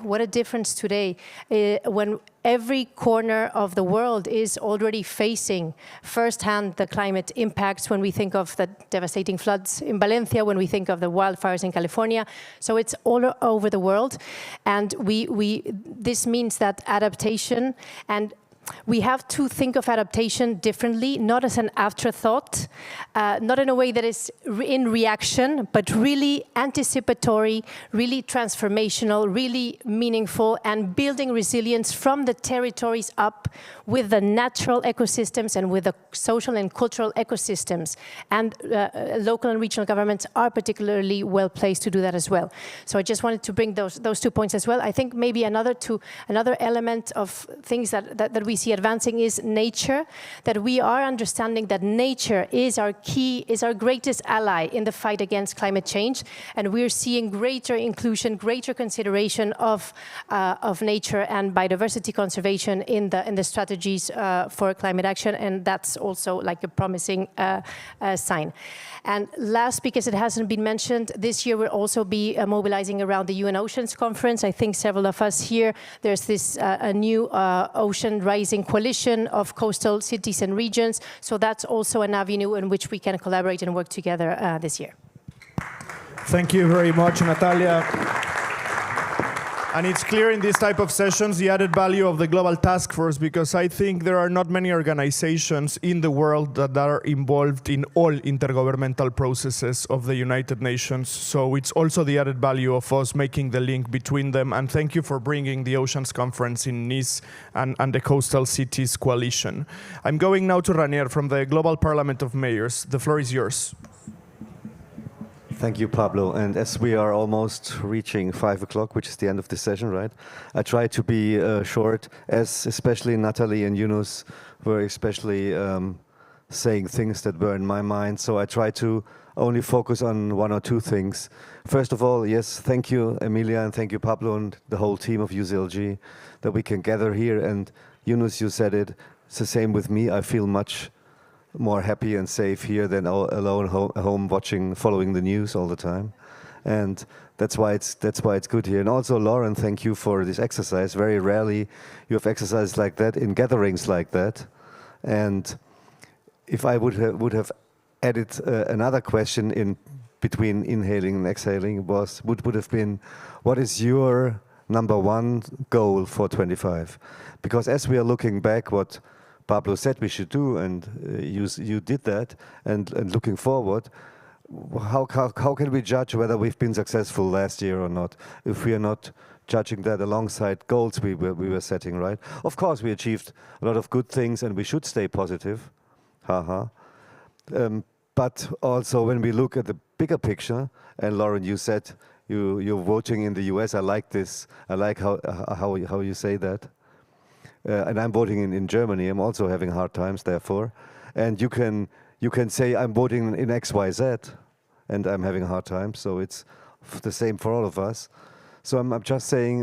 when every corner of the world is already facing firsthand the climate impacts, when we think of the devastating floods in Valencia, when we think of the wildfires in California. So it's all over the world. And this means that adaptation, and we have to think of adaptation differently, not as an afterthought, not in a way that is in reaction, but really anticipatory, really transformational, really meaningful, and building resilience from the territories up with the natural ecosystems and with the social and cultural ecosystems. And local and regional governments are particularly well placed to do that as well. So I just wanted to bring those 2 points as well. I think maybe another element of things that we see advancing is nature, that we are understanding that nature is our greatest ally in the fight against climate change, and we're seeing greater inclusion, greater consideration of nature and biodiversity conservation in the strategies for climate action, and that's also like a promising sign. And last, because it hasn't been mentioned, this year we'll also be mobilizing around the UN Oceans Conference. I think several of us here, there's this a new ocean rising coalition of coastal cities and regions. So that's also an avenue in which we can collaborate and work together this year. Thank you very much, Natalia. And it's clear in this type of sessions the added value of the Global Taskforce, because I think there are not many organizations in the world that are involved in all intergovernmental processes of the United Nations. So it's also the added value of us making the link between them. And thank you for bringing the Oceans Conference in Nice and the Coastal Cities Coalition. I'm going now to Ranier from the Global Parliament of Mayors. The floor is yours. Thank you, Pablo. And as we are almost reaching 5 o'clock, which is the end of the session, right? I try to be short, as especially Natalie and Yunus were especially saying things that were in my mind. So I try to only focus on one or two things. First of all, yes, thank you, Emilia, and thank you, Pablo, and the whole team of UCLG, that we can gather here. And Yunus, you said it, it's the same with me. I feel much more happy and safe here than alone home watching, following the news all the time. And that's why it's good here. And also, Lauren, thank you for this exercise. Very rarely you have exercises like that in gatherings like that. And if I would have added another question in between inhaling and exhaling, would have been, what is your #1 goal for 25? Because as we are looking back, what Pablo said we should do, and you did that, and looking forward, how can we judge whether we've been successful last year or not, if we are not judging that alongside goals we were setting, right? Of course, we achieved a lot of good things, and we should stay positive, but also when we look at the bigger picture, and Lauren, you said you're voting in the US. I like this. I like how you say that. And I'm voting in Germany. I'm also having hard times, therefore. And you can say I'm voting in XYZ, and I'm having a hard time. So it's the same for all of us. So I'm just saying,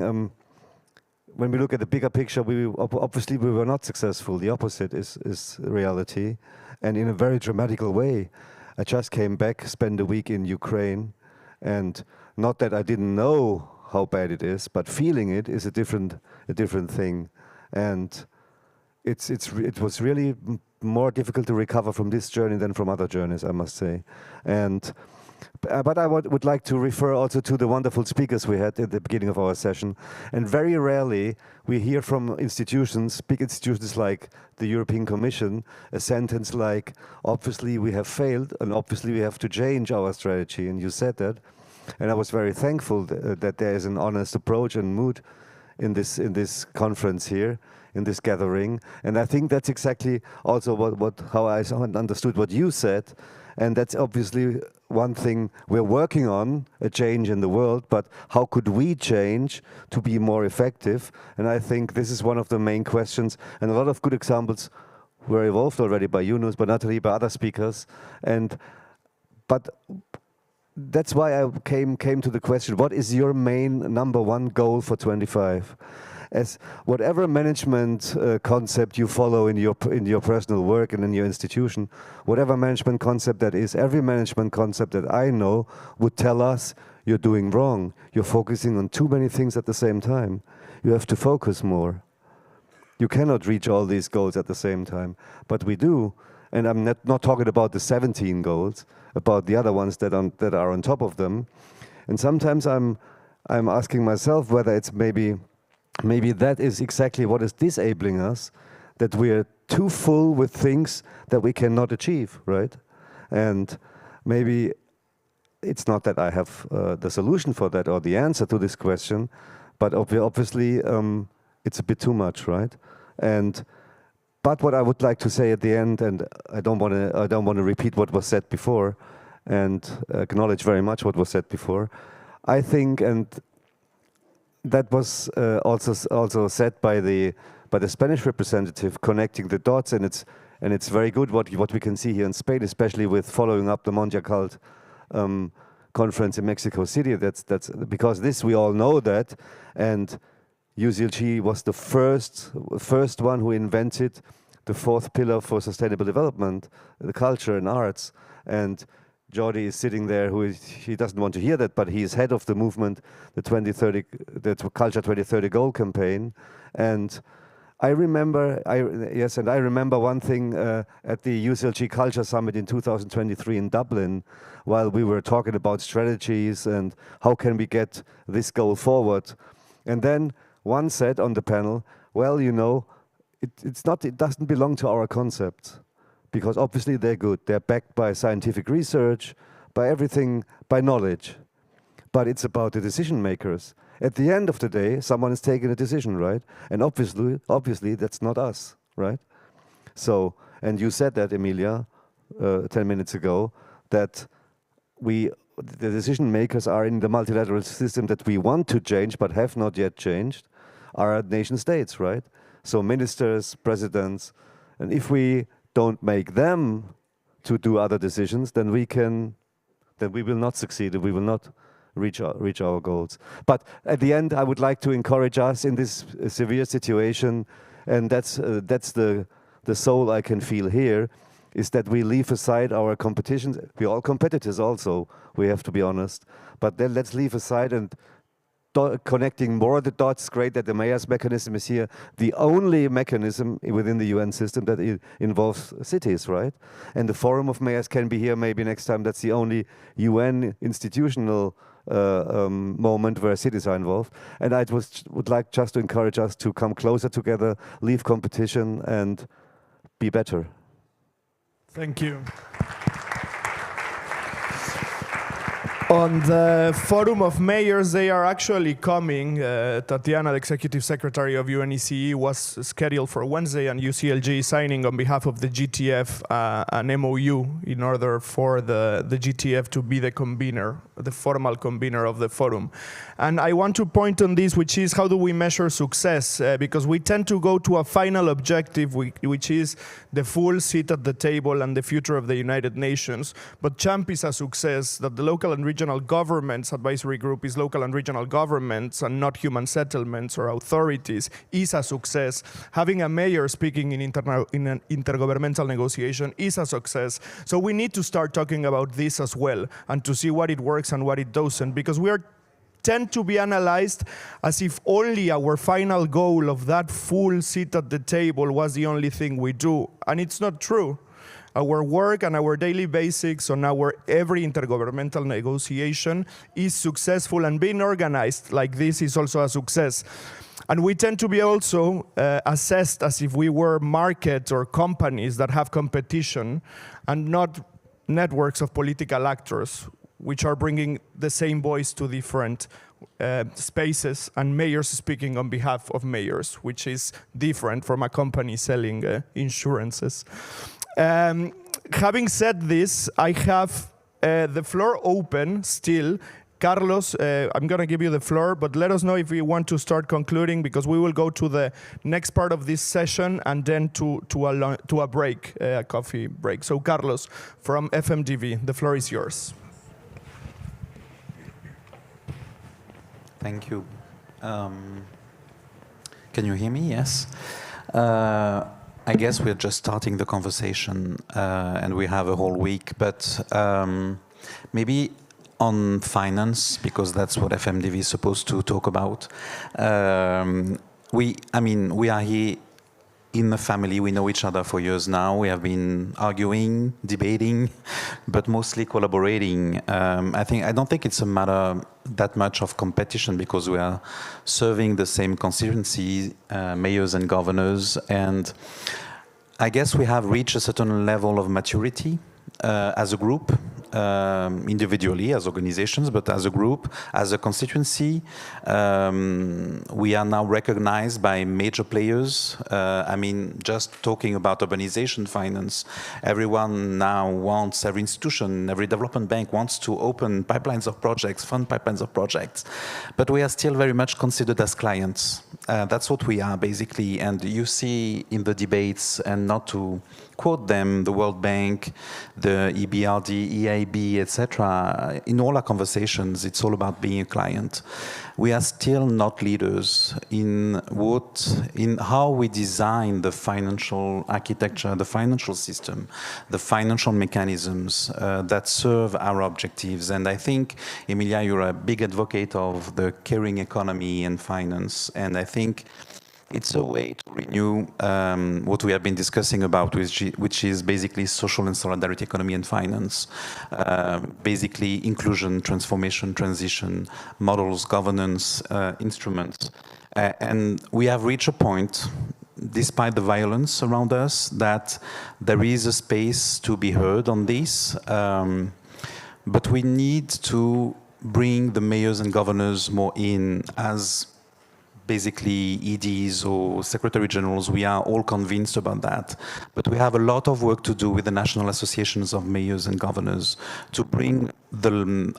when we look at the bigger picture, obviously we were not successful. The opposite is reality, and in a very dramatical way. I just came back, spent a week in Ukraine, and not that I didn't know how bad it is, but feeling it is a different thing. And it was really more difficult to recover from this journey than from other journeys, I must say. But I would like to refer also to the wonderful speakers we had at the beginning of our session. And very rarely we hear from institutions, big institutions like the European Commission, a sentence like, obviously we have failed and obviously we have to change our strategy. And you said that. And I was very thankful that there is an honest approach and mood in this conference here, in this gathering. And I think that's exactly also how I understood what you said. And that's obviously one thing we're working on, a change in the world, but how could we change to be more effective? And I think this is one of the main questions, and a lot of good examples were evolved already by Yunus, by Natalie, by other speakers. But that's why I came to the question, what is your main #1 goal for 25? As whatever management concept you follow in your personal work and in your institution, whatever management concept that is, every management concept that I know would tell us you're doing wrong. You're focusing on too many things at the same time. You have to focus more. You cannot reach all these goals at the same time, but we do. And I'm not talking about the 17 goals, about the other ones that are on top of them. And sometimes I'm asking myself whether it's maybe that is exactly what is disabling us, that we are too full with things that we cannot achieve, right? And maybe it's not that I have the solution for that or the answer to this question, but obviously it's a bit too much, right? But what I would like to say at the end, and I don't want to repeat what was said before, and acknowledge very much what was said before. I think, and that was also said by the Spanish representative, connecting the dots, and it's very good what we can see here in Spain, especially with following up the Mondial Cult conference in Mexico City. That's because this we all know that, and UCLG was the first one who invented the 4th pillar for sustainable development, the culture and arts. And Jordi is sitting there, he doesn't want to hear that, but he is head of the movement, the Culture 2030 goal campaign. And I remember one thing at the UCLG Culture Summit in 2023 in Dublin, while we were talking about strategies and how can we get this goal forward. And then one said on the panel, well, you know, it doesn't belong to our concept, because obviously they're good. They're backed by scientific research, by everything, by knowledge. But it's about the decision makers. At the end of the day, someone is taking a decision, right? And obviously that's not us, right? So, and you said that, Emilia, 10 minutes ago, that the decision makers are in the multilateral system that we want to change but have not yet changed, are nation states, right? So ministers, presidents, and if we don't make them to do other decisions, then we will not succeed, and we will not reach our goals. But at the end, I would like to encourage us in this severe situation, and that's the soul I can feel here, is that we leave aside our competitions. We're all competitors also, we have to be honest. But then let's leave aside and connecting more the dots. Great that the mayor's mechanism is here, the only mechanism within the UN system that involves cities, right? And the Forum of Mayors can be here maybe next time. That's the only UN institutional moment where cities are involved. And I would like just to encourage us to come closer together, leave competition, and be better. Thank you. On the Forum of Mayors, they are actually coming. Tatiana, the Executive Secretary of UNECE, was scheduled for Wednesday, and UCLG signing on behalf of the GTF an MOU in order for the GTF to be the convener, the formal convener of the forum. And I want to point on this, which is how do we measure success? Because we tend to go to a final objective, which is the full seat at the table and the future of the United Nations. But CHAMP is a success, that the local and regional governments advisory group is local and regional governments and not human settlements or authorities, is a success. Having a mayor speaking in an intergovernmental negotiation is a success. So we need to start talking about this as well, and to see what it works and what it doesn't, because we tend to be analyzed as if only our final goal of that full seat at the table was the only thing we do, and it's not true. Our work and our daily basics on our every intergovernmental negotiation is successful, and being organized like this is also a success. And we tend to be also assessed as if we were markets or companies that have competition and not networks of political actors, which are bringing the same voice to different spaces, and mayors speaking on behalf of mayors, which is different from a company selling insurances. Having said this, I have the floor open still. Carlos, I'm going to give you the floor, but let us know if you want to start concluding, because we will go to the next part of this session and then to a break, a coffee break. So Carlos, from FMDV, the floor is yours. Thank you. Can you hear me? Yes. I guess we're just starting the conversation and we have a whole week, but maybe on finance, because that's what FMDV is supposed to talk about. We are here in the family. We know each other for years now. We have been arguing, debating, but mostly collaborating. I don't think it's a matter that much of competition, because we are serving the same constituency, mayors and governors, and I guess we have reached a certain level of maturity as a group, individually, as organizations, but as a group, as a constituency. We are now recognized by major players. Just talking about urbanization finance, everyone now wants, every institution, every development bank wants to open pipelines of projects, fund pipelines of projects. But we are still very much considered as clients. That's what we are, basically. And you see in the debates, and not to quote them, the World Bank, the EBRD, EIB, etc. In all our conversations, it's all about being a client. We are still not leaders in how we design the financial architecture, the financial system, the financial mechanisms that serve our objectives. And I think, Emilia, you're a big advocate of the caring economy and finance. And I think It's a way to renew what we have been discussing about, which is basically social and solidarity economy and finance, basically inclusion, transformation, transition, models, governance, instruments. And we have reached a point, despite the violence around us, that there is a space to be heard on this. But we need to bring the mayors and governors more in as basically EDs or Secretary Generals. We are all convinced about that. But we have a lot of work to do with the national associations of mayors and governors to bring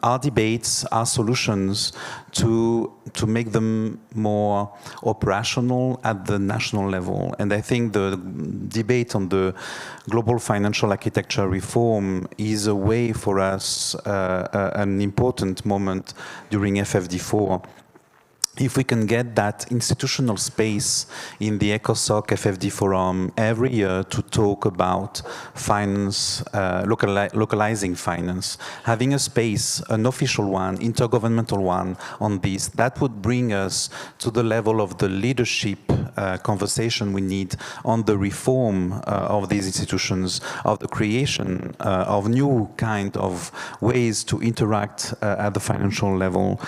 our debates, our solutions, to make them more operational at the national level. And I think the debate on the global financial architecture reform is a way for us, an important moment during FFD4. If we can get that institutional space in the ECOSOC FFD forum every year to talk about finance, localizing finance, having a space, an official one, intergovernmental one on this, that would bring us to the level of the leadership conversation we need on the reform of these institutions, of the creation of new kind of ways to interact at the financial level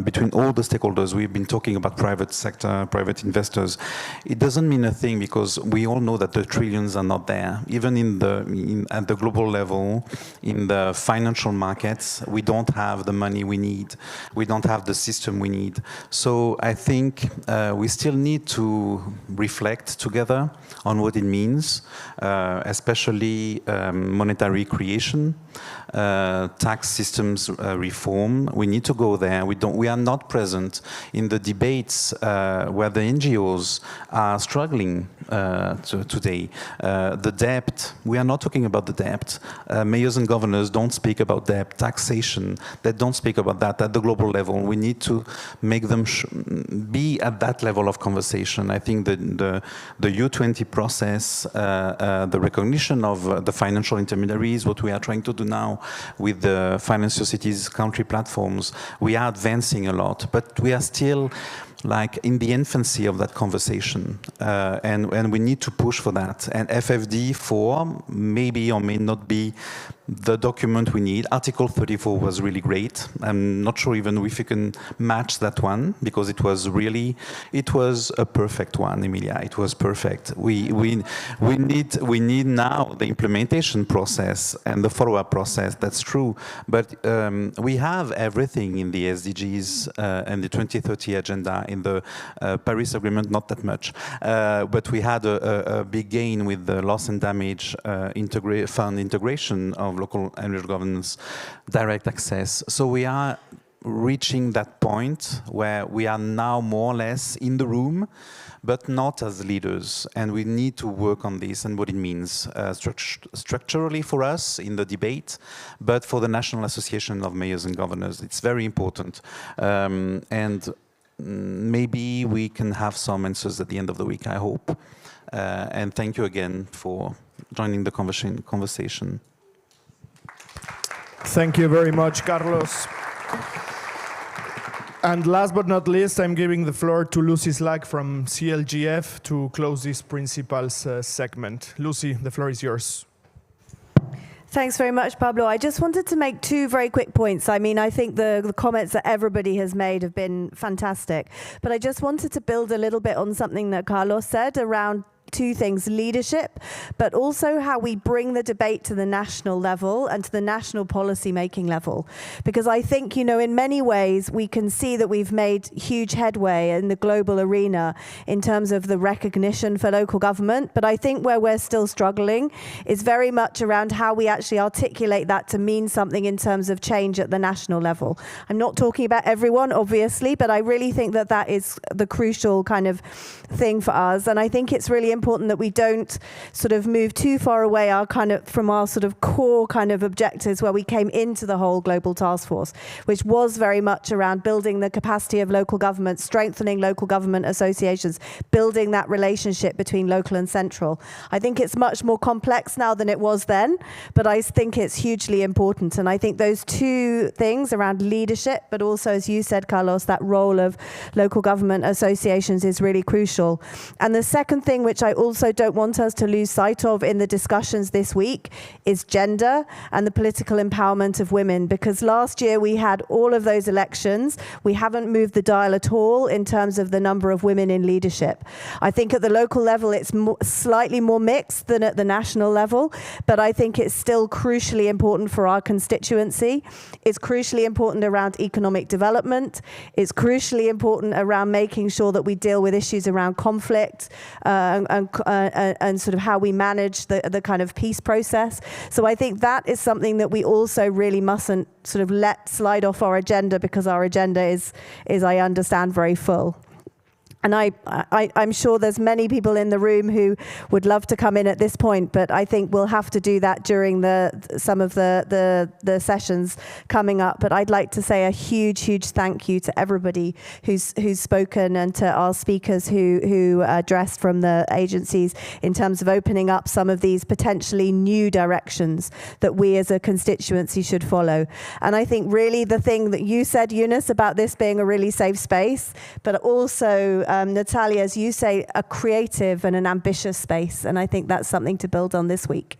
between all the stakeholders. We've been talking about private sector, private investors. It doesn't mean a thing because we all know that the trillions are not there. Even at the global level, in the financial markets, we don't have the money we need. We don't have the system we need. So I think we still need to reflect together on what it means, especially monetary creation, tax systems reform. We need to go there. We are not present in the debates where the NGOs are struggling today. The debt, we are not talking about the debt. Mayors and governors don't speak about debt, taxation. They don't speak about that at the global level. We need to make them be at that level of conversation. I think the U20 process, the recognition of the financial intermediaries, what we are trying to do now with the financial cities country platforms, we are advancing a lot, but we are still like in the infancy of that conversation, and we need to push for that. And FFD4 maybe or may not be the document we need. Article 34 was really great. I'm not sure even if you can match that one because it was a perfect one, Emilia. It was perfect. We need now the implementation process and the follow-up process. That's true, but we have everything in the SDGs and the 2030 agenda. In the Paris Agreement, not that much, but we had a big gain with the loss and damage fund integration of local and regional governance, direct access. So we are reaching that point where we are now more or less in the room, but not as leaders. And we need to work on this and what it means structurally for us in the debate, but for the National Association of Mayors and Governors. It's very important. And maybe we can have some answers at the end of the week, I hope. And thank you again for joining the conversation. Thank you very much, Carlos. And last but not least, I'm giving the floor to Lucy Slack from CLGF to close this principles segment. Lucy, the floor is yours. Thanks very much, Pablo. I just wanted to make two very quick points. I mean, I think the comments that everybody has made have been fantastic. But I just wanted to build a little bit on something that Carlos said around two things: leadership, but also how we bring the debate to the national level and to the national policy making level. Because I think, you know, in many ways we can see that we've made huge headway in the global arena in terms of the recognition for local government. But I think where we're still struggling is very much around how we actually articulate that to mean something in terms of change at the national level. I'm not talking about everyone, obviously, but I really think that that is the crucial kind of thing for us. And I think it's really important important that we don't sort of move too far away from our sort of core kind of objectives where we came into the whole Global Task Force, which was very much around building the capacity of local government, strengthening local government associations, building that relationship between local and central. I think it's much more complex now than it was then, but I think it's hugely important. And I think those two things around leadership, but also, as you said, Carlos, that role of local government associations is really crucial. And the second thing, which I also don't want us to lose sight of in the discussions this week, is gender and the political empowerment of women. Because last year we had all of those elections. We haven't moved the dial at all in terms of the number of women in leadership. I think at the local level it's slightly more mixed than at the national level, but I think it's still crucially important for our constituency. It's crucially important around economic development. It's crucially important around making sure that we deal with issues around conflict and sort of how we manage the kind of peace process. So I think that is something that we also really mustn't sort of let slide off our agenda, because our agenda is I understand, very full. And I'm sure there's many people in the room who would love to come in at this point, but I think we'll have to do that during some of the sessions coming up. But I'd like to say a huge thank you to everybody who's spoken, and to our speakers who addressed from the agencies in terms of opening up some of these potentially new directions that we as a constituency should follow. And I think really the thing that you said, Eunice, about this being a really safe space, but also Natalia, as you say, a creative and an ambitious space. And I think that's something to build on this week.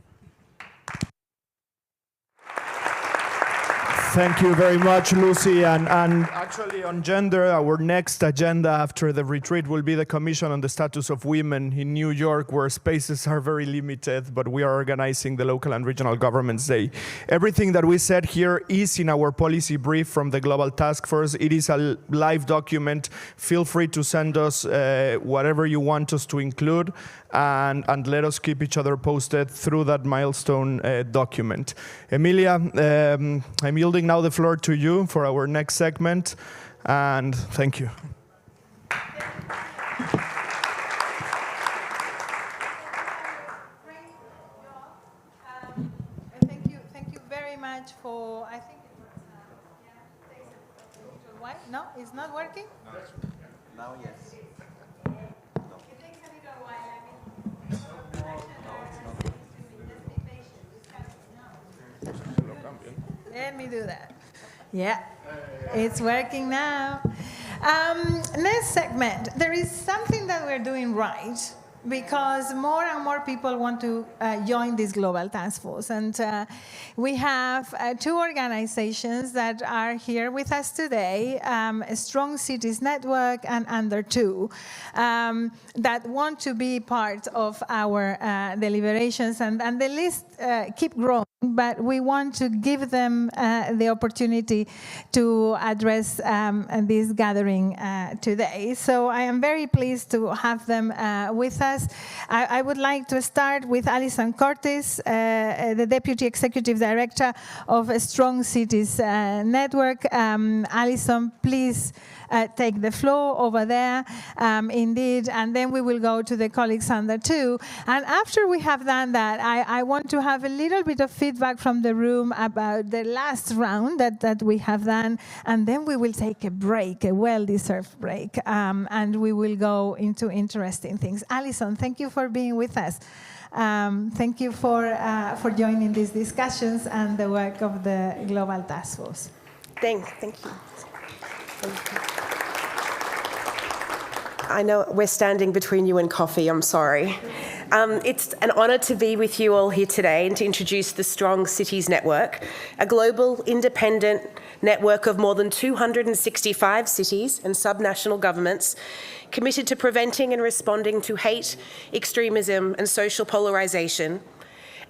Thank you very much, Lucy. And actually on gender, our next agenda after the retreat will be the Commission on the Status of Women in New York, where spaces are very limited, but we are organizing the Local and Regional Governments Day. Everything that we said here is in our policy brief from the Global Task Force. It is a live document. Feel free to send us whatever you want us to include, and let us keep each other posted through that milestone document. Emilia, I'm yielding now the floor to you for our next segment, and thank you. Thank you very much for, I think it was, why? No, it's not working? Now, yes. It takes a little while. Let me do that. Yeah, it's working now. Next segment. There is something that we're doing right, because more and more people want to join this Global Task Force. And we have two organizations that are here with us today, a Strong Cities Network and Under 2, that want to be part of our deliberations. And the list keep growing, but we want to give them the opportunity to address this gathering today. So I am very pleased to have them with us. I would like to start with Alison Cortes, the Deputy Executive Director of a Strong Cities Network. Alison, please take the floor over there, indeed, and then we will go to the colleagues under 2. And after we have done that, I want to have a little bit of feedback from the room about the last round that we have done, and then we will take a break, a well-deserved break, and we will go into interesting things. Alison, thank you for being with us. Thank you for joining these discussions and the work of the Global Task Force. Thank you. I know we're standing between you and coffee, I'm sorry. It's an honour to be with you all here today and to introduce the Strong Cities Network, a global independent network of more than 265 cities and subnational governments committed to preventing and responding to hate, extremism and social polarisation,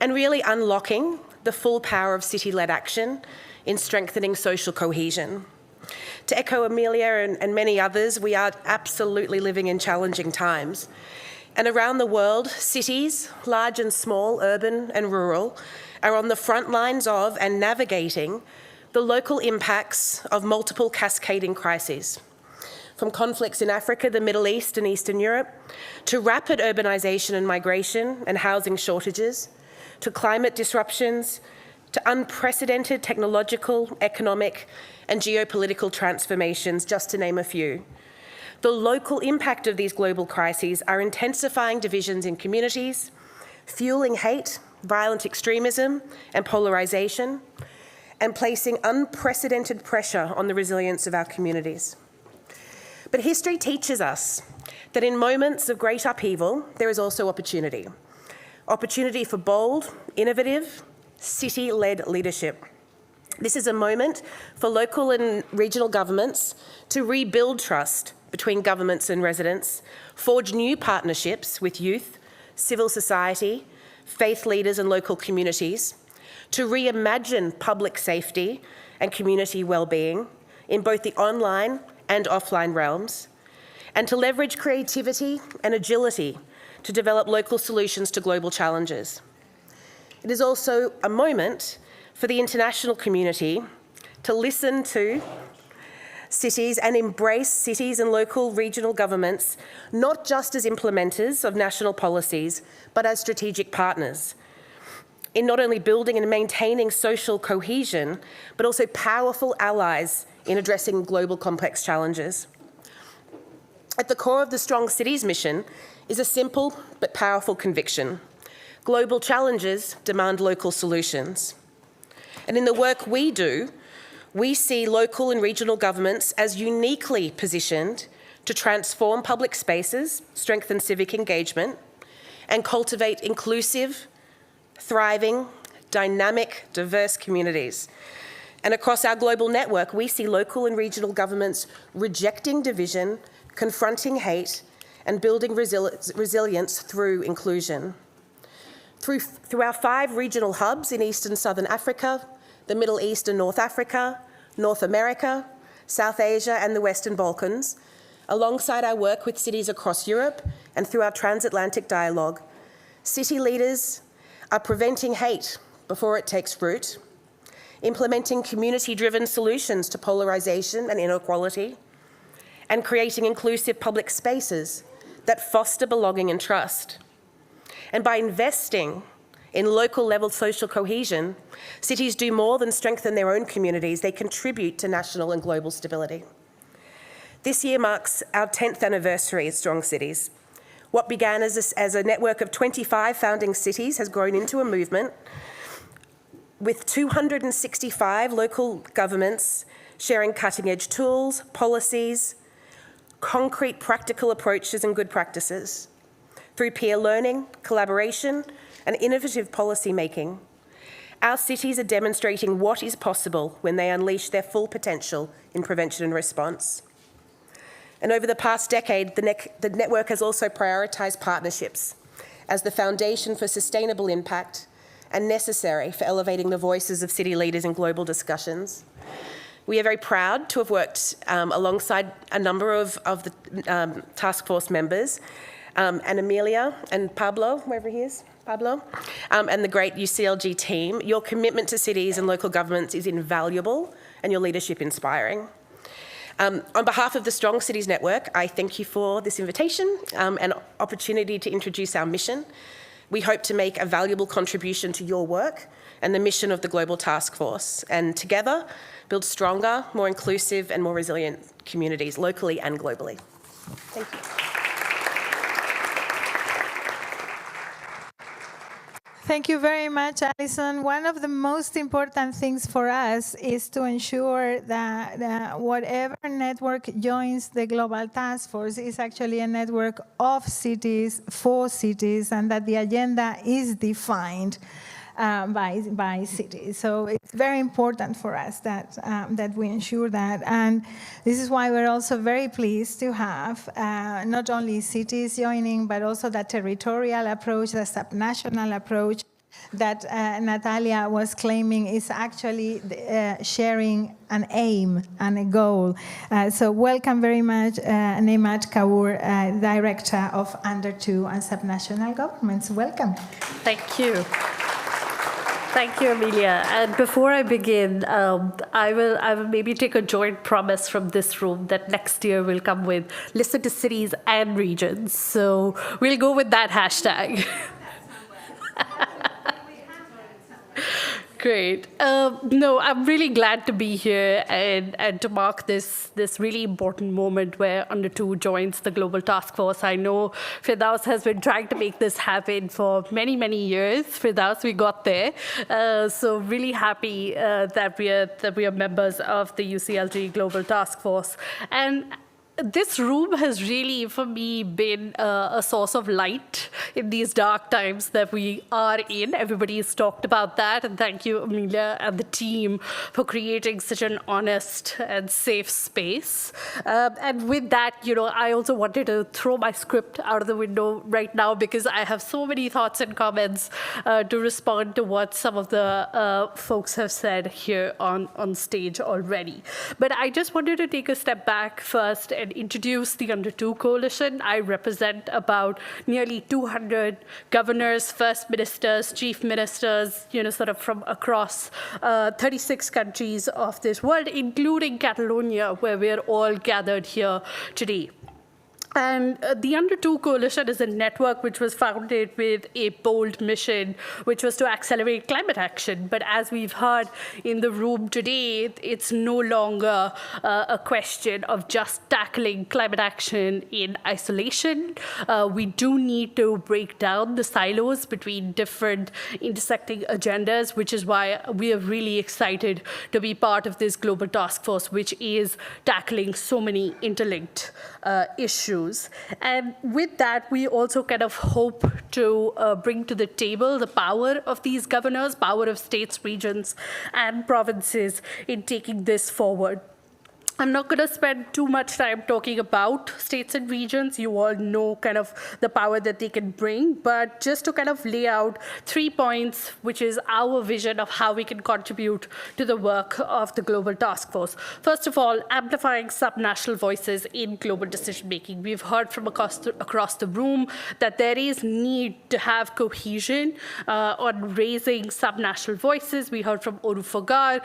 and really unlocking the full power of city-led action in strengthening social cohesion. To echo Emilia and many others, we are absolutely living in challenging times. And around the world, cities, large and small, urban and rural, are on the front lines of and navigating the local impacts of multiple cascading crises. from conflicts in Africa, the Middle East and Eastern Europe, to rapid urbanisation and migration and housing shortages, to climate disruptions, to unprecedented technological, economic and geopolitical transformations, just to name a few. The local impact of these global crises are intensifying divisions in communities, fueling hate, violent extremism and polarisation, and placing unprecedented pressure on the resilience of our communities. But history teaches us that in moments of great upheaval, there is also opportunity. Opportunity for bold, innovative, city-led leadership. This is a moment for local and regional governments to rebuild trust between governments and residents, forge new partnerships with youth, civil society, faith leaders and local communities, to reimagine public safety and community well-being in both the online and offline realms, and to leverage creativity and agility to develop local solutions to global challenges. It is also a moment for the international community to listen to cities and embrace cities and local regional governments, not just as implementers of national policies, but as strategic partners in not only building and maintaining social cohesion, but also powerful allies in addressing global complex challenges. At the core of the Strong Cities mission is a simple but powerful conviction. Global challenges demand local solutions. And in the work we do, we see local and regional governments as uniquely positioned to transform public spaces, strengthen civic engagement, and cultivate inclusive, thriving, dynamic, diverse communities. And across our global network, we see local and regional governments rejecting division, confronting hate, and building resilience through inclusion. Through our 5 regional hubs in East and Southern Africa, the Middle East and North Africa, North America, South Asia, and the Western Balkans, alongside our work with cities across Europe and through our transatlantic dialogue, city leaders are preventing hate before it takes root, implementing community-driven solutions to polarisation and inequality, and creating inclusive public spaces that foster belonging and trust. And by investing in local level social cohesion, cities do more than strengthen their own communities, they contribute to national and global stability. This year marks our 10th anniversary at Strong Cities. What began as a network of 25 founding cities has grown into a movement with 265 local governments sharing cutting-edge tools, policies, concrete practical approaches and good practices. Through peer learning, collaboration, and innovative policy making, our cities are demonstrating what is possible when they unleash their full potential in prevention and response. And over the past decade, the network has also prioritised partnerships as the foundation for sustainable impact and necessary for elevating the voices of city leaders in global discussions. We are very proud to have worked alongside a number of the task force members, and Amelia and Pablo, wherever he is, Pablo, and the great UCLG team. Your commitment to cities and local governments is invaluable and your leadership inspiring. On behalf of the Strong Cities Network, I thank you for this invitation and opportunity to introduce our mission. We hope to make a valuable contribution to your work and the mission of the Global Taskforce, and together build stronger, more inclusive and more resilient communities locally and globally. Thank you. Thank you very much, Alison. One of the most important things for us is to ensure that whatever network joins the Global Task Force is actually a network of cities, for cities, and that the agenda is defined by cities. So it's very important for us that we ensure that. And this is why we're also very pleased to have not only cities joining, but also the territorial approach, the subnational approach that Natalia was claiming is actually sharing an aim and a goal. So welcome very much, Nemat Kaur, Director of Under 2 and Subnational Governments. Welcome. Thank you. Thank you, Amelia. And before I begin, I will maybe take a joint promise from this room that next year we'll come with listen to cities and regions. So we'll go with that hashtag. Great. No, I'm really glad to be here and to mark this really important moment where Under 2 joins the Global Taskforce. I know Firdaus has been trying to make this happen for many, many years. Firdaus, we got there. So really happy that we are members of the UCLG Global Taskforce. And this room has really, for me, been a source of light in these dark times that we are in. Everybody has talked about that, and thank you, Amelia, and the team for creating such an honest and safe space. And with that, I also wanted to throw my script out of the window right now because I have so many thoughts and comments to respond to what some of the folks have said here on stage already. But I just wanted to take a step back first and introduce the Under 2 Coalition. I represent about nearly 200 governors, first ministers, chief ministers, sort of from across 36 countries of this world, including Catalonia, where we're all gathered here today. And the Under 2 Coalition is a network which was founded with a bold mission, which was to accelerate climate action. But as we've heard in the room today, it's no longer a question of just tackling climate action in isolation. We do need to break down the silos between different intersecting agendas, which is why we are really excited to be part of this global task force, which is tackling so many interlinked issues. And with that, we also kind of hope to bring to the table the power of these governors, power of states, regions, and provinces in taking this forward. I'm not going to spend too much time talking about states and regions. You all know kind of the power that they can bring, but just to kind of lay out 3 points, which is our vision of how we can contribute to the work of the Global Task Force. First of all, amplifying subnational voices in global decision-making. We've heard from across the room that there is need to have cohesion on raising subnational voices. We heard from Orufogar,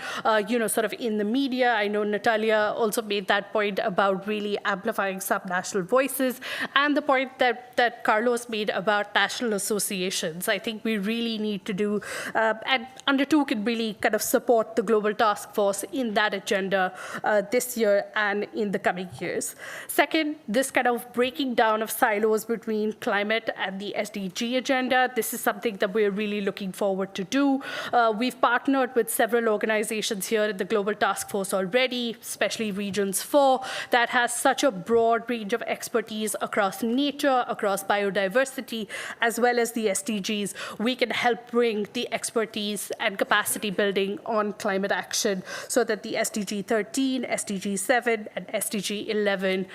sort of in the media. I know Natalia also made that point about really amplifying subnational voices, and the point that Carlos made about national associations. I think we really need to do, and Under 2 can really kind of support the Global Task Force in that agenda this year and in the coming years. Second, this kind of breaking down of silos between climate and the SDG agenda. This is something that we're really looking forward to do. We've partnered with several organizations here in the Global Task Force already, especially Regions 4, that has such a broad range of expertise across nature, across biodiversity, as well as the SDGs. We can help bring the expertise and capacity building on climate action so that the SDG 13, SDG 7, and SDG 11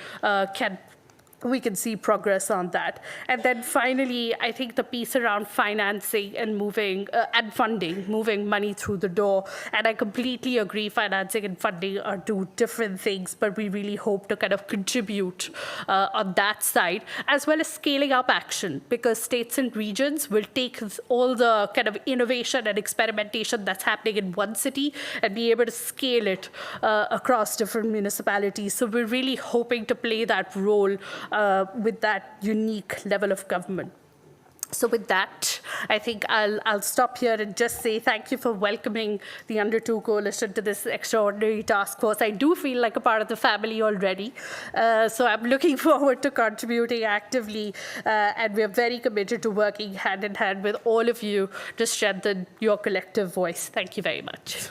we can see progress on that. And then finally, I think the piece around financing and moving and funding, moving money through the door. And I completely agree, financing and funding are two different things, but we really hope to kind of contribute on that side, as well as scaling up action, because states and regions will take all the kind of innovation and experimentation that's happening in one city and be able to scale it across different municipalities. So we're really hoping to play that role with that unique level of government. So with that, I think I'll stop here and just say thank you for welcoming the Under 2 Coalition to this extraordinary task force. I do feel like a part of the family already, so I'm looking forward to contributing actively, and we're very committed to working hand in hand with all of you to strengthen your collective voice. Thank you very much.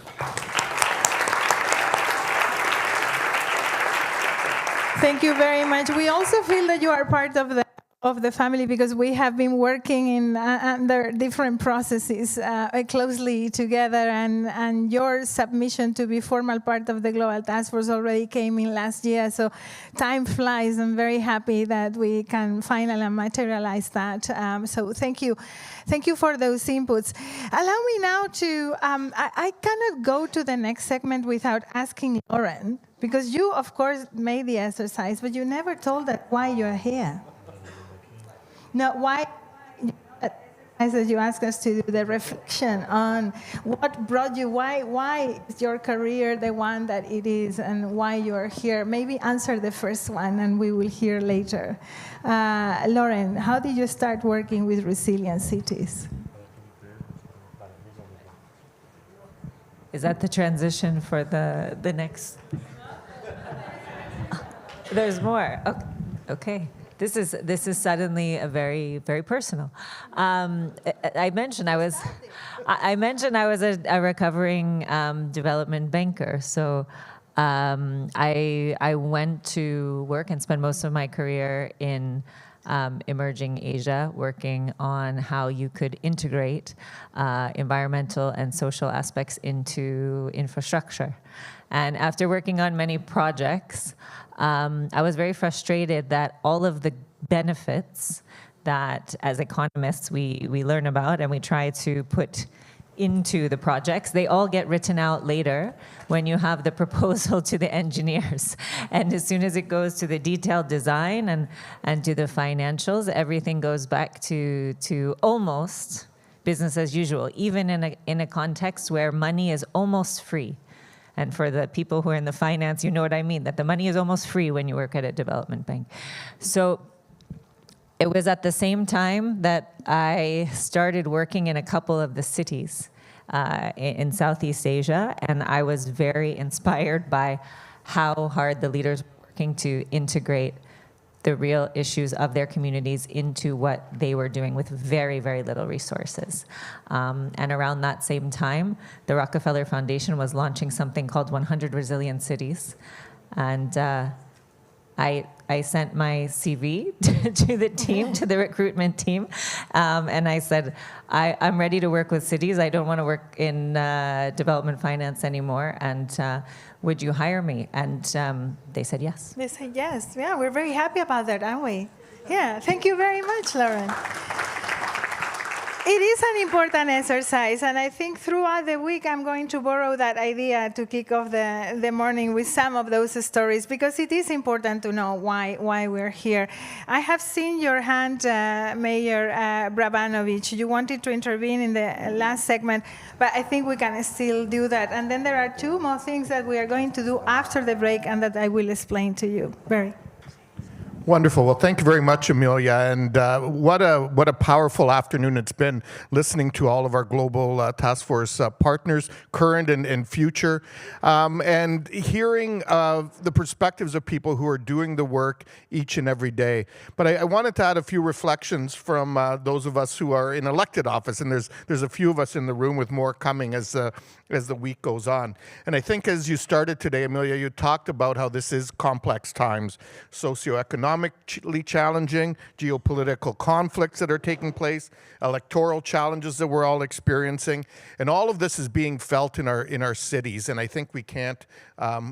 Thank you very much. We also feel that you are part of the family because we have been working under different processes closely together, and your submission to be formal part of the Global Task Force already came in last year. So time flies. I'm very happy that we can finally materialize that. So thank you. Thank you for those inputs. Allow me now to, I cannot go to the next segment without asking Lauren, because you, of course, made the exercise, but you never told us why you're here. No, why nice that you asked us to do the reflection on what brought you, why is your career the one that it is and why you're here. Maybe answer the first one and we will hear later. Lauren, how did you start working with resilient cities? Is that the transition for the next? There's more. Okay. This is suddenly a very, very personal. I mentioned I was a recovering development banker. So I went to work and spent most of my career in emerging Asia, working on how you could integrate environmental and social aspects into infrastructure. And after working on many projects, I was very frustrated that all of the benefits that, as economists, we learn about and we try to put into the projects, they all get written out later when you have the proposal to the engineers. And as soon as it goes to the detailed design and to the financials, everything goes back to almost business as usual, even in a context where money is almost free. And for the people who are in the finance, you know what I mean, that the money is almost free when you work at a development bank. So it was at the same time that I started working in a couple of the cities in Southeast Asia, and I was very inspired by how hard the leaders were working to integrate the real issues of their communities into what they were doing with very, very little resources. And around that same time, the Rockefeller Foundation was launching something called 100 Resilient Cities. And I sent my CV to the team, to the recruitment team, and I said, I'm ready to work with cities. I don't want to work in development finance anymore, and would you hire me? And they said yes. They said yes. Yeah, we're very happy about that, aren't we? Yeah, thank you very much, Lauren. It is an important exercise, and I think throughout the week I'm going to borrow that idea to kick off the morning with some of those stories, because it is important to know why we're here. I have seen your hand, Mayor Brabanovic. You wanted to intervene in the last segment, but I think we can still do that. And then there are two more things that we are going to do after the break and that I will explain to you. Barry. Wonderful. Well, thank you very much, Amelia. And what a powerful afternoon it's been listening to all of our Global Task Force partners, current and future, and hearing the perspectives of people who are doing the work each and every day. But I wanted to add a few reflections from those of us who are in elected office, and there's a few of us in the room with more coming as the week goes on. And I think as you started today, Amelia, you talked about how this is complex times, socioeconomically challenging, geopolitical conflicts that are taking place, electoral challenges that we're all experiencing, and all of this is being felt in our cities, and I think we can't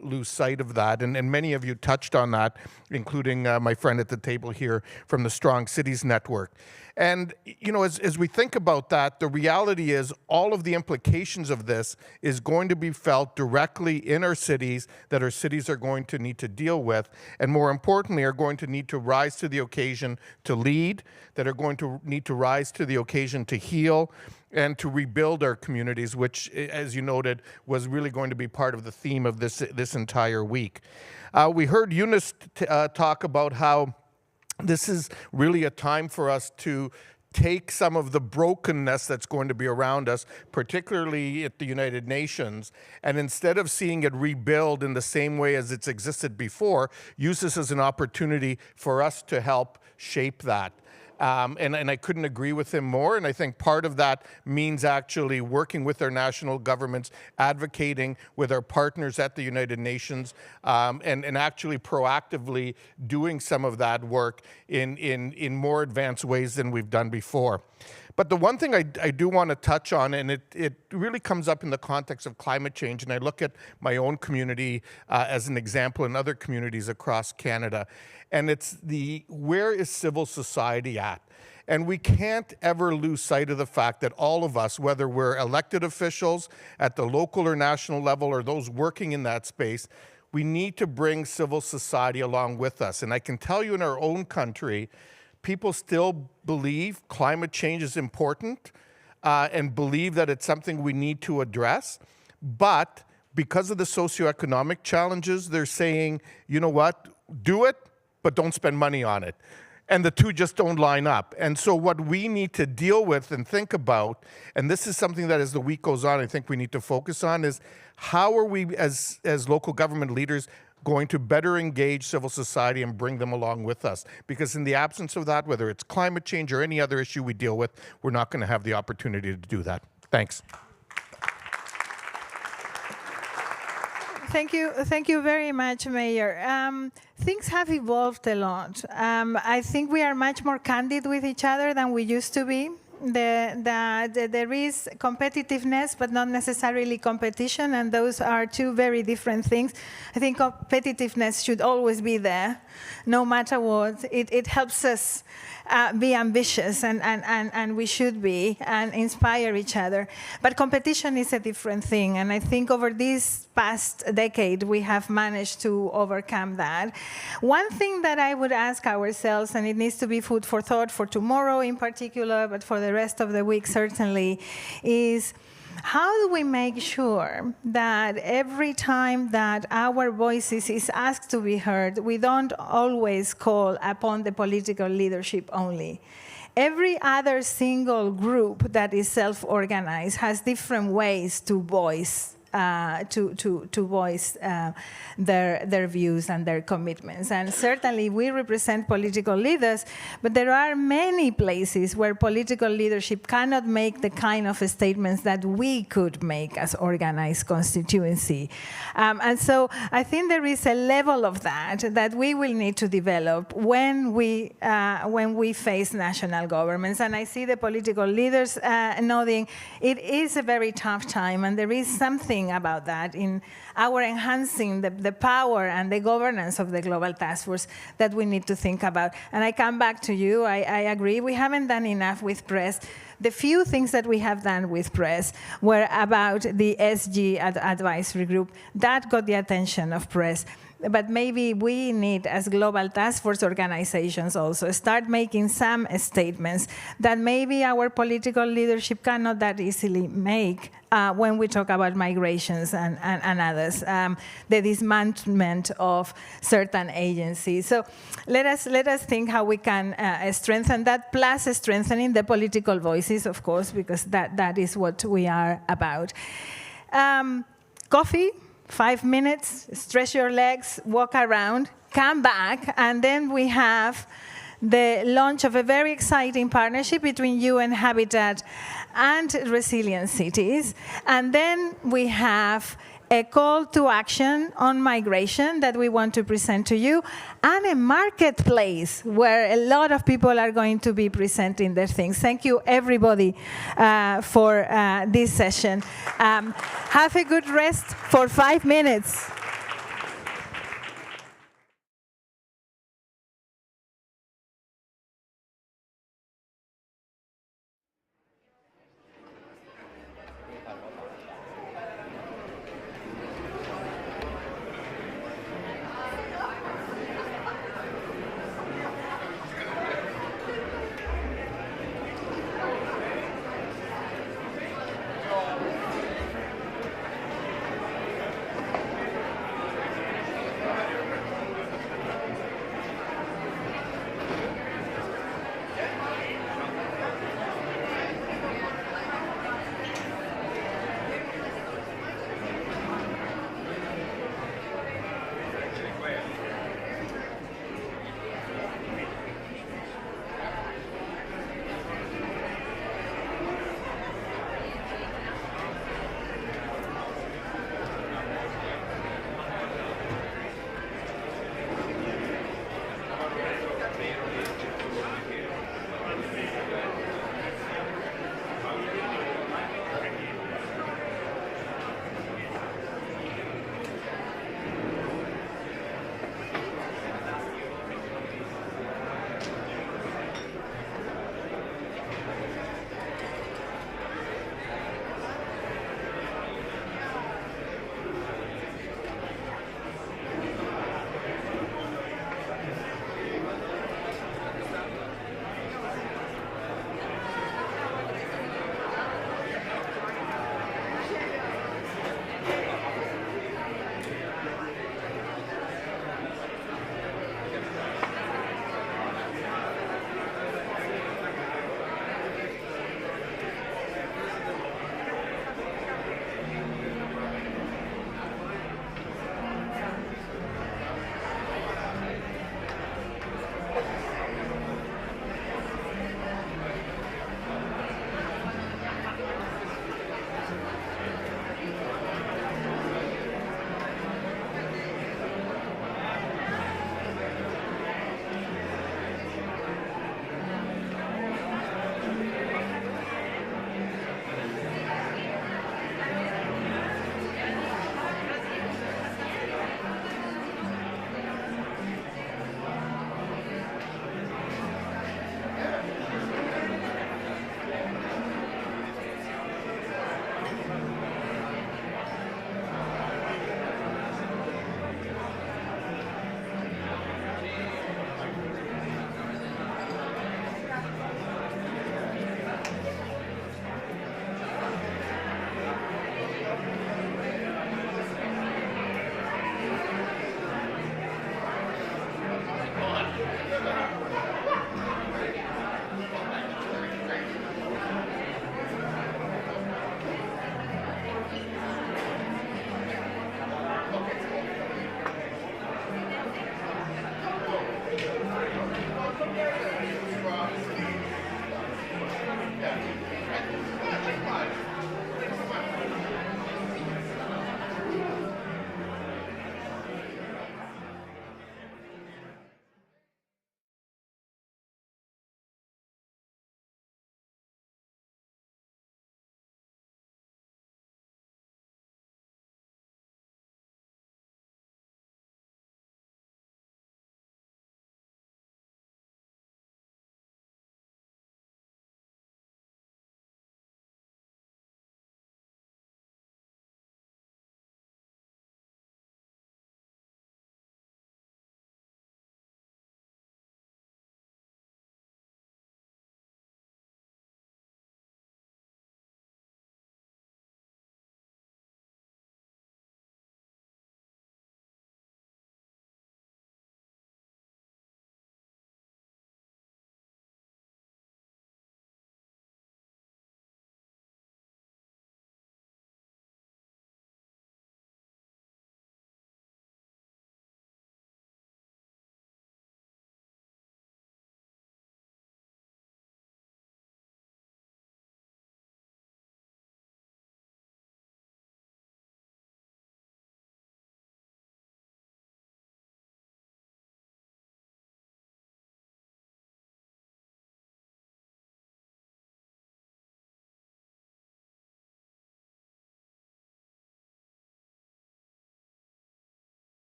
lose sight of that. And many of you touched on that, including my friend at the table here from the Strong Cities Network. And, you know, as we think about that, the reality is all of the implications of this is going to be felt directly in our cities, that our cities are going to need to deal with, and more importantly, are going to need to rise to the occasion to lead, that are going to need to rise to the occasion to heal, and to rebuild our communities, which, as you noted, was really going to be part of the theme of this entire week. We heard Eunice talk about how this is really a time for us to take some of the brokenness that's going to be around us, particularly at the United Nations, and instead of seeing it rebuild in the same way as it's existed before, use this as an opportunity for us to help shape that. And I couldn't agree with him more, and I think part of that means actually working with our national governments, advocating with our partners at the United Nations, and actually proactively doing some of that work in more advanced ways than we've done before. But the one thing I do want to touch on, and it really comes up in the context of climate change, and I look at my own community as an example and other communities across Canada, and it's where is civil society at? And we can't ever lose sight of the fact that all of us, whether we're elected officials at the local or national level or those working in that space, we need to bring civil society along with us. And I can tell you in our own country, people still believe climate change is important and believe that it's something we need to address. But because of the socioeconomic challenges, they're saying, you know what, do it, but don't spend money on it. And the two just don't line up. And so what we need to deal with and think about, and this is something that as the week goes on, I think we need to focus on, is how are we as local government leaders going to better engage civil society and bring them along with us? Because in the absence of that, whether it's climate change or any other issue we deal with, we're not going to have the opportunity to do that. Thanks. Thank you very much, Mayor. Things have evolved a lot. I think we are much more candid with each other than we used to be. There is competitiveness, but not necessarily competition, and those are two very different things. I think competitiveness should always be there, no matter what. It helps us be ambitious, and we should be, and inspire each other. But competition is a different thing, and I think over this past decade, we have managed to overcome that. One thing that I would ask ourselves, and it needs to be food for thought for tomorrow in particular, but for the rest of the week certainly, is how do we make sure that every time that our voices is asked to be heard, we don't always call upon the political leadership only? Every other single group that is self-organized has different ways to voice their views and their commitments. And certainly we represent political leaders, but there are many places where political leadership cannot make the kind of statements that we could make as organized constituency. And so I think there is a level of that we will need to develop when we face national governments. And I see the political leaders nodding. It is a very tough time, and there is something about that in our enhancing the power and the governance of the Global Taskforce that we need to think about. And I come back to you, I agree, we haven't done enough with press. The few things that we have done with press were about the SG advisory group. That got the attention of press. But maybe we need, as Global Task Force organizations also, start making some statements that maybe our political leadership cannot that easily make when we talk about migrations and others, the dismantlement of certain agencies. So let us think how we can strengthen that, plus strengthening the political voices, of course, because that is what we are about. Coffee. 5 minutes, stretch your legs, walk around, come back, and then we have the launch of a very exciting partnership between UN Habitat and Resilient Cities. And then we have a call to action on migration that we want to present to you, and a marketplace where a lot of people are going to be presenting their things. Thank you, everybody, for this session. Have a good rest for 5 minutes.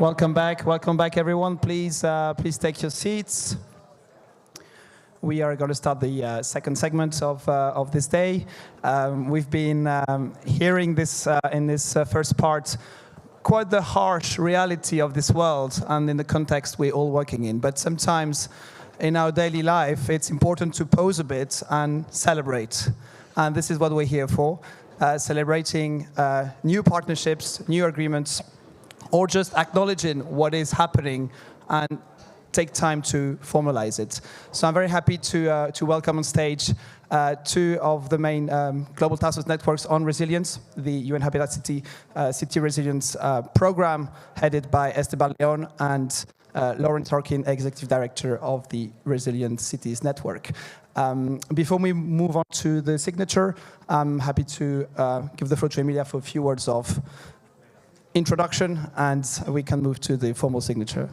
Welcome back, everyone. Please take your seats. We are going to start the second segment of this day. We've been hearing this in this first part, quite the harsh reality of this world and in the context we're all working in. But sometimes in our daily life, it's important to pause a bit and celebrate. And this is what we're here for, celebrating new partnerships, new agreements, or just acknowledging what is happening and take time to formalize it. So I'm very happy to welcome on stage two of the main Global Taskforce networks on resilience, the UN Habitat City Resilience Program, headed by Esteban Leon, and Lauren Sorkin, Executive Director of the Resilient Cities Network. Before we move on to the signature, I'm happy to give the floor to Emilia for a few words of introduction, and we can move to the formal signature.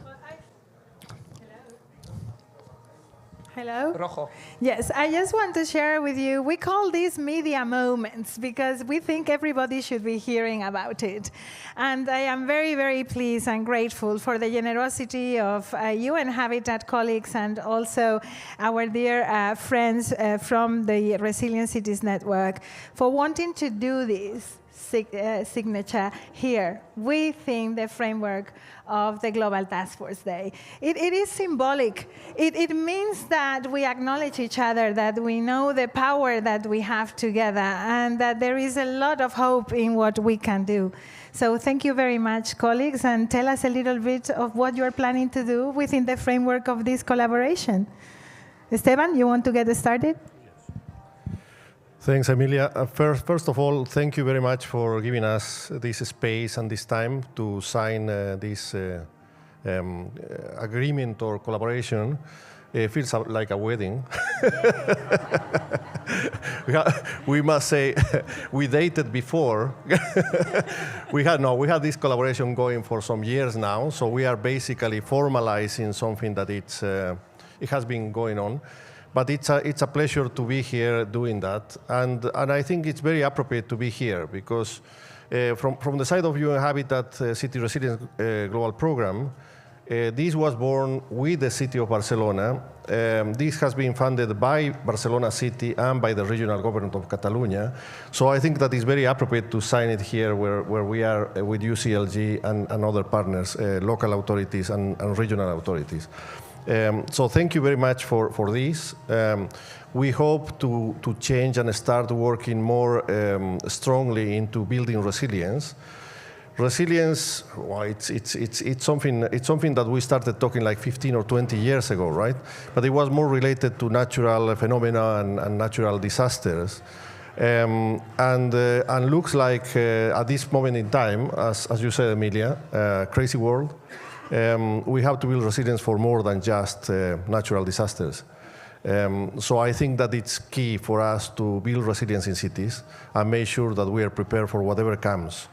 Hello? Rojo. Yes, I just want to share with you, we call these media moments because we think everybody should be hearing about it. And I am very, very pleased and grateful for the generosity of UN Habitat colleagues and also our dear friends from the Resilient Cities Network for wanting to do this signature here within the framework of the Global Taskforce Day. It is symbolic. It means that we acknowledge each other, that we know the power that we have together, and that there is a lot of hope in what we can do. So thank you very much, colleagues, and tell us a little bit of what you're planning to do within the framework of this collaboration. Esteban, you want to get started? Thanks, Emilia. First of all, thank you very much for giving us this space and this time to sign this agreement or collaboration. It feels like a wedding. We must say, we dated before. we had this collaboration going for some years now, so we are basically formalizing something that it has been going on. But it's a pleasure to be here doing that, and I think it's very appropriate to be here because from the side of UN Habitat City Resilience Global Program, this was born with the city of Barcelona. This has been funded by Barcelona City and by the regional government of Catalonia. So I think that it's very appropriate to sign it here where we are with UCLG and other partners, local authorities and regional authorities. So thank you very much for this. We hope to change and start working more strongly into building resilience. Resilience, well, it's something that we started talking like 15 or 20 years ago, right? But it was more related to natural phenomena and natural disasters. And looks like at this moment in time, as you said, Emilia, crazy world. We have to build resilience for more than just natural disasters. So I think that it's key for us to build resilience in cities and make sure that we are prepared for whatever comes.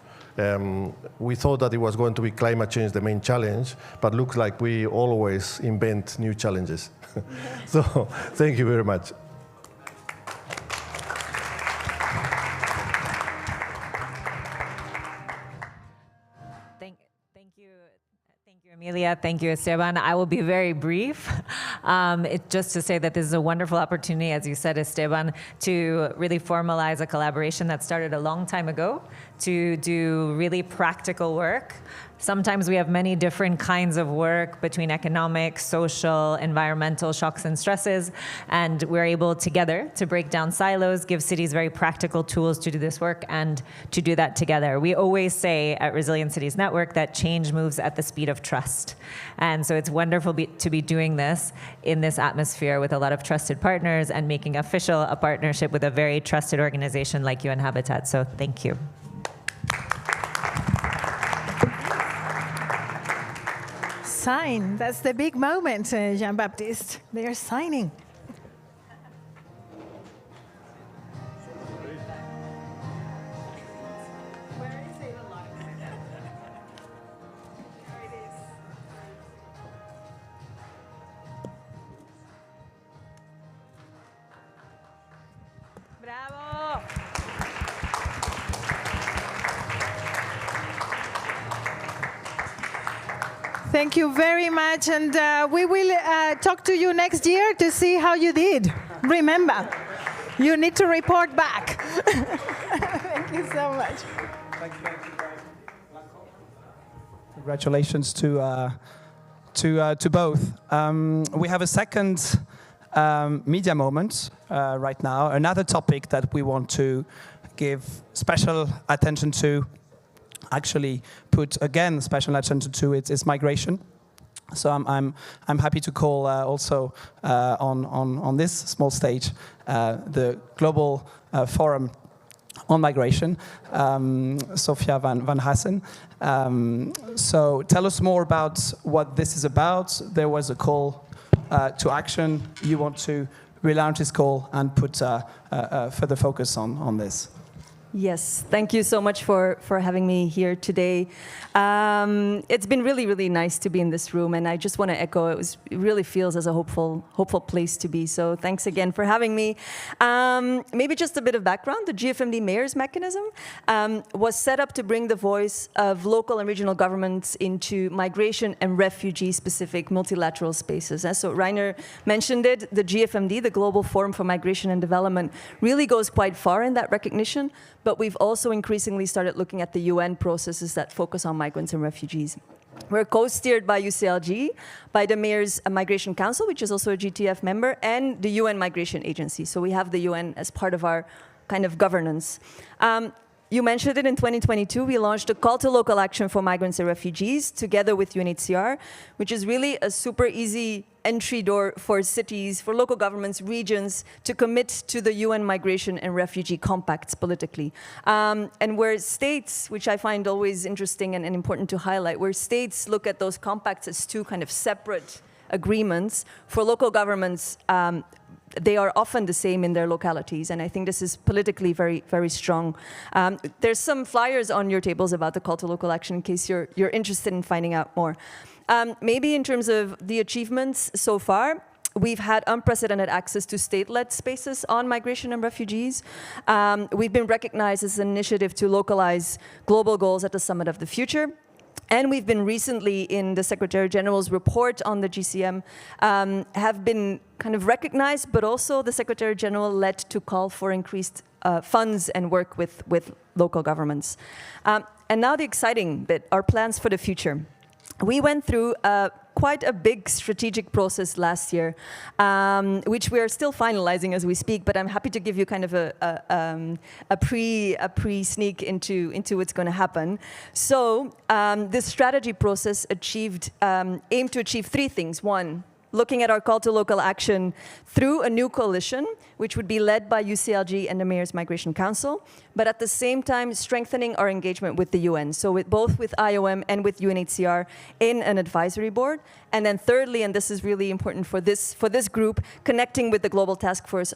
We thought that it was going to be climate change the main challenge, but looks like we always invent new challenges. So thank you very much. Emilia, thank you, Esteban. I will be very brief. Just to say that this is a wonderful opportunity, as you said, Esteban, to really formalize a collaboration that started a long time ago to do really practical work. Sometimes we have many different kinds of work between economic, social, environmental shocks and stresses, and we're able together to break down silos, give cities very practical tools to do this work and to do that together. We always say at Resilient Cities Network that change moves at the speed of trust. And so it's wonderful to be doing this in this atmosphere with a lot of trusted partners and making official a partnership with a very trusted organization like UN Habitat. So thank you. Sign. That's the big moment, Jean-Baptiste. They are signing. Bravo. Thank you very much, and we will talk to you next year to see how you did. Remember, you need to report back. Thank you so much. Congratulations to both. We have a second media moment right now, another topic that we want to give special attention to, actually put again special attention to, is migration. So I'm happy to call also on this small stage the Global Forum on Migration, Sophia van Hassen. So tell us more about what this is about. There was a call to action. You want to relaunch this call and put further focus on this. Yes, thank you so much for having me here today. It's been really, really nice to be in this room, and I just want to echo, it really feels as a hopeful place to be. So thanks again for having me. Maybe just a bit of background. The GFMD Mayors Mechanism was set up to bring the voice of local and regional governments into migration and refugee-specific multilateral spaces. So Rainer mentioned it, the GFMD, the Global Forum for Migration and Development, really goes quite far in that recognition. But we've also increasingly started looking at the UN processes that focus on migrants and refugees. We're co-steered by UCLG, by the Mayors Migration Council, which is also a GTF member, and the UN Migration Agency. So we have the UN as part of our kind of governance. You mentioned it in 2022, we launched a call to local action for migrants and refugees together with UNHCR, which is really a super easy entry door for cities, for local governments, regions to commit to the UN Migration and Refugee Compacts politically. And where states, which I find always interesting and important to highlight, where states look at those compacts as two kind of separate agreements, for local governments, they are often the same in their localities, and I think this is politically very, very strong. There's some flyers on your tables about the call to local action in case you're interested in finding out more. Maybe in terms of the achievements so far, we've had unprecedented access to state-led spaces on migration and refugees. We've been recognized as an initiative to localize global goals at the Summit of the Future. And we've been recently in the Secretary General's report on the GCM, have been kind of recognized, but also the Secretary General led to call for increased funds and work with local governments. And now the exciting bit, our plans for the future. We went through quite a big strategic process last year, which we are still finalizing as we speak, but I'm happy to give you kind of a pre-sneak into what's going to happen. So this strategy process aimed to achieve three things. One, looking at our call to local action through a new coalition, which would be led by UCLG and the Mayors Migration Council, but at the same time strengthening our engagement with the UN, so both with IOM and with UNHCR in an advisory board. And then thirdly, and this is really important for this group, connecting with the Global Taskforce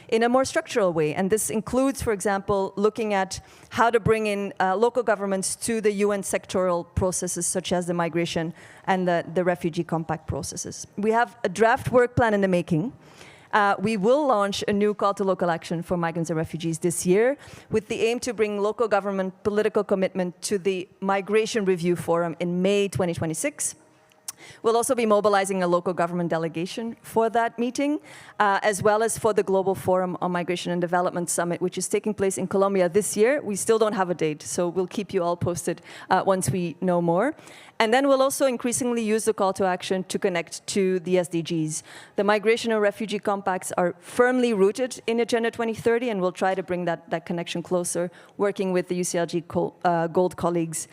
in a more structural way. And this includes, for example, looking at how to bring in local governments to the UN sectoral processes, such as the migration and the refugee compact processes. We have a draft work plan in the making. We will launch a new call to local action for migrants and refugees this year with the aim to bring local government political commitment to the Migration Review Forum in May 2026. We'll also be mobilizing a local government delegation for that meeting, as well as for the Global Forum on Migration and Development Summit, which is taking place in Colombia this year. We still don't have a date, so we'll keep you all posted once we know more. And then we'll also increasingly use the call to action to connect to the SDGs. The Migration and Refugee Compacts are firmly rooted in Agenda 2030, and we'll try to bring that connection closer, working with the UCLG Gold colleagues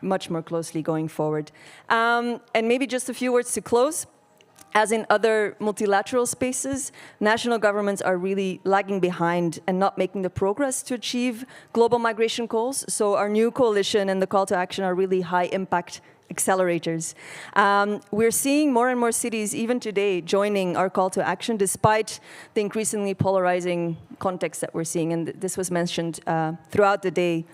much more closely going forward. And maybe just a few words to close. As in other multilateral spaces, national governments are really lagging behind and not making the progress to achieve global migration goals. So our new coalition and the call to action are really high impact accelerators. We're seeing more and more cities, even today, joining our call to action, despite the increasingly polarizing context that we're seeing. And this was mentioned throughout the day.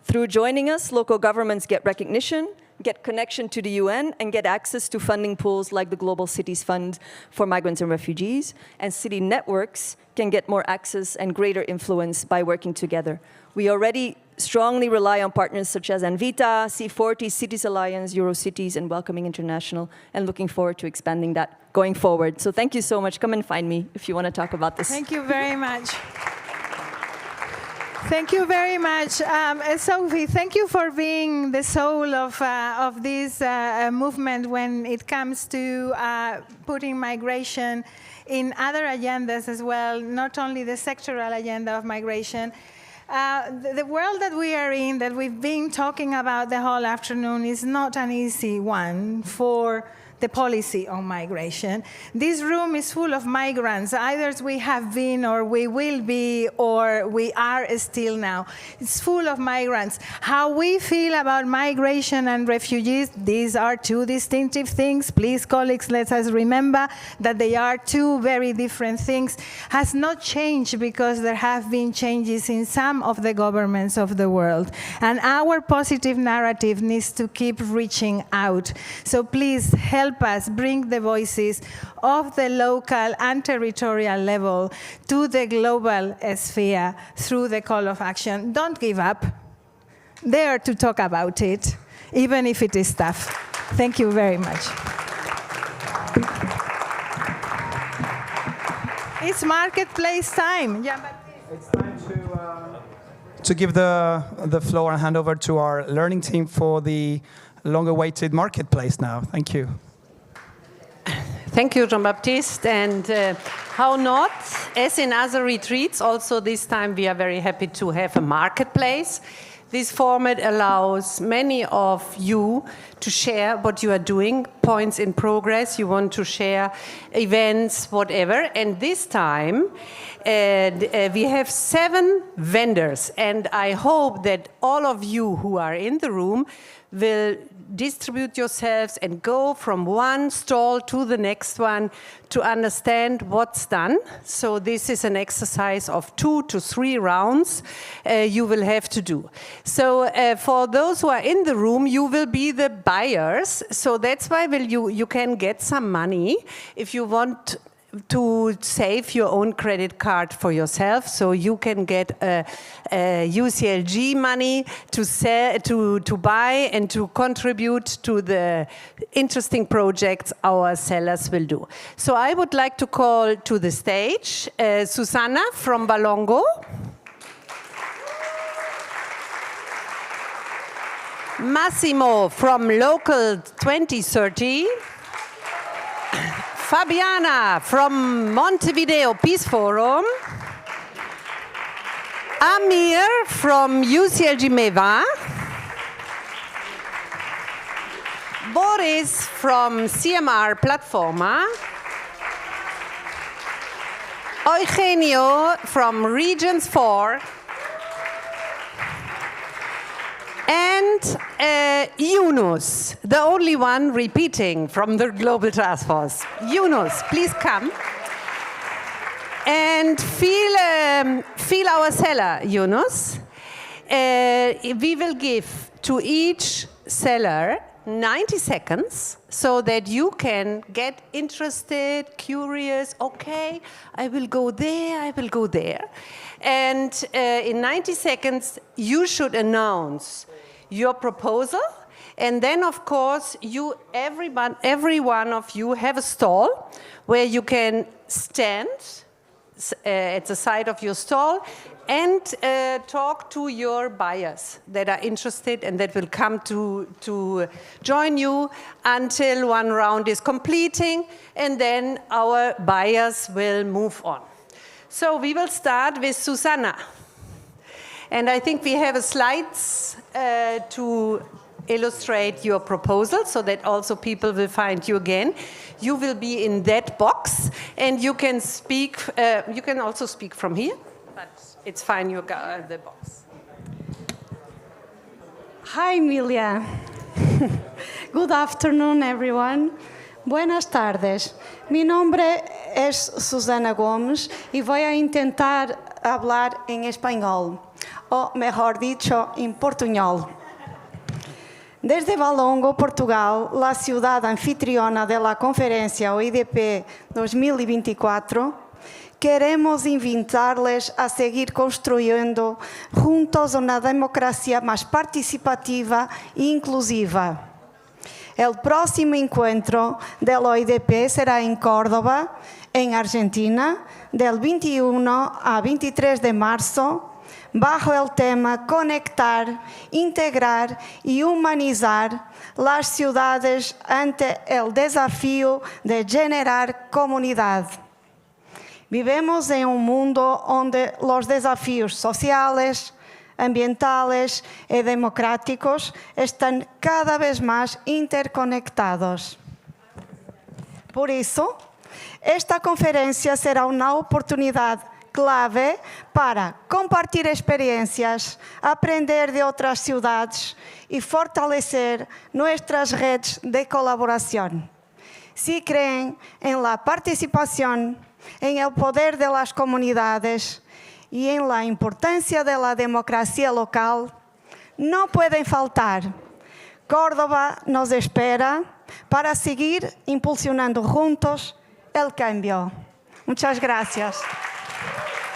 Through joining us, local governments get recognition, get connection to the UN, and get access to funding pools like the Global Cities Fund for Migrants and Refugees. And city networks can get more access and greater influence by working together. We already strongly rely on partners such as Anvita, C40, Cities Alliance, Eurocities, and Welcoming International, and looking forward to expanding that going forward. So thank you so much. Come and find me if you want to talk about this. Thank you very much. Thank you very much. Sophie, thank you for being the soul of this movement when it comes to putting migration in other agendas as well, not only the sectoral agenda of migration. The world that we are in, that we've been talking about the whole afternoon, is not an easy one for the policy on migration. This room is full of migrants. Either we have been, or we will be, or we are still now. It's full of migrants. How we feel about migration and refugees, these are two distinctive things. Please, colleagues, let us remember that they are two very different things. Has not changed because there have been changes in some of the governments of the world. And our positive narrative needs to keep reaching out. So please help us bring the voices of the local and territorial level to the global sphere through the call of action. Don't give up. Dare to talk about it, even if it is tough. Thank you very much. It's marketplace time. It's time to give the floor and hand over to our learning team for the long-awaited marketplace now. Thank you. Thank you, Jean-Baptiste. And how not? As in other retreats, also this time we are very happy to have a marketplace. This format allows many of you to share what you are doing, points in progress, you want to share events, whatever. And this time we have 7 vendors. And I hope that all of you who are in the room will distribute yourselves and go from one stall to the next one to understand what's done. So this is an exercise of 2 to 3 rounds you will have to do. So for those who are in the room, you will be the buyers. So that's why you can get some money if you want to save your own credit card for yourself, so you can get UCLG money to buy and to contribute to the interesting projects our sellers will do. So I would like to call to the stage Susanna from Balongo, Massimo from Local 2030, Fabiana from Montevideo Peace Forum, Amir from UCLG Meva, Boris from CMR Platforma, Eugenio from Regions 4, and Yunus, the only one repeating from the Global Taskforce. Yunus, please come. And feel our seller, Yunus. We will give to each seller 90 seconds so that you can get interested, curious, okay, I will go there, I will go there. And in 90 seconds, you should announce your proposal. And then, of course, every one of you have a stall where you can stand at the side of your stall and talk to your buyers that are interested and that will come to join you until one round is completing, and then our buyers will move on. So we will start with Susanna. And I think we have slides to illustrate your proposal so that also people will find you again. You will be in that box, and you can speak. You can also speak from here, but it's fine. You got the box. Hi, Emilia. Good afternoon, everyone. Buenas tardes. Mi nombre es Susana Gomes y voy a intentar hablar en español, o mejor dicho, en portuñol. Desde Balongo, Portugal, la ciudad anfitriona de la conferencia OIDP 2024, queremos invitarles a seguir construyendo juntos una democracia más participativa e inclusiva. El próximo encuentro del OIDP será en Córdoba, en Argentina, del 21 a 23 de marzo, bajo el tema Conectar, Integrar y Humanizar las ciudades ante el desafío de generar comunidad. Vivemos en un mundo donde los desafíos sociales, ambientales y democráticos están cada vez más interconectados. Por eso, esta conferencia será una oportunidad clave para compartir experiencias, aprender de otras ciudades y fortalecer nuestras redes de colaboración. Si creen en la participación, en el poder de las comunidades y en la importancia de la democracia local, no pueden faltar. Córdoba nos espera para seguir impulsionando juntos el cambio. Muchas gracias.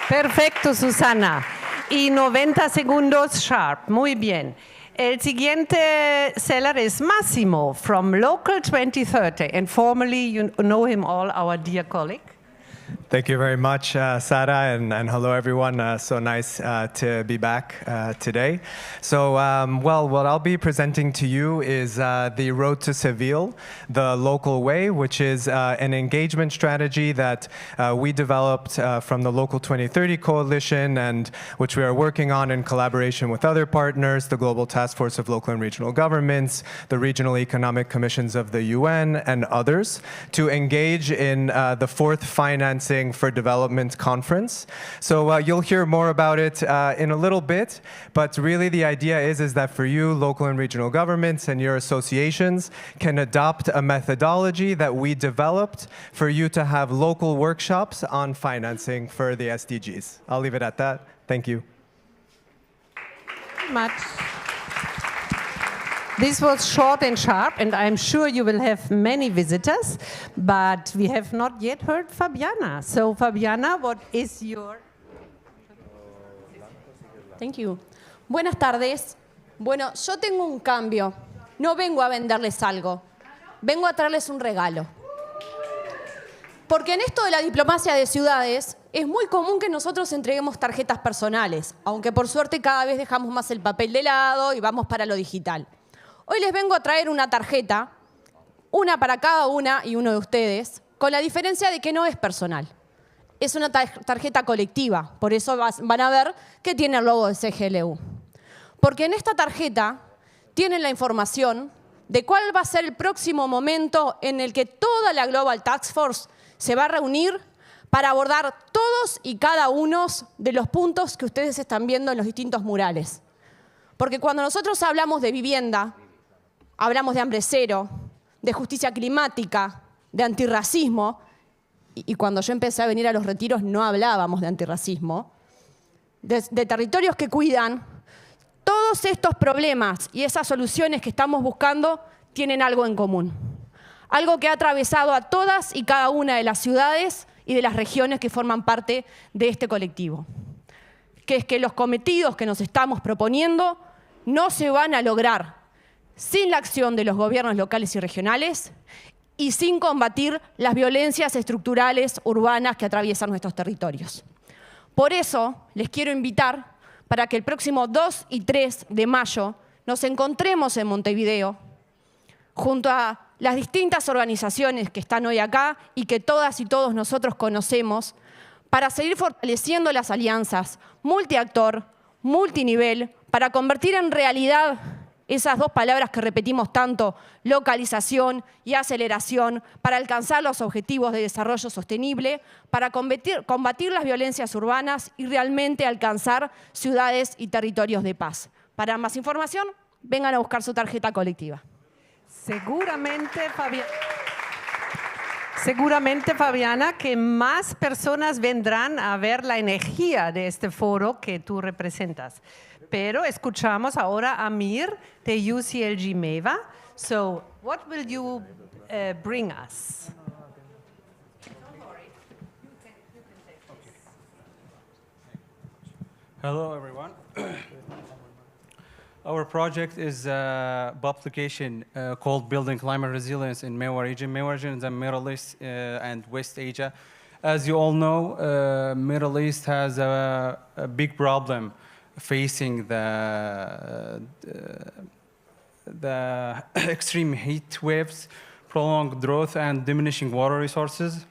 Perfecto, Susana. Y 90 segundos sharp. Muy bien. El siguiente seller is Massimo from Local 2030. And formally, you know him all, our dear colleague. Thank you very much, Sara, and hello, everyone. So nice to be back today. So, well, what I'll be presenting to you is the Road to Seville, the local way, which is an engagement strategy that we developed from the Local 2030 Coalition and which we are working on in collaboration with other partners, the Global Taskforce of Local and Regional Governments, the Regional Economic Commissions of the UN, and others, to engage in the fourth Financing for Development Conference. So you'll hear more about it in a little bit, but really the idea is that for you, local and regional governments and your associations can adopt a methodology that we developed for you to have local workshops on financing for the SDGs. I'll leave it at that. Thank you. Much. This was short and sharp, and I'm sure you will have many visitors, but we have not yet heard Fabiana. So, Fabiana, what is your... Thank you. Buenas tardes. Bueno, yo tengo un cambio. No vengo a venderles algo. Vengo a traerles un regalo. Porque en esto de la diplomacia de ciudades, es muy común que nosotros entreguemos tarjetas personales, aunque por suerte cada vez dejamos más el papel de lado y vamos para lo digital. Hoy les vengo a traer una tarjeta, una para cada una y uno de ustedes, con la diferencia de que no es personal. Es una tarjeta colectiva, por eso van a ver que tiene el logo de CGLU. Porque en esta tarjeta tienen la información de cuál va a ser el próximo momento en el que toda la Global Taskforce se va a reunir para abordar todos y cada uno de los puntos que ustedes están viendo en los distintos murales. Porque cuando nosotros hablamos de vivienda, hablamos de hambre cero, de justicia climática, de antirracismo, y cuando yo empecé a venir a los retiros no hablábamos de antirracismo, de territorios que cuidan, todos estos problemas y esas soluciones que estamos buscando tienen algo en común. Algo que ha atravesado a todas y cada una de las ciudades y de las regiones que forman parte de este colectivo. Que es que los cometidos que nos estamos proponiendo no se van a lograr sin la acción de los gobiernos locales y regionales y sin combatir las violencias estructurales urbanas que atraviesan nuestros territorios. Por eso les quiero invitar para que el próximo 2 y 3 de mayo nos encontremos en Montevideo junto a las distintas organizaciones que están hoy acá y que todas y todos nosotros conocemos para seguir fortaleciendo las alianzas multiactor, multinivel, para convertir en realidad esas dos palabras que repetimos tanto, localización y aceleración, para alcanzar los objetivos de desarrollo sostenible, para combatir las violencias urbanas y realmente alcanzar ciudades y territorios de paz. Para más información, vengan a buscar su tarjeta colectiva. Seguramente, Fabiana, que más personas vendrán a ver la energía de este foro que tú representas. Pero escuchamos ahora a Amir de UCLG MEVA. So, what will you bring us? Hello, everyone. Our project is a publication called Building Climate Resilience in MEWA region. MEWA region is the Middle East and West Asia. As you all know, Middle East has a big problem facing the extreme heat waves, prolonged drought, and diminishing water resources.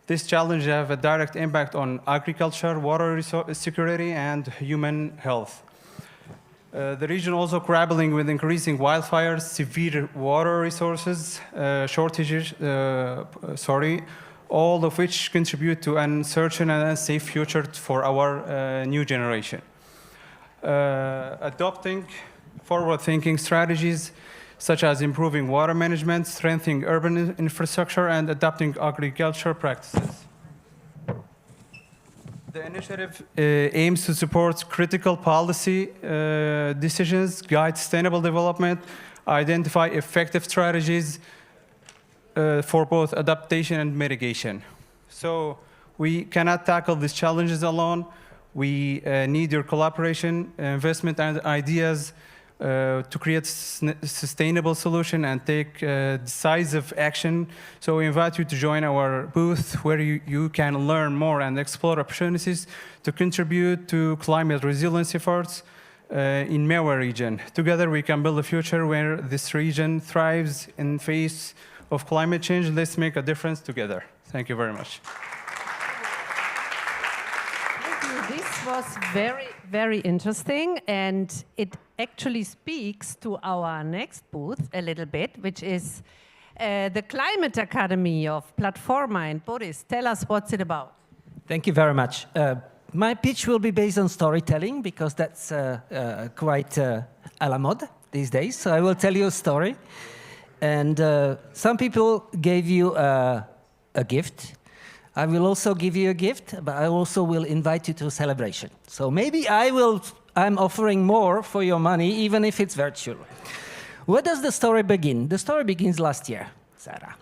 This challenge have a direct impact on agriculture, water security, and human health. The region also grappling with increasing wildfires, severe water resources shortages, all of which contribute to an uncertain and unsafe future for our new generation. Adopting forward-thinking strategies such as improving water management, strengthening urban infrastructure, and adapting agriculture practices. The initiative aims to support critical policy decisions, guide sustainable development, identify effective strategies for both adaptation and mitigation. So we cannot tackle these challenges alone. We need your collaboration, investment, and ideas to create sustainable solution and take decisive action. So we invite you to join our booth where you can learn more and explore opportunities to contribute to climate resilience efforts in MEWA region. Together we can build a future where this region thrives in face of climate change. Let's make a difference together. Thank you very much. This was very, very interesting, and it actually speaks to our next booth a little bit, which is the Climate Academy of Platforma. And Boris, tell us what's it about. Thank you very much. My pitch will be based on storytelling because that's quite à la mode these days. So I will tell you a story. And some people gave you a gift. I will also give you a gift, but I also will invite you to a celebration. So maybe I'm offering more for your money, even if it's virtual. Where does the story begin? The story begins last year, Sarah.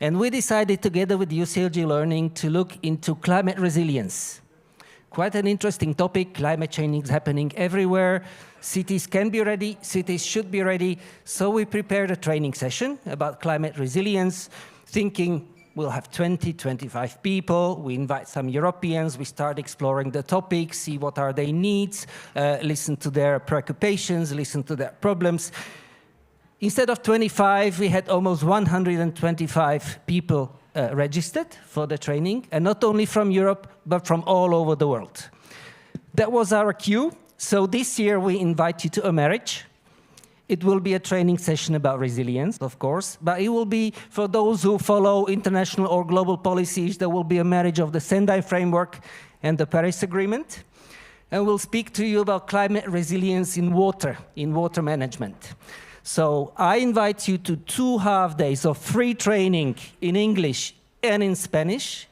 And we decided together with UCLG Learning to look into climate resilience. Quite an interesting topic. Climate change is happening everywhere. Cities can be ready, cities should be ready. So we prepared a training session about climate resilience, thinking we'll have 20, 25 people. We invite some Europeans. We start exploring the topic, see what are their needs, listen to their preoccupations, listen to their problems. Instead of 25, we had almost 125 people registered for the training, and not only from Europe, but from all over the world. That was our cue. So this year, we invite you to a marriage. It will be a training session about resilience, of course, but it will be for those who follow international or global policies. There will be a marriage of the Sendai Framework and the Paris Agreement. And we'll speak to you about climate resilience in water management. So I invite you to 2 half days of free training in English and in Spanish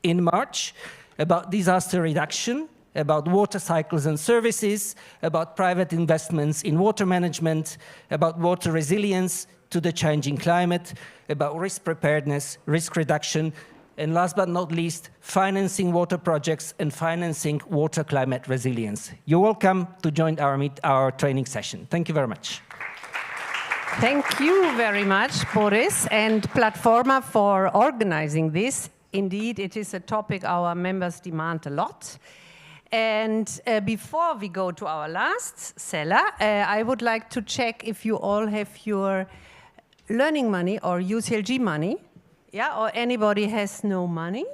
in March about disaster reduction, about water cycles and services, about private investments in water management, about water resilience to the changing climate, about risk preparedness, risk reduction, and last but not least, financing water projects and financing water climate resilience. You're welcome to join our training session. Thank you very much. Thank you very much, Boris and Platforma, for organizing this. Indeed, it is a topic our members demand a lot. And before we go to our last seller, I would like to check if you all have your learning money or UCLG money. Yeah, or anybody has no money?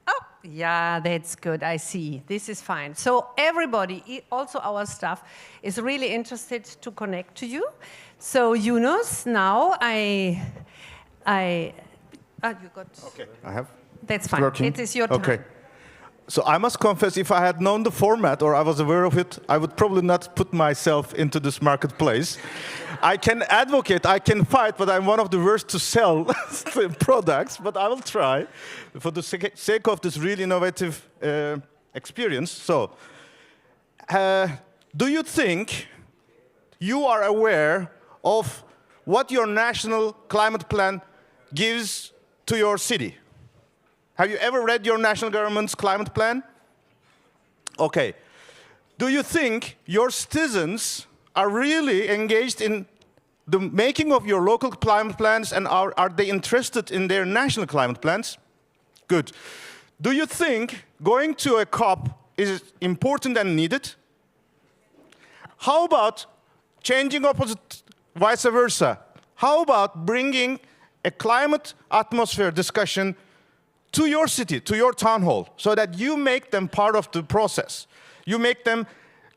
Oh, yeah, that's good, I see. This is fine. So everybody, also our staff, is really interested to connect to you. So Yunus, now you got... Okay, I have? That's fine, working. It is your time. Okay. So I must confess, if I had known the format or I was aware of it, I would probably not put myself into this marketplace. I can advocate, I can fight, but I'm one of the worst to sell products, but I will try for the sake of this really innovative experience. So, do you think you are aware of what your national climate plan gives to your city? Have you ever read your national government's climate plan? Okay. Do you think your citizens are really engaged in the making of your local climate plans, and are they interested in their national climate plans? Good. Do you think going to a COP is important and needed? How about changing opposite, vice versa? How about bringing a climate atmosphere discussion to your city, to your town hall, so that you make them part of the process? You make them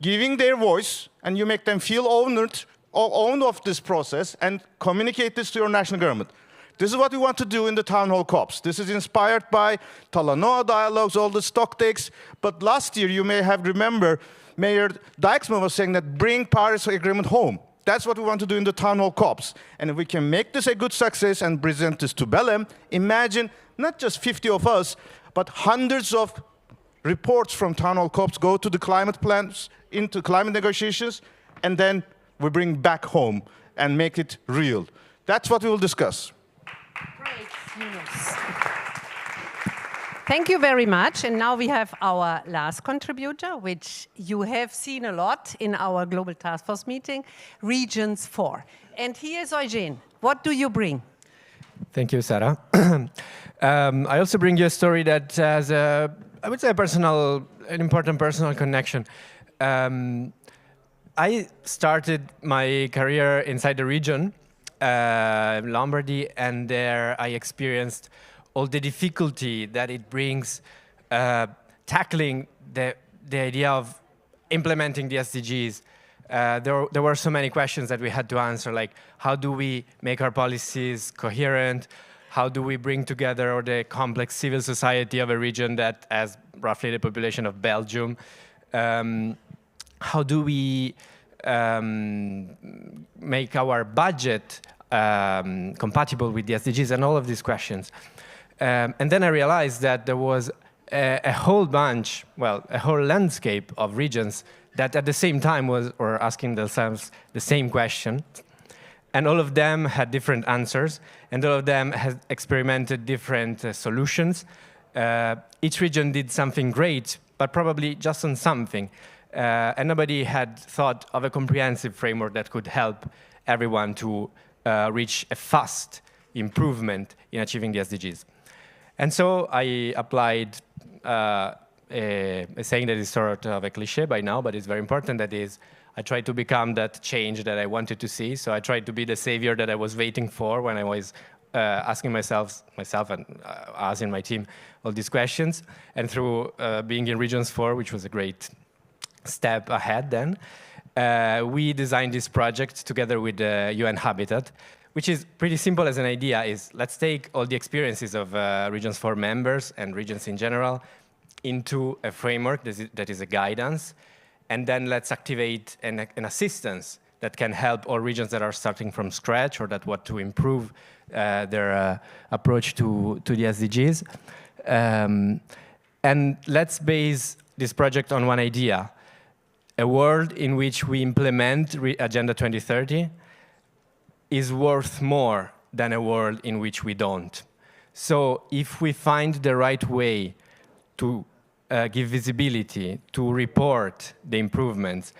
giving their voice, and you make them feel owned of this process and communicate this to your national government. This is what we want to do in the town hall COPs. This is inspired by Talanoa dialogues, all the stock takes. But last year, you may have remembered, Mayor Dijksma was saying that bring Paris Agreement home. That's what we want to do in the town hall COPs. And if we can make this a good success and present this to Belém, imagine not just 50 of us, but hundreds of reports from town hall COPs go to the climate plans, into climate negotiations, and then we bring back home and make it real. That's what we will discuss. Great, Yunus. Thank you very much. And now we have our last contributor, which you have seen a lot in our Global Task Force meeting, Regions 4. And here's Eugene. What do you bring? Thank you, Sarah. I also bring you a story that has I would say an important personal connection. I started my career inside the region, Lombardy, and there I experienced all the difficulty that it brings tackling the idea of implementing the SDGs. There were so many questions that we had to answer, like how do we make our policies coherent? How do we bring together all the complex civil society of a region that has roughly the population of Belgium? How do we make our budget compatible with the SDGs, and all of these questions? And then I realized that there was a whole bunch, well, a whole landscape of regions that at the same time were asking themselves the same question. And all of them had different answers, and all of them had experimented different solutions. Each region did something great, but probably just on something. And nobody had thought of a comprehensive framework that could help everyone to reach a fast improvement in achieving the SDGs. And so I applied a saying that is sort of a cliche by now, but it's very important, that is, I tried to become that change that I wanted to see. So I tried to be the savior that I was waiting for when I was asking myself and us in my team all these questions. And through being in Regions 4, which was a great step ahead then, we designed this project together with the UN Habitat, which is pretty simple as an idea. Is let's take all the experiences of Regions 4 members and regions in general into a framework that is a guidance, and then let's activate an assistance that can help all regions that are starting from scratch or that want to improve their approach to the SDGs. And let's base this project on one idea: a world in which we implement Agenda 2030 is worth more than a world in which we don't. So if we find the right way to give visibility, to report the improvements,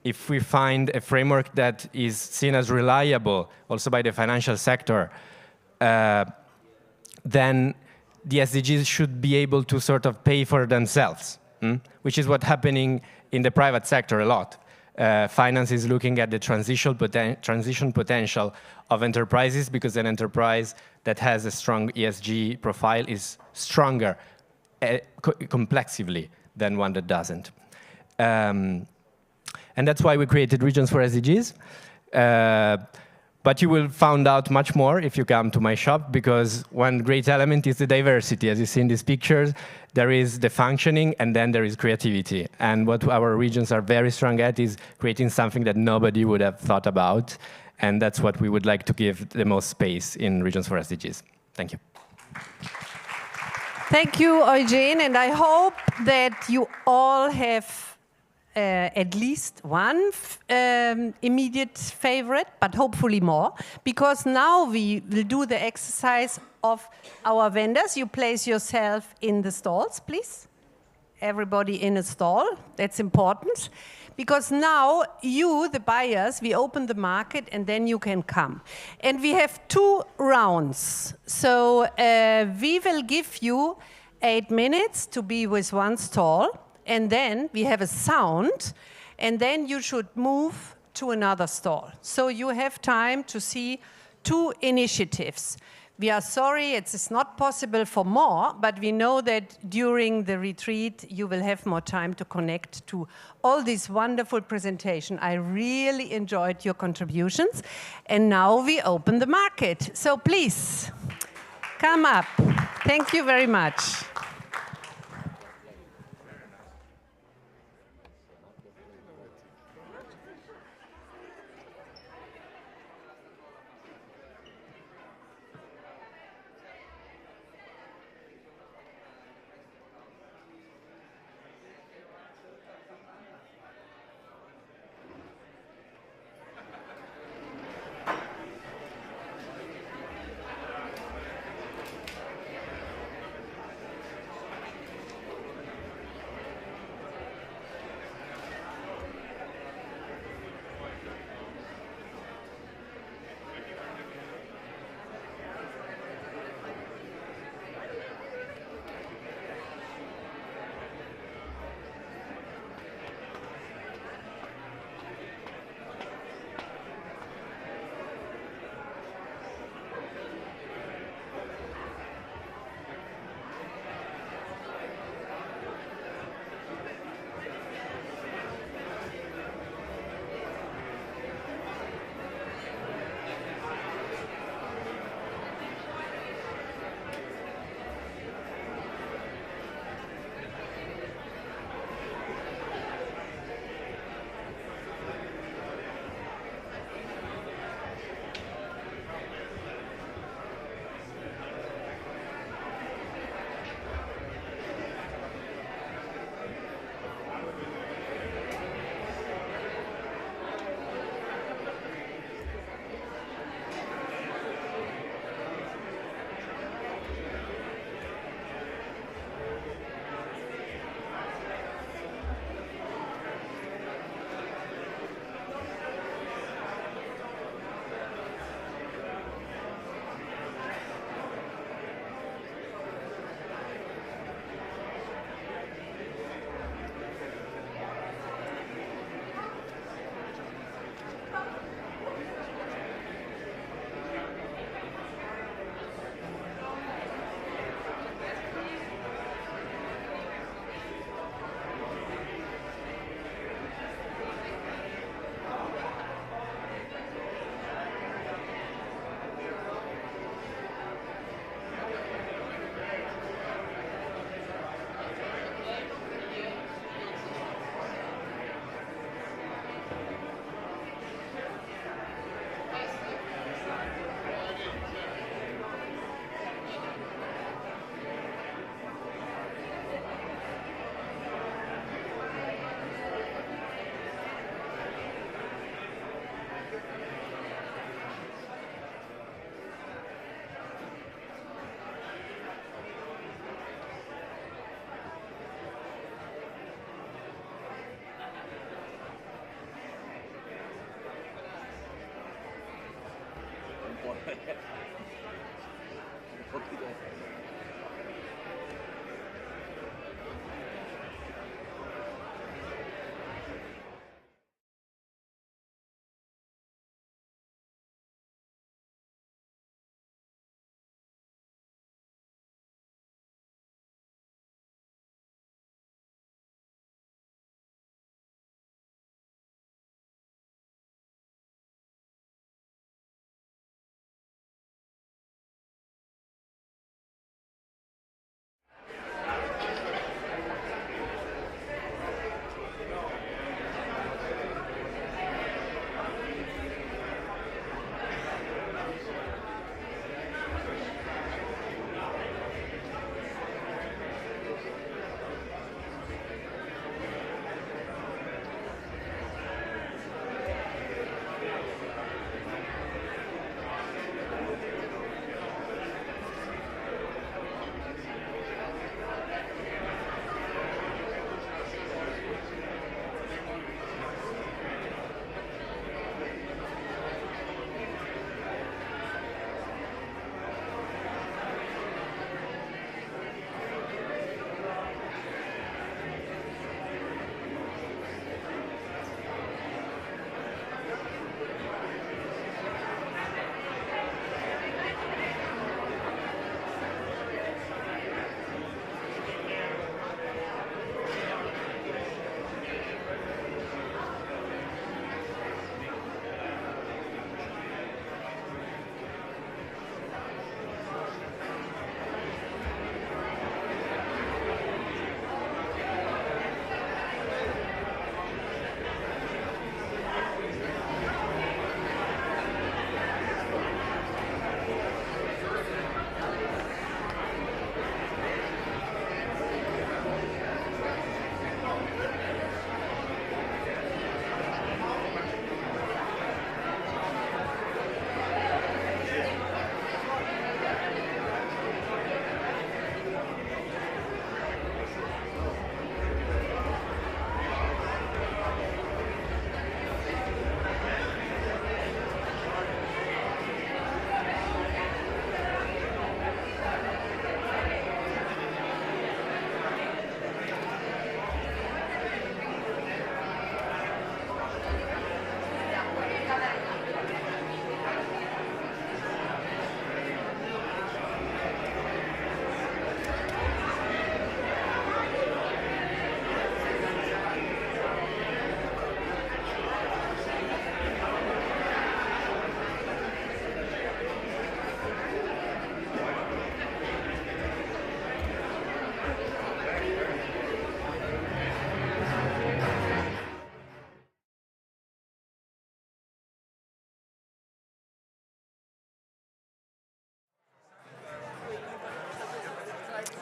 if we find a framework that is seen as reliable also by the financial sector, then the SDGs should be able to sort of pay for themselves, which is what's happening in the private sector a lot. Finance is looking at the transition potential of enterprises, because an enterprise that has a strong ESG profile is stronger complexively than one that doesn't. And that's why we created Regions for SDGs. But you will find out much more if you come to my shop, because one great element is the diversity. As you see in these pictures, there is the functioning and then there is creativity. And what our regions are very strong at is creating something that nobody would have thought about. And that's what we would like to give the most space in Regions for SDGs. Thank you. Thank you, Eugene. And I hope that you all have at least one immediate favorite, but hopefully more, because now we will do the exercise of our vendors. You place yourself in the stalls, please, everybody in a stall. That's important. Because now you, the buyers, we open the market and then you can come. And we have 2 rounds. So we will give you 8 minutes to be with one stall. And then we have a sound. And then you should move to another stall. So you have time to see 2 initiatives. We are sorry it's not possible for more, but we know that during the retreat you will have more time to connect to all these wonderful presentations. I really enjoyed your contributions. And now we open the market. So please, come up. Thank you very much.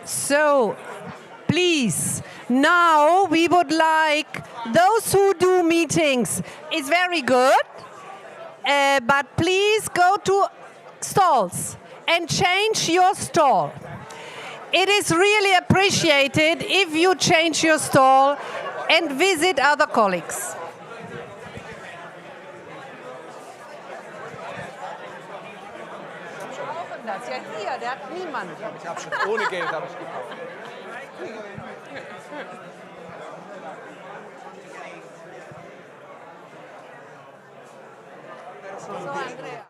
So, please, now we would like those who do meetings, it's very good, but please go to stalls and change your stall. It is really appreciated if you change your stall and visit other colleagues. Das ja hier, der hat niemand. Ich habe schon ohne Geld habe ich gekauft. So, Andrea.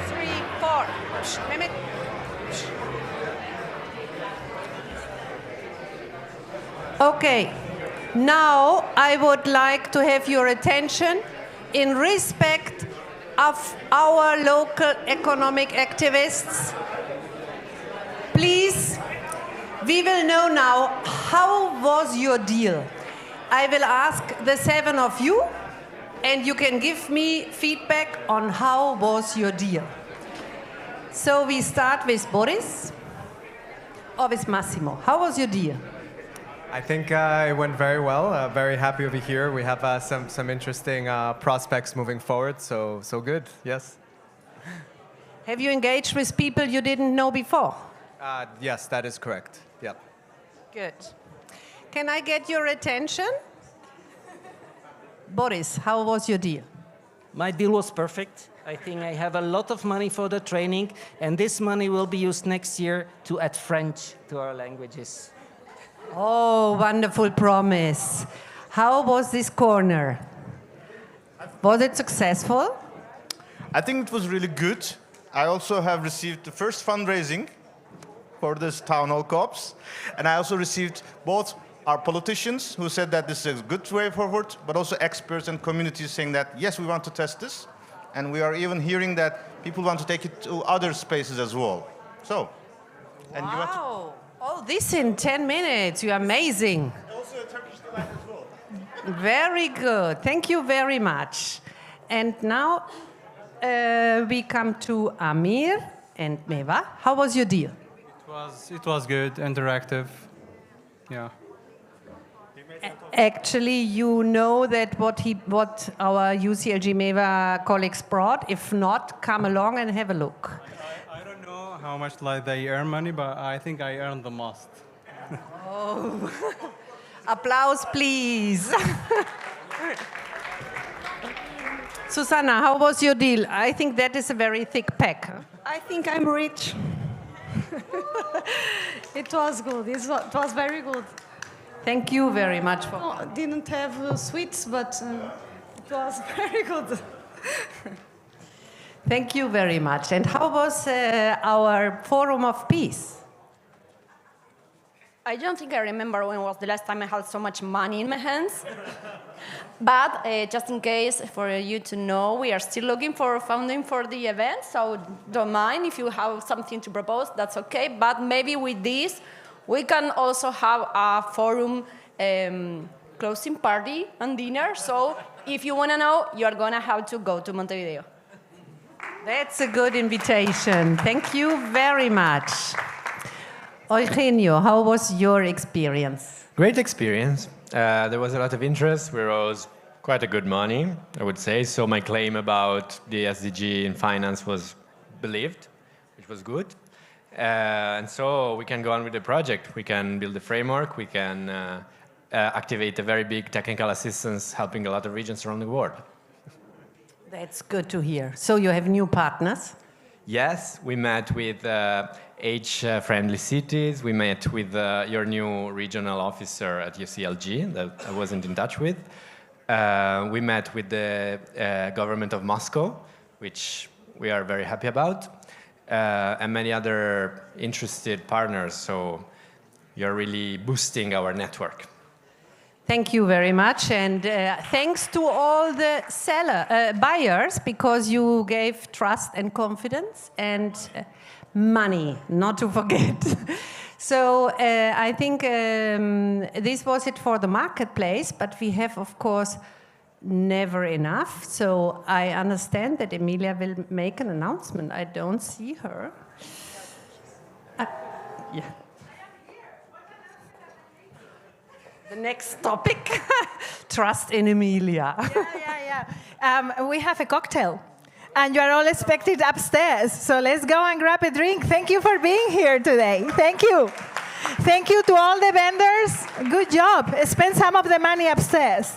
3, 4. Mehmet. Okay, now I would like to have your attention in respect of our local economic activists. Please, we will know now, how was your deal? I will ask the 7 of you, and you can give me feedback on how was your deal. So we start with Boris or with Massimo. How was your deal? I think it went very well. Very happy over here. We have some interesting prospects moving forward, so good, yes. Have you engaged with people you didn't know before? Yes, that is correct, yep. Good. Can I get your attention? Boris, how was your deal? My deal was perfect. I think I have a lot of money for the training, and this money will be used next year to add French to our languages. Oh, wonderful promise. How was this corner? Was it successful? I think it was really good. I also have received the first fundraising for this town hall co-ops, and I also received both our politicians who said that this is a good way forward, but also experts and communities saying that, yes, we want to test this, and we are even hearing that people want to take it to other spaces as well. So, and you want to Oh, this in 10 minutes. You're amazing. also a Turkish delight as well. Very good. Thank you very much. And now we come to Amir and Meva. How was your deal? It was good, interactive. Yeah. Actually, you know that what our UCLG Meva colleagues brought. If not, come along and have a look. I don't know how much they earn money, but I think I earned the most. Oh, applause, please. Susanna, how was your deal? I think that is a very thick pack. Huh? I think I'm rich. It was good. It was very good. Thank you very much for. No, didn't have sweets, but it was very good. Thank you very much. And how was our Forum of Peace? I don't think I remember when was the last time I had so much money in my hands. But just in case for you to know, we are still looking for funding for the event, so don't mind if you have something to propose, that's okay. But maybe with this, we can also have a forum closing party and dinner. So if you want to know, you are going to have to go to Montevideo. That's a good invitation. Thank you very much. Eugenio, how was your experience? Great experience. There was a lot of interest. We rose quite a good money, I would say. So my claim about the SDG in finance was believed, which was good. And so we can go on with the project. We can build a framework. We can activate a very big technical assistance helping a lot of regions around the world. That's good to hear. So you have new partners? Yes, we met with age-friendly cities. We met with your new regional officer at UCLG that I wasn't in touch with. We met with the government of Moscow, which we are very happy about, and many other interested partners. So you're really boosting our network. Thank you very much, and thanks to all the buyers, because you gave trust and confidence and money, not to forget. So I think this was it for the marketplace, but we have, of course, never enough. So I understand that Emilia will make an announcement. I don't see her. Yeah. The next topic, trust in Emilia. Yeah. We have a cocktail, and you are all expected upstairs. So let's go and grab a drink. Thank you for being here today. Thank you. Thank you to all the vendors. Good job. Spend some of the money upstairs.